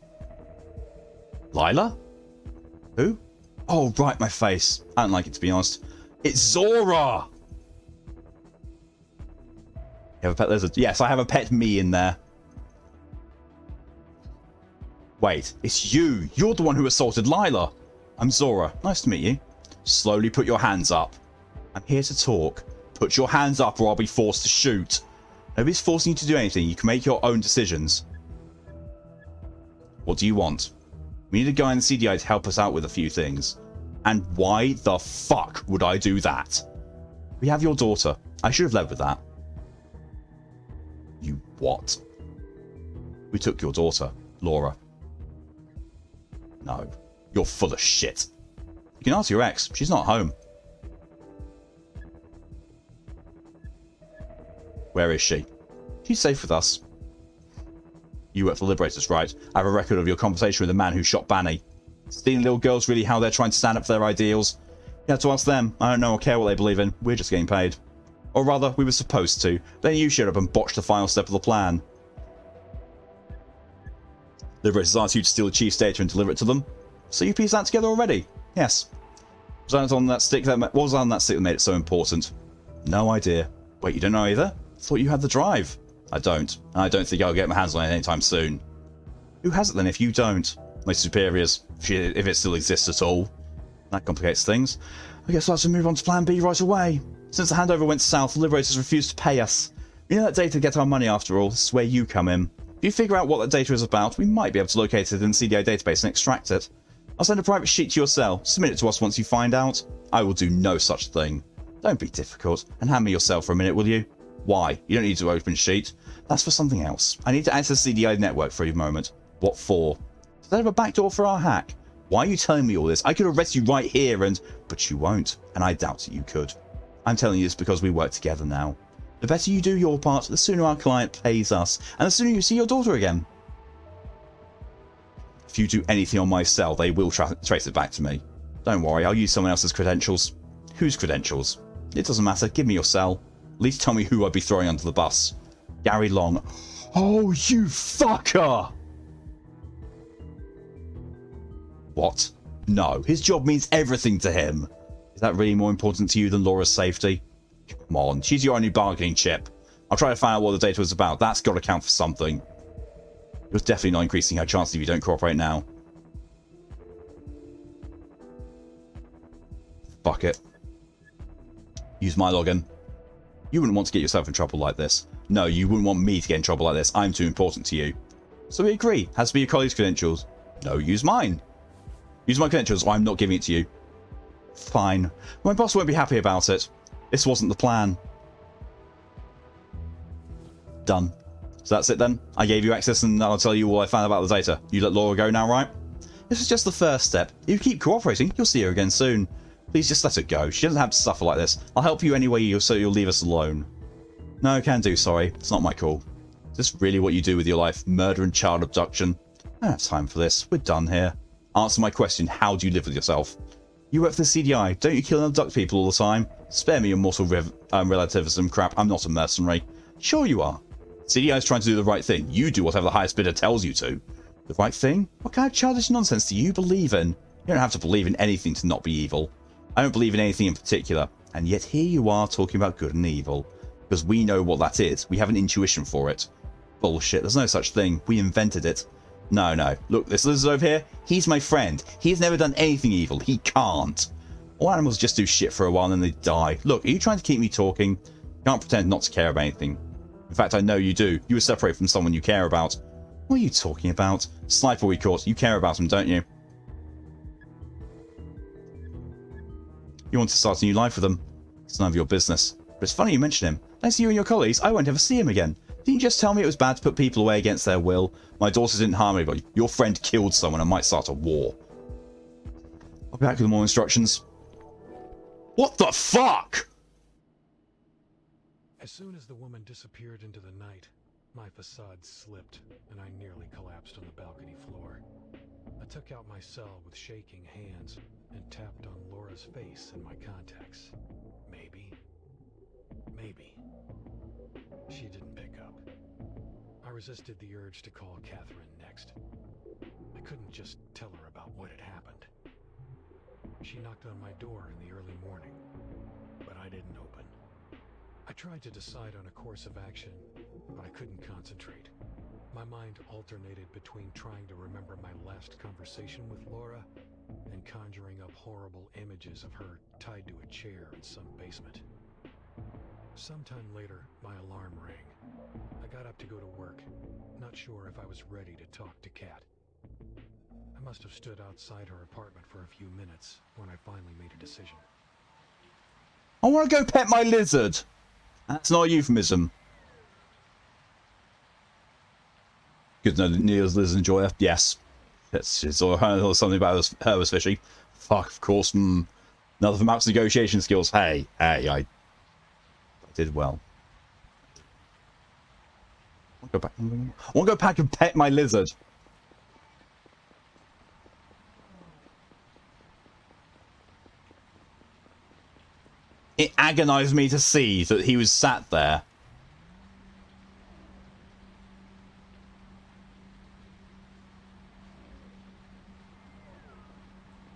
Lila? Who? Oh, right, my face. I don't like it, to be honest. It's Zora! You have a pet lizard? Yes, I have a pet me in there. Wait, it's you. You're the one who assaulted Lila. I'm Zora. Nice to meet you. Slowly put your hands up. I'm here to talk. Put your hands up or I'll be forced to shoot. Nobody's forcing you to do anything. You can make your own decisions. What do you want? We need a guy in the CDI to help us out with a few things. And why the fuck would I do that? We have your daughter. I should have led with that. You what? We took your daughter, Laura. No, you're full of shit. You can ask your ex. She's not home. Where is she? She's safe with us. You work for the Liberators, right? I have a record of your conversation with the man who shot Banny. Stealing little girls really how they're trying to stand up for their ideals? You have to ask them. I don't know or care what they believe in. We're just getting paid. Or rather, we were supposed to. Then you showed up and botched the final step of the plan. Liberators asked you to steal the Chief's data and deliver it to them. So you pieced that together already? Yes. What was on that stick that made it so important? No idea. Wait, you don't know either? Thought you had the drive. I don't. And I don't think I'll get my hands on it anytime soon. Who has it then if you don't? My superiors, if it still exists at all. That complicates things. I guess I'll have to move on to plan B right away. Since the handover went south, the Liberators refused to pay us. We need that data to get our money after all. This is where you come in. If you figure out what that data is about, we might be able to locate it in the CDI database and extract it. I'll send a private sheet to your cell. Submit it to us once you find out. I will do no such thing. Don't be difficult, and hand me your cell for a minute, will you? Why? You don't need to open sheet. That's for something else. I need to access the CDI network for a moment. What for? Does that have a backdoor for our hack? Why are you telling me all this? I could arrest you right here and... But you won't, and I doubt that you could. I'm telling you this because we work together now. The better you do your part, the sooner our client pays us, and the sooner you see your daughter again. If you do anything on my cell, they will trace it back to me. Don't worry, I'll use someone else's credentials. Whose credentials? It doesn't matter, give me your cell. At least tell me who I'd be throwing under the bus. Gary Long. Oh, you fucker! What? No, his job means everything to him. Is that really more important to you than Laura's safety? Come on, she's your only bargaining chip. I'll try to find out what the data was about. That's got to count for something. You're definitely not increasing her chances if you don't cooperate now. Fuck it. Use my login. You wouldn't want to get yourself in trouble like this. No, you wouldn't want me to get in trouble like this. I'm too important to you. So we agree. Has to be your colleague's credentials. No, use mine. Use my credentials or I'm not giving it to you. Fine. My boss won't be happy about it. This wasn't the plan. Done. So that's it then. I gave you access and I'll tell you all I found about the data. You let Laura go now, right? This is just the first step. If you keep cooperating, you'll see her again soon. Please just let her go. She doesn't have to suffer like this. I'll help you anyway so you'll leave us alone. No, can do, sorry. It's not my call. Is this really what you do with your life? Murder and child abduction? I don't have time for this. We're done here. Answer my question. How do you live with yourself? You work for the CDI. Don't you kill and abduct people all the time? Spare me your mortal relativism crap. I'm not a mercenary. Sure you are. CDI is trying to do the right thing. You do whatever the highest bidder tells you to. The right thing? What kind of childish nonsense do you believe in? You don't have to believe in anything to not be evil. I don't believe in anything in particular. And yet here you are talking about good and evil. Because we know what that is. We have an intuition for it. Bullshit. There's no such thing. We invented it. No. Look, this lizard over here, he's my friend. He's never done anything evil. He can't. All animals just do shit for a while and then they die. Look, are you trying to keep me talking? You can't pretend not to care about anything. In fact, I know you do. You were separated from someone you care about. What are you talking about? Sniper we caught. You care about him, don't you? You want to start a new life with him. It's none of your business. But it's funny you mention him. Thanks to you and your colleagues, I won't ever see him again. Didn't you just tell me it was bad to put people away against their will? My daughter didn't harm anybody. Your friend killed someone and might start a war. I'll be back with more instructions. What the fuck? As soon as the woman disappeared into the night, my facade slipped and I nearly collapsed on the balcony floor. I took out my cell with shaking hands and tapped on Laura's face in my contacts. Maybe. She didn't pick up. I resisted the urge to call Catherine next. I couldn't just tell her about what had happened. She knocked on my door in the early morning, but I didn't open. I tried to decide on a course of action, but I couldn't concentrate. My mind alternated between trying to remember my last conversation with Laura and conjuring up horrible images of her tied to a chair in some basement. Sometime later, my alarm rang. I got up to go to work, not sure if I was ready to talk to Kat. I must have stood outside her apartment for a few minutes when I finally made a decision. I want to go pet my lizard. That's not a euphemism. Good to know that Neil's lizard enjoyer. Yes. It's all something about her was fishy. Fuck, of course. None of the Malk's negotiation skills. Hey, I did well. I want to go back and pet my lizard. It agonized me to see that he was sat there.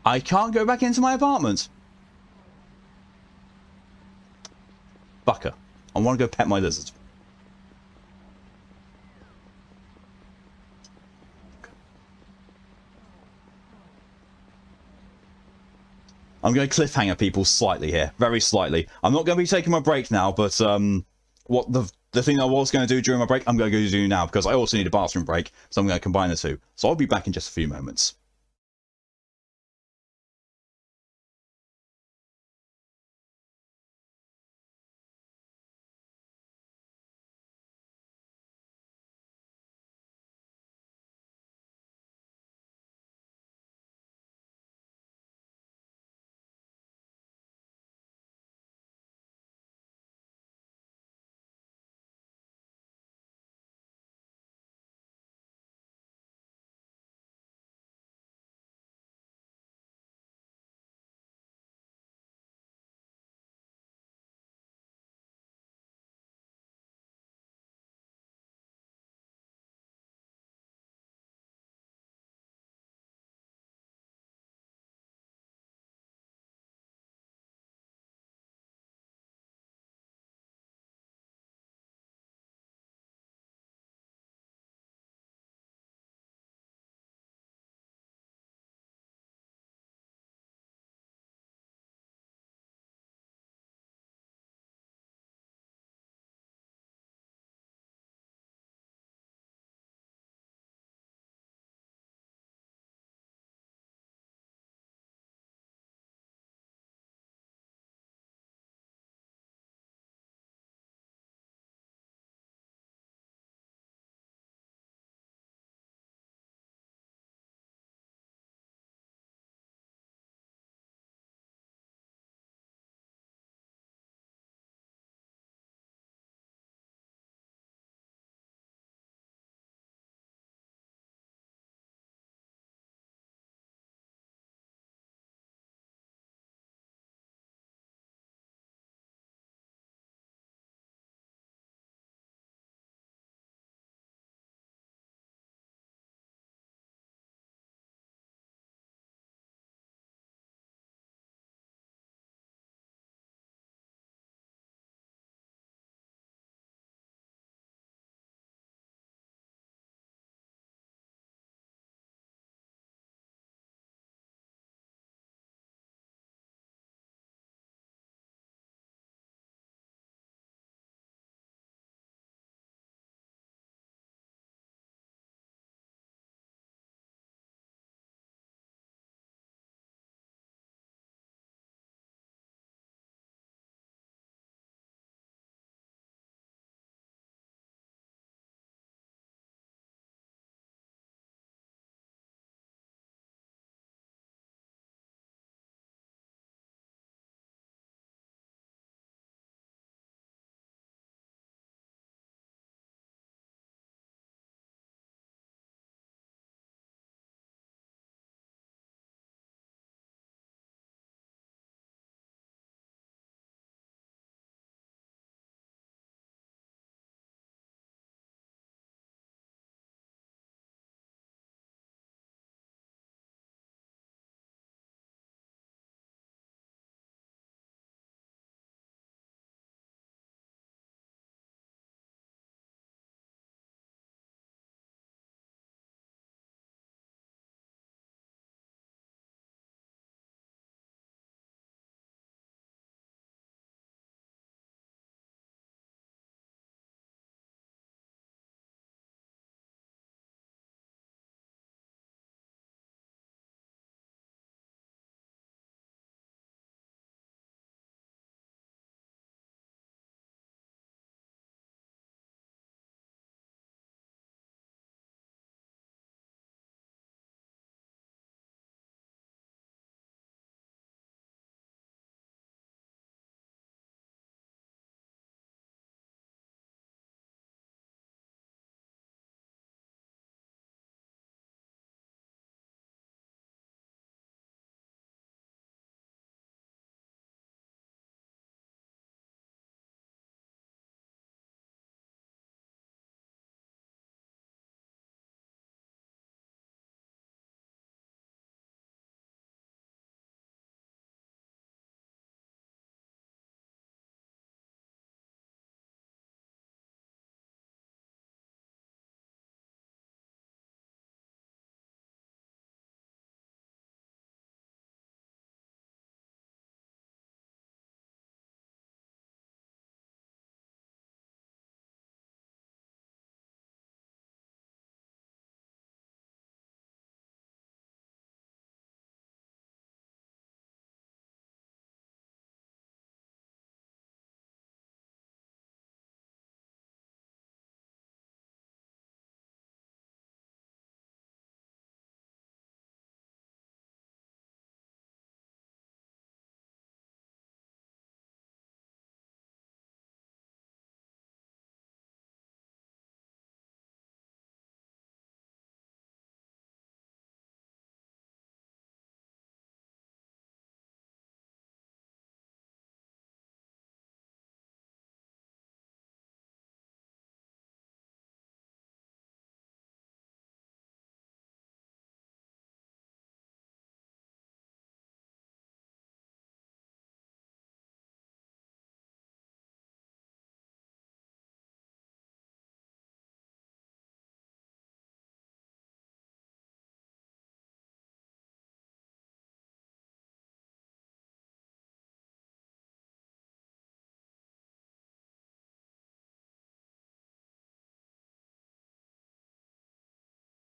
I can't go back into my apartment. Fucker. I want to go pet my lizard. I'm going to cliffhanger people slightly here, very slightly. I'm not going to be taking my break now, but what the thing I was going to do during my break, I'm going to go do now, because I also need a bathroom break, so I'm going to combine the two. So I'll be back in just a few moments.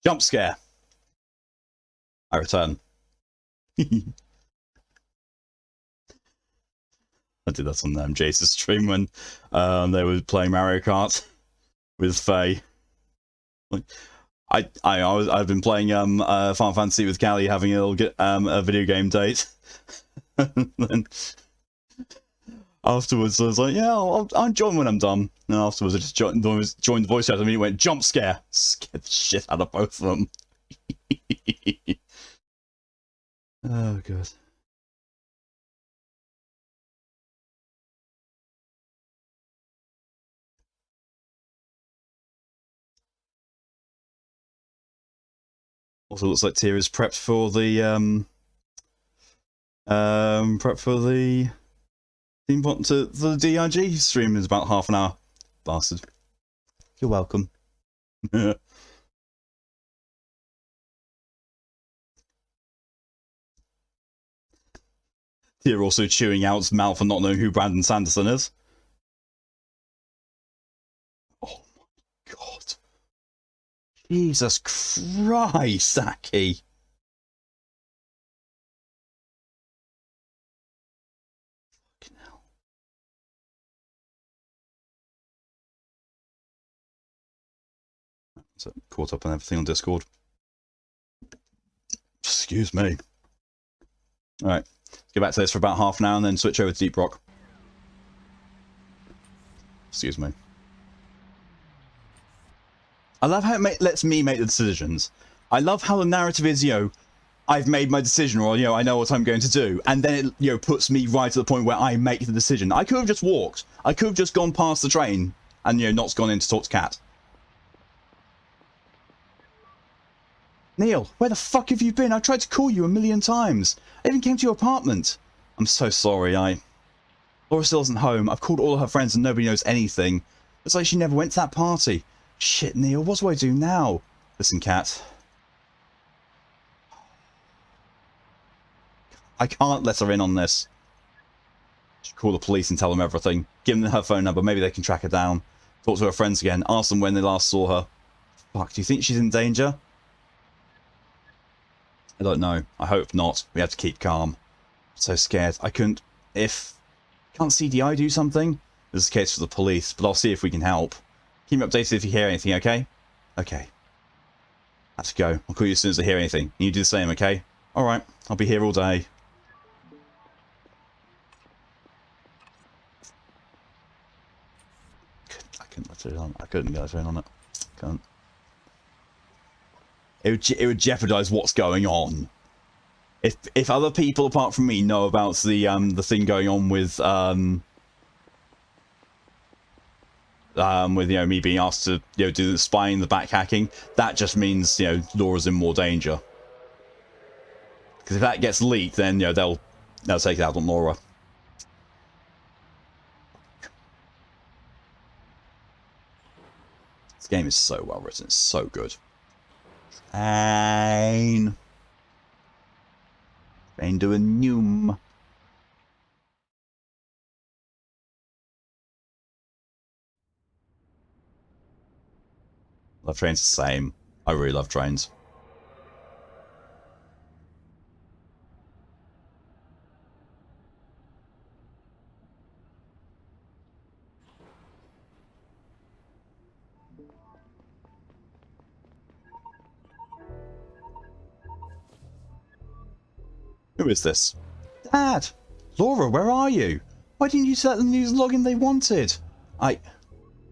Jump scare. I return. I did that on Jace's stream when they were playing Mario Kart with Faye. I've been playing Final Fantasy with Callie, having a little a video game date. And then afterwards I was like, yeah, I'll join when I'm done. And afterwards I just joined the voice chat and it went jump scare. Scared the shit out of both of them. Oh god. Also looks like Tira's prepped for the theme bot to the DIG stream in about half an hour. Bastard. You're welcome. Tira also chewing out his mouth for not knowing who Brandon Sanderson is. Oh my god. Jesus Christ, Saki. Fucking hell. So, caught up on everything on Discord. Excuse me. Alright, let's get back to this for about half an hour and then switch over to Deep Rock. Excuse me. I love how it lets me make the decisions. I love how the narrative is, I've made my decision, or, I know what I'm going to do. And then it, puts me right to the point where I make the decision. I could have just walked. I could have just gone past the train and, not gone in to talk to Kat. Neil, where the fuck have you been? I tried to call you a million times. I even came to your apartment. I'm so sorry, Laura still isn't home. I've called all her friends and nobody knows anything. It's like she never went to that party. Shit, Neil, what do I do now? Listen, Kat. I can't let her in on this. Should call the police and tell them everything. Give them her phone number, maybe they can track her down. Talk to her friends again, ask them when they last saw her. Fuck, do you think she's in danger? I don't know. I hope not. We have to keep calm. I'm so scared. I couldn't... Can't CDI do something? This is a case for the police, but I'll see if we can help. Keep me updated if you hear anything, okay? Okay. Have to go. I'll call you as soon as I hear anything. You do the same, okay? Alright. I'll be here all day. I couldn't let it on. I couldn't get it on it. Can't. It would jeopardize what's going on. If other people apart from me know about the thing going on with me being asked to do the spying, the back hacking, that just means Laura's in more danger. Because if that gets leaked, then they'll take it out on Laura. This game is so well written. It's so good. Train doing Noom. Love trains the same. I really love trains. Who is this? Dad! Laura, where are you? Why didn't you let them use the login they wanted?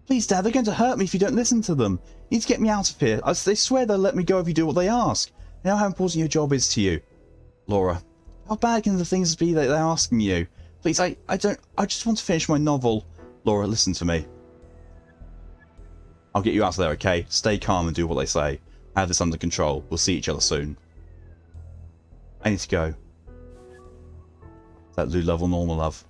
Please, Dad, they're going to hurt me if you don't listen to them. You need to get me out of here. They swear they'll let me go if you do what they ask. I know how important your job is to you. Laura, how bad can the things be that they're asking you? Please, I just want to finish my novel. Laura, listen to me. I'll get you out of there, okay? Stay calm and do what they say. I have this under control. We'll see each other soon. I need to go. That Lou love or normal love?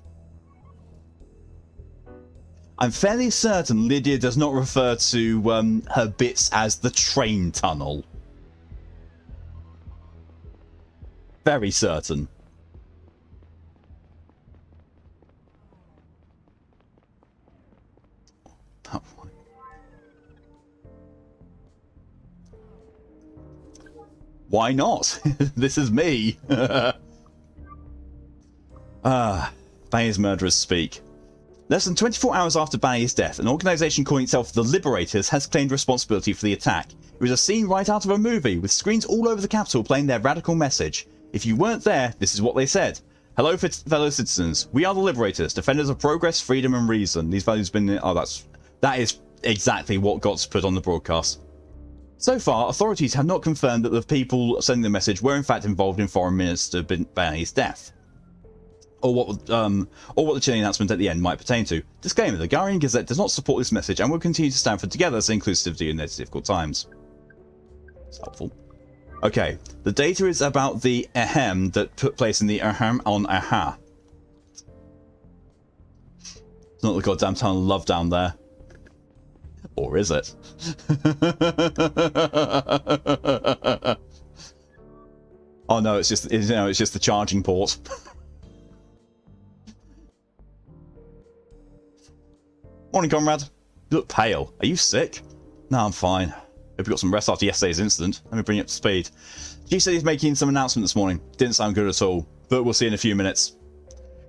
I'm fairly certain Lydia does not refer to her bits as the train tunnel. Very certain. Why not? This is me. Banny's murderers speak. Less than 24 hours after Banny's death, an organisation calling itself the Liberators has claimed responsibility for the attack. It was a scene right out of a movie, with screens all over the capital playing their radical message. If you weren't there, this is what they said. Hello, fellow citizens. We are the Liberators, defenders of progress, freedom and reason. These values have been... Oh, that is exactly what got put on the broadcast. So far, authorities have not confirmed that the people sending the message were in fact involved in Foreign Minister Banny's death. Or what the chilling announcement at the end might pertain to. Disclaimer, the Guardian Gazette does not support this message and will continue to stand for togetherness and inclusivity in these difficult times. It's helpful. Okay, the data is about the ahem that took place in the ahem on aha. It's not the goddamn town of love down there. Or is it? Oh no, it's just the charging port. Morning, comrade. You look pale. Are you sick? No, I'm fine. Hope you got some rest after yesterday's incident. Let me bring you up to speed. G said he's making some announcement this morning. Didn't sound good at all, but we'll see in a few minutes.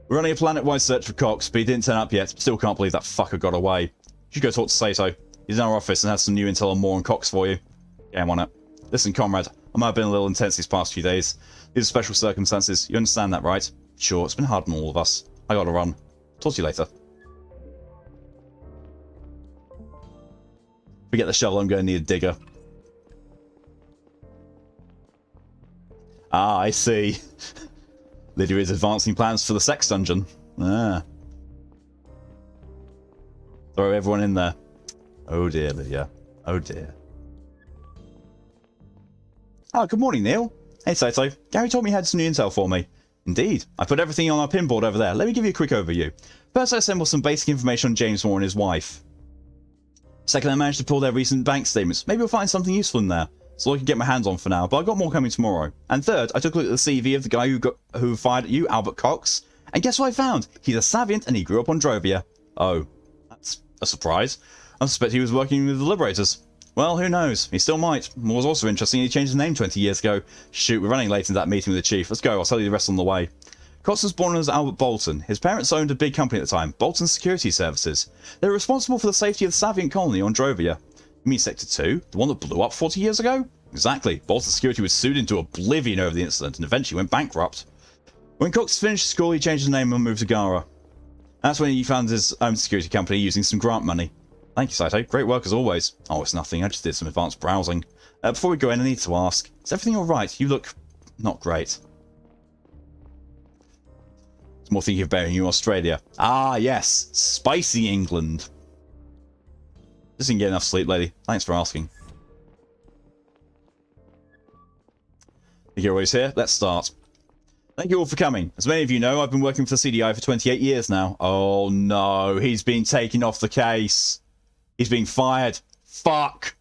We're running a planet-wide search for Cox, but he didn't turn up yet. Still can't believe that fucker got away. You should go talk to Sato. He's in our office and has some new intel on Moore and Cox for you. Yeah, I'm on it. Listen, comrade, I might have been a little intense these past few days. These are special circumstances. You understand that, right? Sure, it's been hard on all of us. I gotta run. Talk to you later. Forget the shovel, I'm going to need a digger. Ah, I see. Lydia is advancing plans for the sex dungeon. Ah. Throw everyone in there. Oh dear, Lydia. Oh dear. Oh, good morning, Neil. Hey, Sato. Gary told me he had some new intel for me. Indeed. I put everything on our pinboard over there. Let me give you a quick overview. First, I assembled some basic information on James Moore and his wife. Second, I managed to pull their recent bank statements. Maybe we'll find something useful in there. So I can get my hands on for now, but I got more coming tomorrow. And third, I took a look at the CV of the guy who fired at you, Albert Cox. And guess what I found? He's a Saviant and he grew up on Drovia. Oh, that's a surprise. I suspect he was working with the Liberators. Well, who knows? He still might. What was also interesting, he changed his name 20 years ago. Shoot, we're running late into that meeting with the chief. Let's go, I'll tell you the rest on the way. Cox was born as Albert Bolton. His parents owned a big company at the time, Bolton Security Services. They were responsible for the safety of the Saviant colony on Drovia. You mean Sector 2? The one that blew up 40 years ago? Exactly. Bolton Security was sued into oblivion over the incident and eventually went bankrupt. When Cox finished school, he changed his name and moved to Gara. That's when he founded his own security company using some grant money. Thank you, Saito. Great work as always. Oh, it's nothing. I just did some advanced browsing. Before we go in, I need to ask. Is everything alright? You look... not great. It's more thinking of burying you in Australia. Ah, yes. Spicy England. Just didn't get enough sleep, lady. Thanks for asking. Think you're always here? Let's start. Thank you all for coming. As many of you know, I've been working for the CDI for 28 years now. Oh no, he's been taken off the case. He's being fired. Fuck.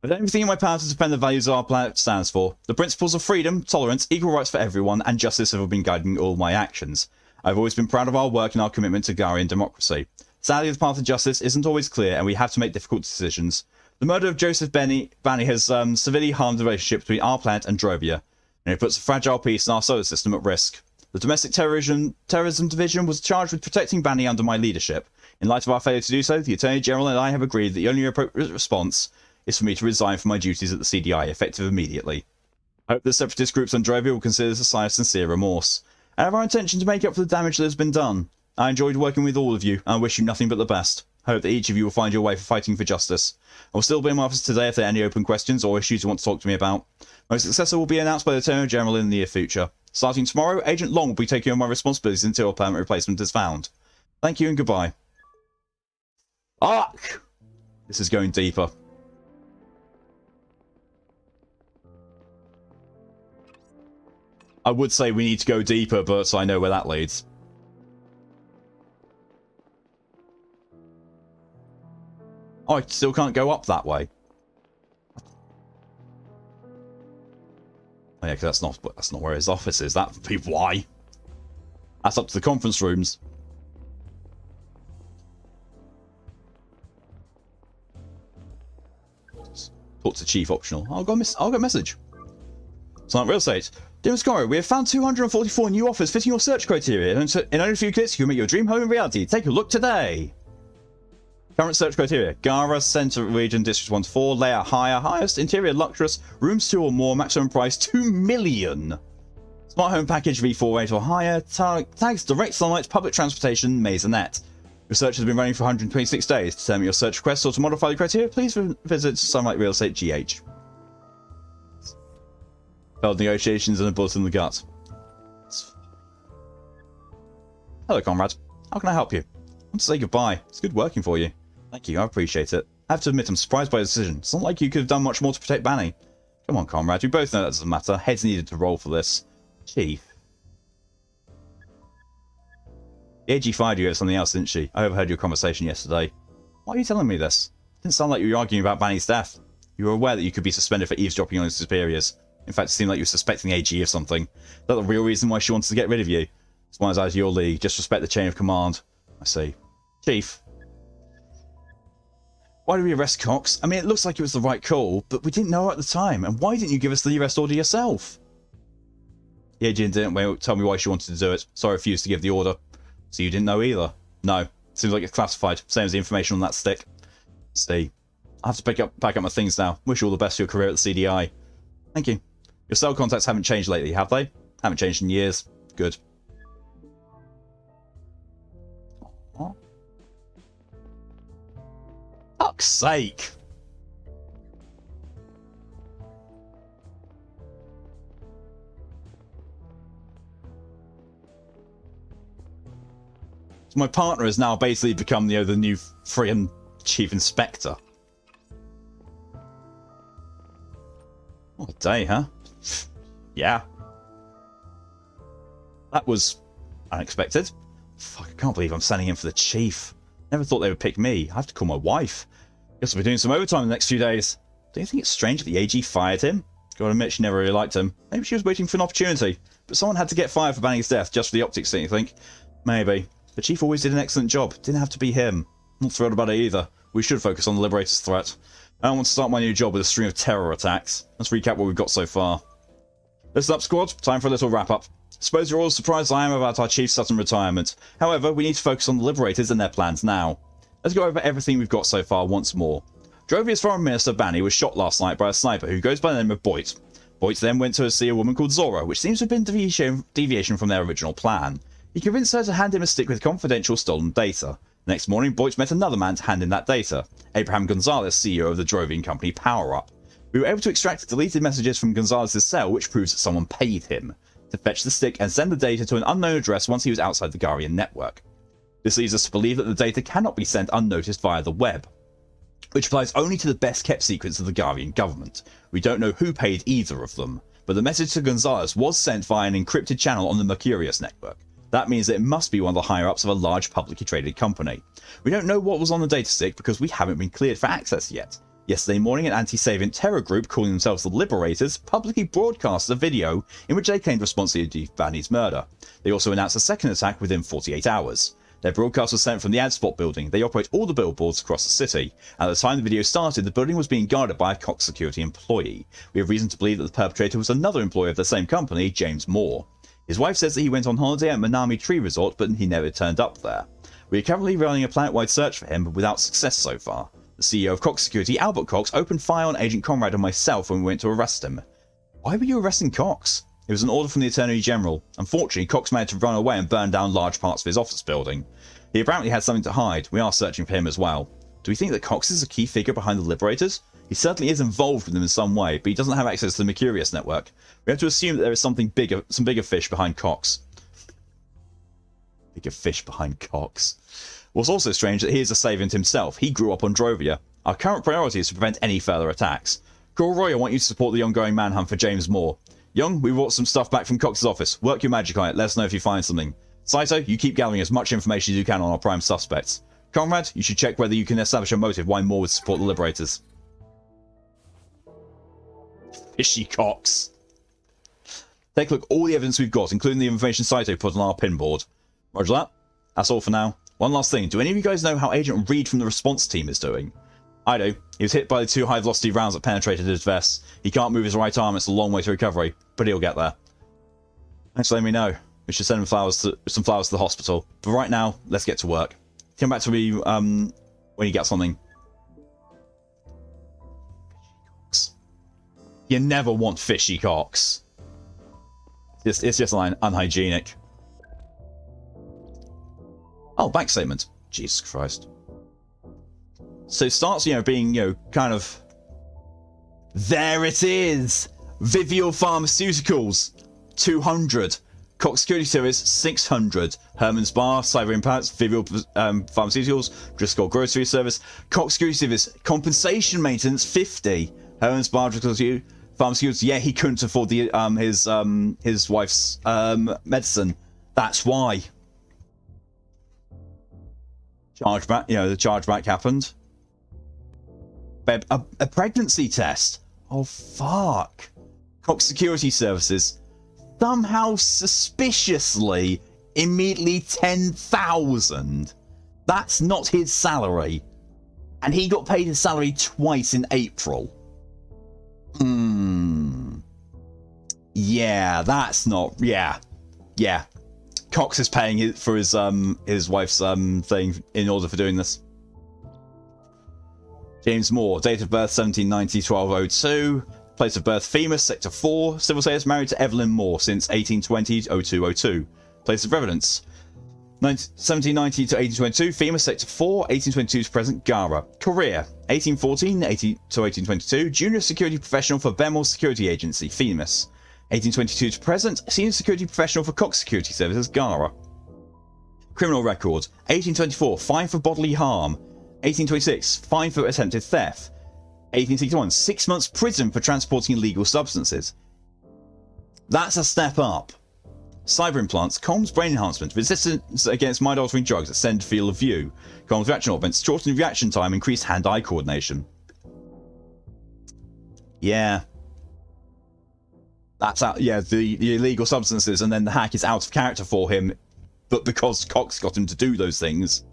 I've done everything in my power to defend the values our planet stands for. The principles of freedom, tolerance, equal rights for everyone, and justice have been guiding all my actions. I've always been proud of our work and our commitment to Garian democracy. Sadly, the path of justice isn't always clear, and we have to make difficult decisions. The murder of Joseph Banny has severely harmed the relationship between our planet and Drovia, and it puts a fragile peace in our solar system at risk. The Domestic Terrorism Division was charged with protecting Banny under my leadership. In light of our failure to do so, the Attorney General and I have agreed that the only appropriate response is for me to resign from my duties at the CDI, effective immediately. I hope the separatist groups on Drovia will consider this a sign of sincere remorse. I have our intention to make up for the damage that has been done. I enjoyed working with all of you, and I wish you nothing but the best. I hope that each of you will find your way for fighting for justice. I will still be in my office today if there are any open questions or issues you want to talk to me about. My successor will be announced by the Attorney General in the near future. Starting tomorrow, Agent Long will be taking on my responsibilities until a permanent replacement is found. Thank you and goodbye. Ark! This is going deeper. I would say we need to go deeper, but I know where that leads. Oh, I still can't go up that way. Oh yeah, because that's not where his office is. That would be why. That's up to the conference rooms. Talk to chief optional. I'll go message. Smart Real Estate. Dear Scorro, we have found 244 new offers fitting your search criteria. In only a few clicks, you can make your dream home a reality. Take a look today. Current search criteria. Gara, Centre Region, Districts 1 to 4, layout higher, highest, interior luxurious, rooms 2 or more, maximum price 2 million. Smart home package V4 8 or higher, tags direct sunlight, public transportation, maisonette. Research has been running for 126 days. To determine your search request or to modify the criteria, please visit Sunlight Real Estate GH. Failed negotiations and a bullet in the gut. Hello, comrade. How can I help you? I want to say goodbye. It's good working for you. Thank you, I appreciate it. I have to admit, I'm surprised by the decision. It's not like you could have done much more to protect Banny. Come on, comrade. We both know that doesn't matter. Heads needed to roll for this. Chief. The AG fired you over something else, didn't she? I overheard your conversation yesterday. Why are you telling me this? It didn't sound like you were arguing about Banny's death. You were aware that you could be suspended for eavesdropping on his superiors. In fact, it seemed like you were suspecting the AG of something. Is that the real reason why she wanted to get rid of you? As wise as your league, just respect the chain of command. I see. Chief. Why did we arrest Cox? I mean, it looks like it was the right call, but we didn't know at the time. And why didn't you give us the arrest order yourself? The agent didn't tell me why she wanted to do it, so I refused to give the order. So you didn't know either? No. Seems like it's classified. Same as the information on that stick. See. I have to pack up my things now. Wish you all the best for your career at the CDI. Thank you. Your cell contacts haven't changed lately, have they? Haven't changed in years. Good. What? Fuck's sake! So my partner has now basically become, the new freaking chief inspector. What a day, huh? Yeah. That was unexpected. Fuck, I can't believe I'm standing in for the chief. Never thought they would pick me. I have to call my wife. Guess I'll be doing some overtime in the next few days. Do you think it's strange that the AG fired him? Gotta admit, she never really liked him. Maybe she was waiting for an opportunity. But someone had to get fired for Banning's death just for the optics, don't you think? Maybe. The chief always did an excellent job. Didn't have to be him. Not thrilled about it either. We should focus on the Liberators' threat. I don't want to start my new job with a string of terror attacks. Let's recap what we've got so far. Listen up, squad. Time for a little wrap-up. Suppose you're all as surprised as I am about our chief's sudden retirement. However, we need to focus on the Liberators and their plans now. Let's go over everything we've got so far once more. Drovia's Foreign Minister Banny was shot last night by a sniper who goes by the name of Boyt. Boyt then went to see a woman called Zora, which seems to have been deviation from their original plan. He convinced her to hand him a stick with confidential stolen data. Next morning, Boyt met another man to hand in that data, Abraham Gonzalez, CEO of the Drovian company Power Up. We were able to extract deleted messages from Gonzalez's cell, which proves that someone paid him to fetch the stick and send the data to an unknown address once he was outside the Garian network. This leads us to believe that the data cannot be sent unnoticed via the web, which applies only to the best kept secrets of the Garian government. We don't know who paid either of them, but the message to Gonzalez was sent via an encrypted channel on the Mercurius network. That means that it must be one of the higher-ups of a large publicly traded company. We don't know what was on the data stick because we haven't been cleared for access yet. Yesterday morning, an anti-Savient terror group calling themselves the Liberators publicly broadcast a video in which they claimed responsibility for Banny's murder. They also announced a second attack within 48 hours. Their broadcast was sent from the AdSpot building. They operate all the billboards across the city. At the time the video started, the building was being guarded by a Cox security employee. We have reason to believe that the perpetrator was another employee of the same company, James Moore. His wife says that he went on holiday at Manami Tree Resort, but he never turned up there. We are currently running a planet-wide search for him, but without success so far. The CEO of Cox Security, Albert Cox, opened fire on Agent Conrad and myself when we went to arrest him. Why were you arresting Cox? It was an order from the Attorney General. Unfortunately, Cox managed to run away and burn down large parts of his office building. He apparently had something to hide. We are searching for him as well. Do we think that Cox is a key figure behind the Liberators? He certainly is involved with them in some way, but he doesn't have access to the Mercurius network. We have to assume that there is some bigger fish behind Cox. Bigger fish behind Cox. What's also strange that he is a Savient himself. He grew up on Drovia. Our current priority is to prevent any further attacks. Call Roy, I want you to support the ongoing manhunt for James Moore. Young, we brought some stuff back from Cox's office. Work your magic on it. Let us know if you find something. Saito, you keep gathering as much information as you can on our prime suspects. Conrad, you should check whether you can establish a motive why Moore would support the Liberators. Fishy Cox. Take a look at all the evidence we've got, including the information Saito put on our pinboard. Roger that. That's all for now. One last thing. Do any of you guys know how Agent Reed from the response team is doing? I do. He was hit by the 2 high-velocity rounds that penetrated his vest. He can't move his right arm. It's a long way to recovery, but he'll get there. Thanks for letting me know. We should send him some flowers to the hospital. But right now, let's get to work. Come back to me when you get something. You never want fishy cocks. It's just unhygienic. Oh, bank statement. Jesus Christ. So it starts, being, kind of... There it is! Vivial Pharmaceuticals, 200. Cox Security Service, 600. Herman's Bar, Cyber Impacts, Vivial Pharmaceuticals, Driscoll Grocery Service, Cox Security Service, Compensation Maintenance, 50. Herman's Bar, Driscoll Pharmaceuticals, yeah, he couldn't afford the his wife's medicine. That's why. Chargeback, the chargeback happened. A pregnancy test. Oh, fuck. Cox Security Services. Somehow, suspiciously, immediately 10,000. That's not his salary. And he got paid his salary twice in April. Yeah, that's not... Yeah. Cox is paying for his wife's thing in order for doing this. James Moore, date of birth 1790-1202, place of birth Femus, Sector 4, civil status married to Evelyn Moore since 1820-0202, place of residence 1790 to 1822, Femus, Sector 4, 1822 to present, Gara. Career 1814 to 1822, junior security professional for Bemmel Security Agency, Femus. 1822 to present, senior security professional for Cox Security Services, Gara. Criminal record 1824, fine for bodily harm. 1826, fine for attempted theft. 1861, 6 months prison for transporting illegal substances. That's a step up. Cyber implants, comms brain enhancement, resistance against mind-altering drugs, extended field of view. Comms reaction augments, shortened reaction time, increased hand-eye coordination. Yeah. That's out, yeah, the illegal substances, and then the hack is out of character for him, but because Cox got him to do those things.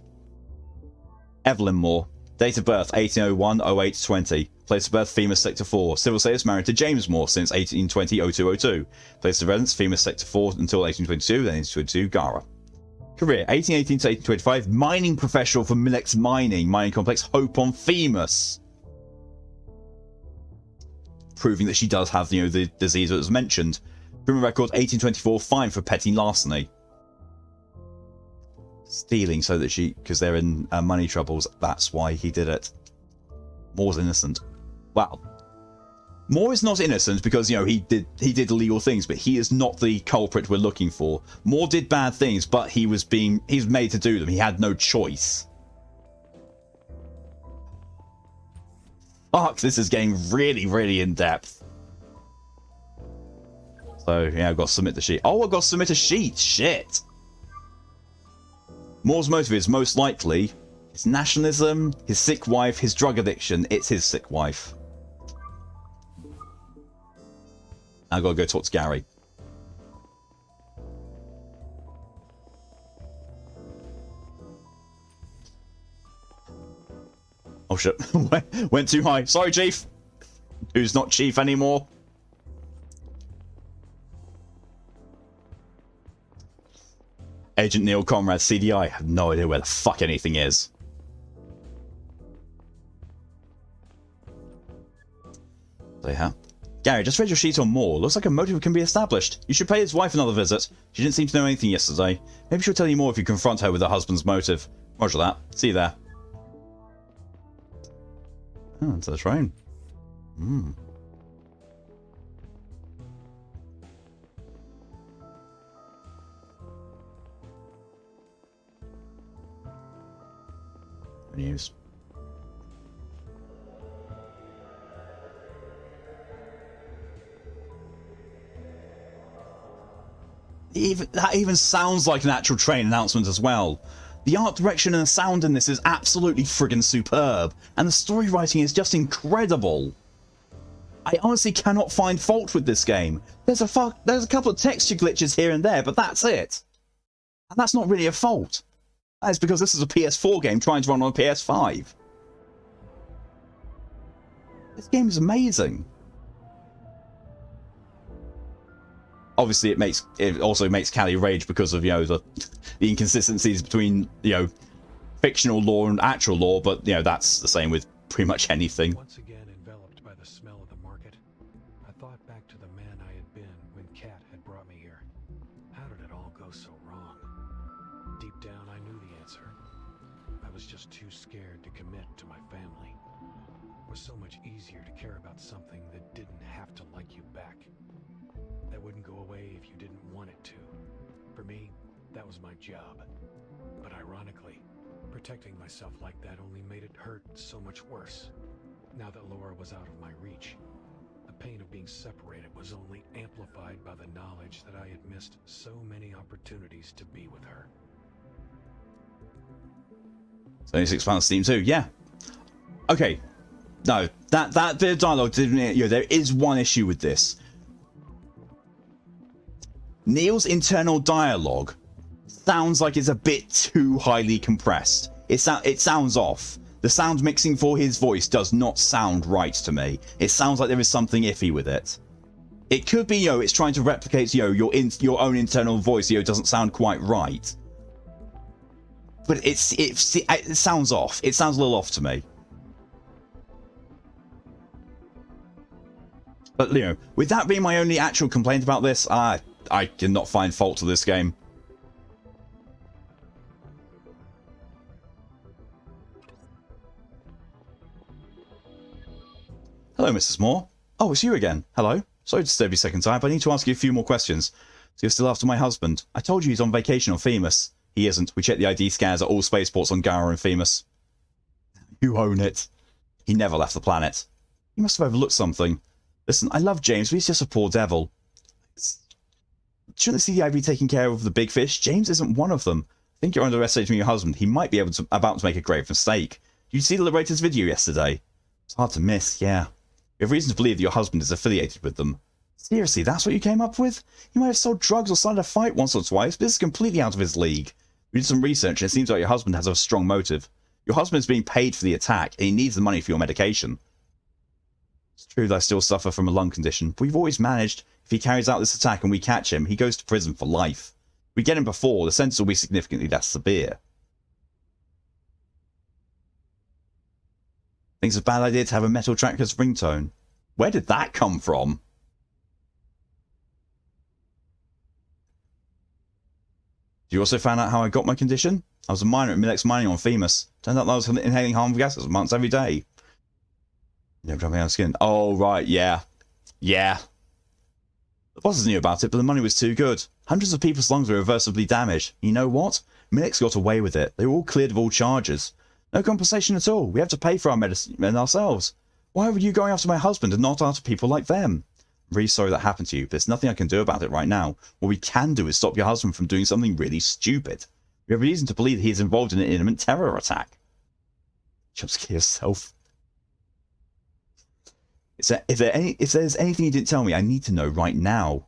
Evelyn Moore, date of birth 1801-08-20, place of birth Femus Sector 4, civil status married to James Moore since 1820-0202, place of residence Femus Sector 4 until 1822, then 1822 Gara. Career 1818 to 1825, mining professional for Milex Mining Complex Hope on Femus. Proving that she does have, the disease that was mentioned. Criminal record 1824, fine for petty larceny. Stealing so that because they're in money troubles, that's why he did it. Moore's innocent. Well, Moore is not innocent because, he did illegal things, but he is not the culprit we're looking for. Moore did bad things, but he was made to do them. He had no choice. Fuck, this is getting really, really in-depth. So, yeah, I've got to submit the sheet. Oh, I've got to submit a sheet! Shit! Moore's motive is most likely his nationalism, his sick wife, his drug addiction. It's his sick wife. I've got to go talk to Gary. Oh shit, went too high. Sorry, Chief. Who's not Chief anymore. Agent Neil Conrad, CDI. Have no idea where the fuck anything is. So yeah. Gary, just read your sheet on Moore. Looks like a motive can be established. You should pay his wife another visit. She didn't seem to know anything yesterday. Maybe she'll tell you more if you confront her with her husband's motive. Roger that. See you there. Oh, it's a train. News. That even sounds like an actual train announcement as well. The art direction and the sound in this is absolutely friggin' superb, and the story writing is just incredible. I honestly cannot find fault with this game. There's a couple of texture glitches here and there, but that's it. And that's not really a fault. That is because this is a PS4 game trying to run on a PS5. This game is amazing. Obviously, it also makes Callie rage because of, you know, the inconsistencies between, you know, fictional lore and actual lore, but, you know, that's the same with pretty much anything. Once again enveloped by the smell of the market, I thought back to the man I had been when Kat had brought me here. How did it all go so wrong? Deep down, I knew the answer. I was just too scared to commit to my family. It was so much easier to care about something that didn't have to like you back. That wouldn't go away if you didn't want it to. For me, that was my job. But ironically, protecting myself like that only made it hurt so much worse. Now that Laura was out of my reach, the pain of being separated was only amplified by the knowledge that I had missed so many opportunities to be with her. It's only £6 Steam too, yeah. Okay. No, that bit of dialogue didn't, you know, there is one issue with this. Neil's internal dialogue sounds like it's a bit too highly compressed. It sounds off. The sound mixing for his voice does not sound right to me. It sounds like there is something iffy with it. It could be, you know, it's trying to replicate, you know, your own internal voice, you know, doesn't sound quite right. But it sounds off. It sounds a little off to me. But, you know, with that being my only actual complaint about this, I cannot find fault to this game. Hello, Mrs. Moore. Oh, it's you again. Hello. Sorry to disturb you a second time, but I need to ask you a few more questions. So you're still after my husband. I told you he's on vacation on Themis. He isn't. We checked the ID scans at all spaceports on Gara and Themis. You own it. He never left the planet. You must have overlooked something. Listen, I love James, but he's just a poor devil. Shouldn't the CDI be taking care of the big fish? James isn't one of them. I think you're underestimating your husband. He might be about to make a grave mistake. Did you see the Liberators video yesterday? It's hard to miss, yeah. You have reason to believe that your husband is affiliated with them. Seriously, that's what you came up with? You might have sold drugs or started a fight once or twice, but this is completely out of his league. We did some research and it seems like your husband has a strong motive. Your husband is being paid for the attack and he needs the money for your medication. It's true that I still suffer from a lung condition, but we've always managed. If he carries out this attack and we catch him, he goes to prison for life. If we get him before, the sentence will be significantly less severe. Think it's a bad idea to have a metal tracker's ringtone. Where did that come from? You also found out how I got my condition? I was a miner at Milex Mining on Themis. Turned out that I was inhaling harmful gases months every day. Never jumping out of skin. Oh, right, yeah. Yeah. The bosses knew about it, but the money was too good. Hundreds of people's lungs were irreversibly damaged. You know what? Milex got away with it. They were all cleared of all charges. No compensation at all. We have to pay for our medicine ourselves. Why were you going after my husband and not after people like them? I'm really sorry that happened to you. There's nothing I can do about it right now. What we can do is stop your husband from doing something really stupid. We have reason to believe that he is involved in an imminent terror attack. Jump scare yourself. If there's anything you didn't tell me, I need to know right now.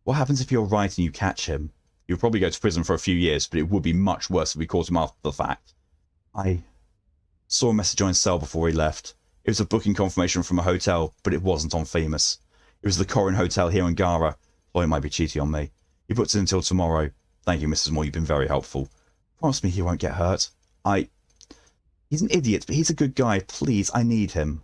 What happens if you're right and you catch him? You'll probably go to prison for a few years, but it would be much worse if we caught him after the fact. I saw a message on his cell before he left. It was a booking confirmation from a hotel, but it wasn't on Themis. It was the Corin Hotel here in Gara. Thought he might be cheating on me. He puts it until tomorrow. Thank you, Mrs. Moore. You've been very helpful. Promise me he won't get hurt. He's an idiot, but he's a good guy. Please, I need him.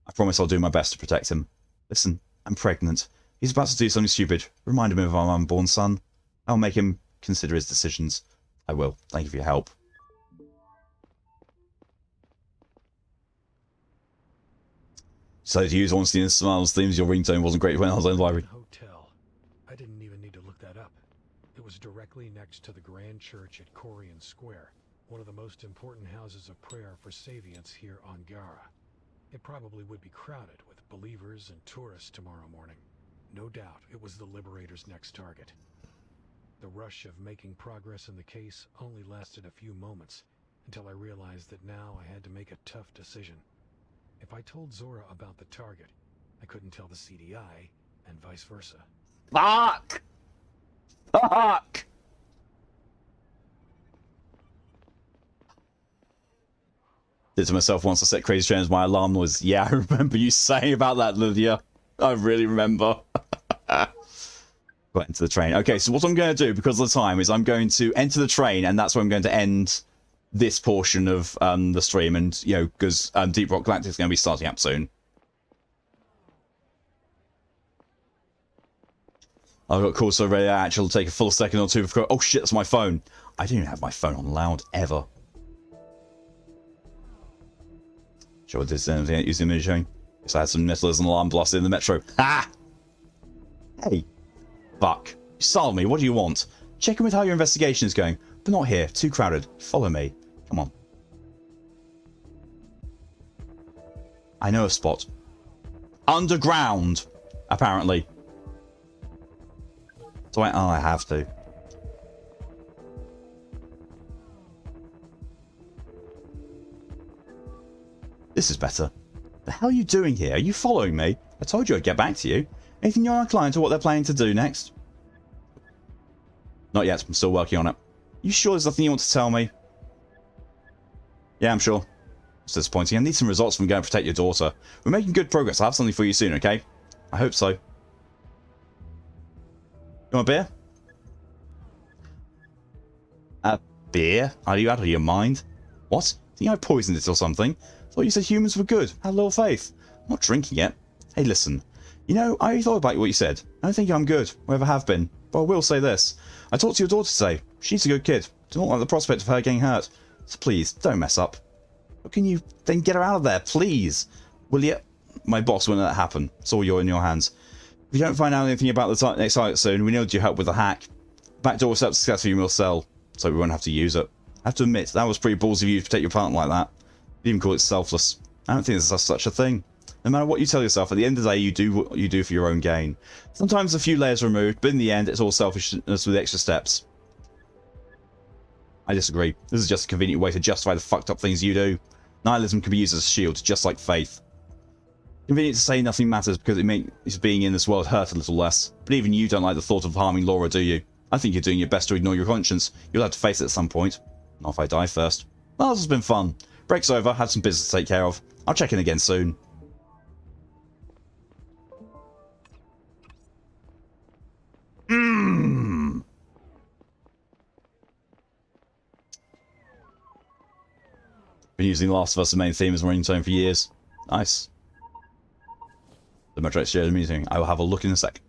I promise I'll do my best to protect him. Listen, I'm pregnant. He's about to do something stupid. Remind him of our unborn son. I'll make him consider his decisions. I will. Thank you for your help. So to use Honesty and Smiles themes, your ringtone wasn't great when I was in the library. Hotel. I didn't even need to look that up. It was directly next to the Grand Church at Corian Square, one of the most important houses of prayer for Savians here on Gara. It probably would be crowded with believers and tourists tomorrow morning. No doubt it was the Liberator's next target. The rush of making progress in the case only lasted a few moments, until I realized that now I had to make a tough decision. If I told Zora about the target, I couldn't tell the CDI, and vice versa. Fuck! Fuck! Did to myself once I set crazy trains. My alarm was, yeah, I remember you saying about that, Lydia. I really remember. Got into the train. Okay, so what I'm going to do, because of the time, is I'm going to enter the train, and that's where I'm going to end this portion of the stream. And, you know, because Deep Rock Galactic is going to be starting up soon. I've got calls so ready, actually it'll take a full second or two before... Oh shit, that's my phone. I don't even have my phone on loud, ever. Sure, this is anything using image showing. Yes, I had some missiles and alarm blasted in the metro. Ah! Hey. Fuck. You startled me, what do you want? Check in with how your investigation is going. But not here, too crowded. Follow me. Come on. I know a spot. Underground, apparently. So I have to. This is better. The hell are you doing here? Are you following me? I told you I'd get back to you. Anything you're inclined to what they're planning to do next? Not yet. I'm still working on it. You sure there's nothing you want to tell me? Yeah, I'm sure. It's disappointing. I need some results from going to protect your daughter. We're making good progress. I'll have something for you soon, okay? I hope so. You want a beer? A beer? Are you out of your mind? What? Think I poisoned it or something? Thought you said humans were good. Had little faith. I'm not drinking it. Hey, listen. You know, I thought about what you said. I don't think I'm good, or ever have been. But I will say this. I talked to your daughter today. She's a good kid. Do not like the prospect of her getting hurt. So please, don't mess up. How can you then get her out of there, please? Will you? My boss won't let that happen. It's all in your hands. If you don't find out anything about the next site soon, we need your help with the hack. Backdoor was set successfully, you will sell, so we won't have to use it. I have to admit, that was pretty ballsy of you to protect your partner like that. You even call it selfless. I don't think there's such a thing. No matter what you tell yourself, at the end of the day, you do what you do for your own gain. Sometimes a few layers are removed, but in the end, it's all selfishness with extra steps. I disagree. This is just a convenient way to justify the fucked up things you do. Nihilism can be used as a shield, just like faith. Convenient to say nothing matters because it makes being in this world hurt a little less. But even you don't like the thought of harming Laura, do you? I think you're doing your best to ignore your conscience. You'll have to face it at some point. Not if I die first. Well, this has been fun. Break's over, had some business to take care of. I'll check in again soon. Been using Last of Us as the main theme as a ringtone for years. Nice. The Matrix shared a meeting. I will have a look in a sec.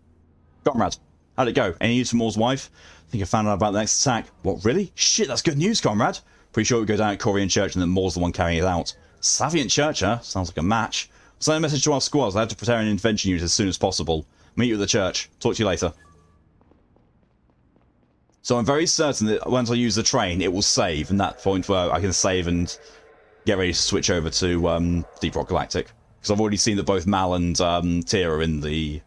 Comrade, how'd it go? Any news from Moore's wife? I think I found out about the next attack. What, really? Shit, that's good news, comrade. Pretty sure it would go down at Korean Church and that Moore's the one carrying it out. Savient Church, huh? Sounds like a match. Send a message to our squads. I have to prepare an intervention unit as soon as possible. Meet you at the church. Talk to you later. So I'm very certain that once I use the train, it will save. And that point where I can save and get ready to switch over to Deep Rock Galactic. Because I've already seen that both Mal and Tia are in the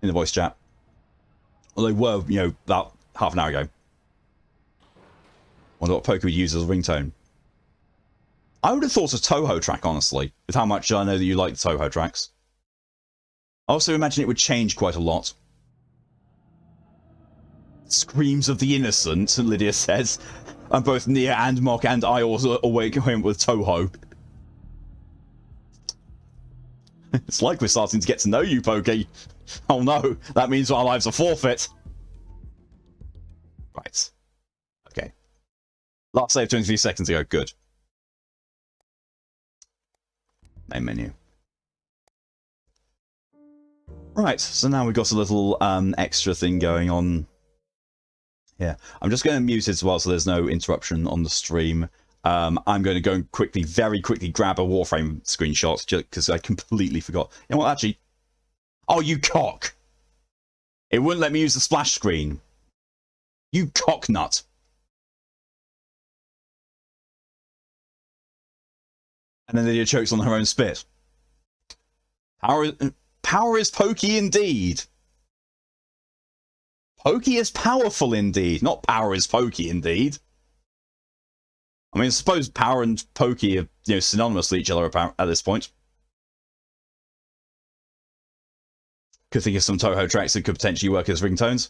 voice chat. Well, they were, you know, about half an hour ago. Wonder what Poker would use as a ringtone. I would have thought a Toho track, honestly, with how much I know that you like the Toho tracks. I also imagine it would change quite a lot. Screams of the innocent, Lydia says. And both Nia and Malk and I also awake him with Toho. It's like we're starting to get to know you, Pokey. Oh no, that means our lives are forfeit. Right. Okay. Last save 23 seconds ago. Good. Main menu. Right, so now we've got a little extra thing going on. Yeah, I'm just going to mute it as well so there's no interruption on the stream. I'm going to go and quickly, very quickly grab a Warframe screenshot just because I completely forgot. You know what, actually... Oh, you cock! It wouldn't let me use the splash screen. You cocknut. And then Lydia chokes on her own spit. Power is pokey indeed. Pokey is powerful indeed. Not power is pokey indeed. I mean, I suppose power and pokey are, you know, synonymous to each other at this point. Could think of some Toho tracks that could potentially work as ringtones.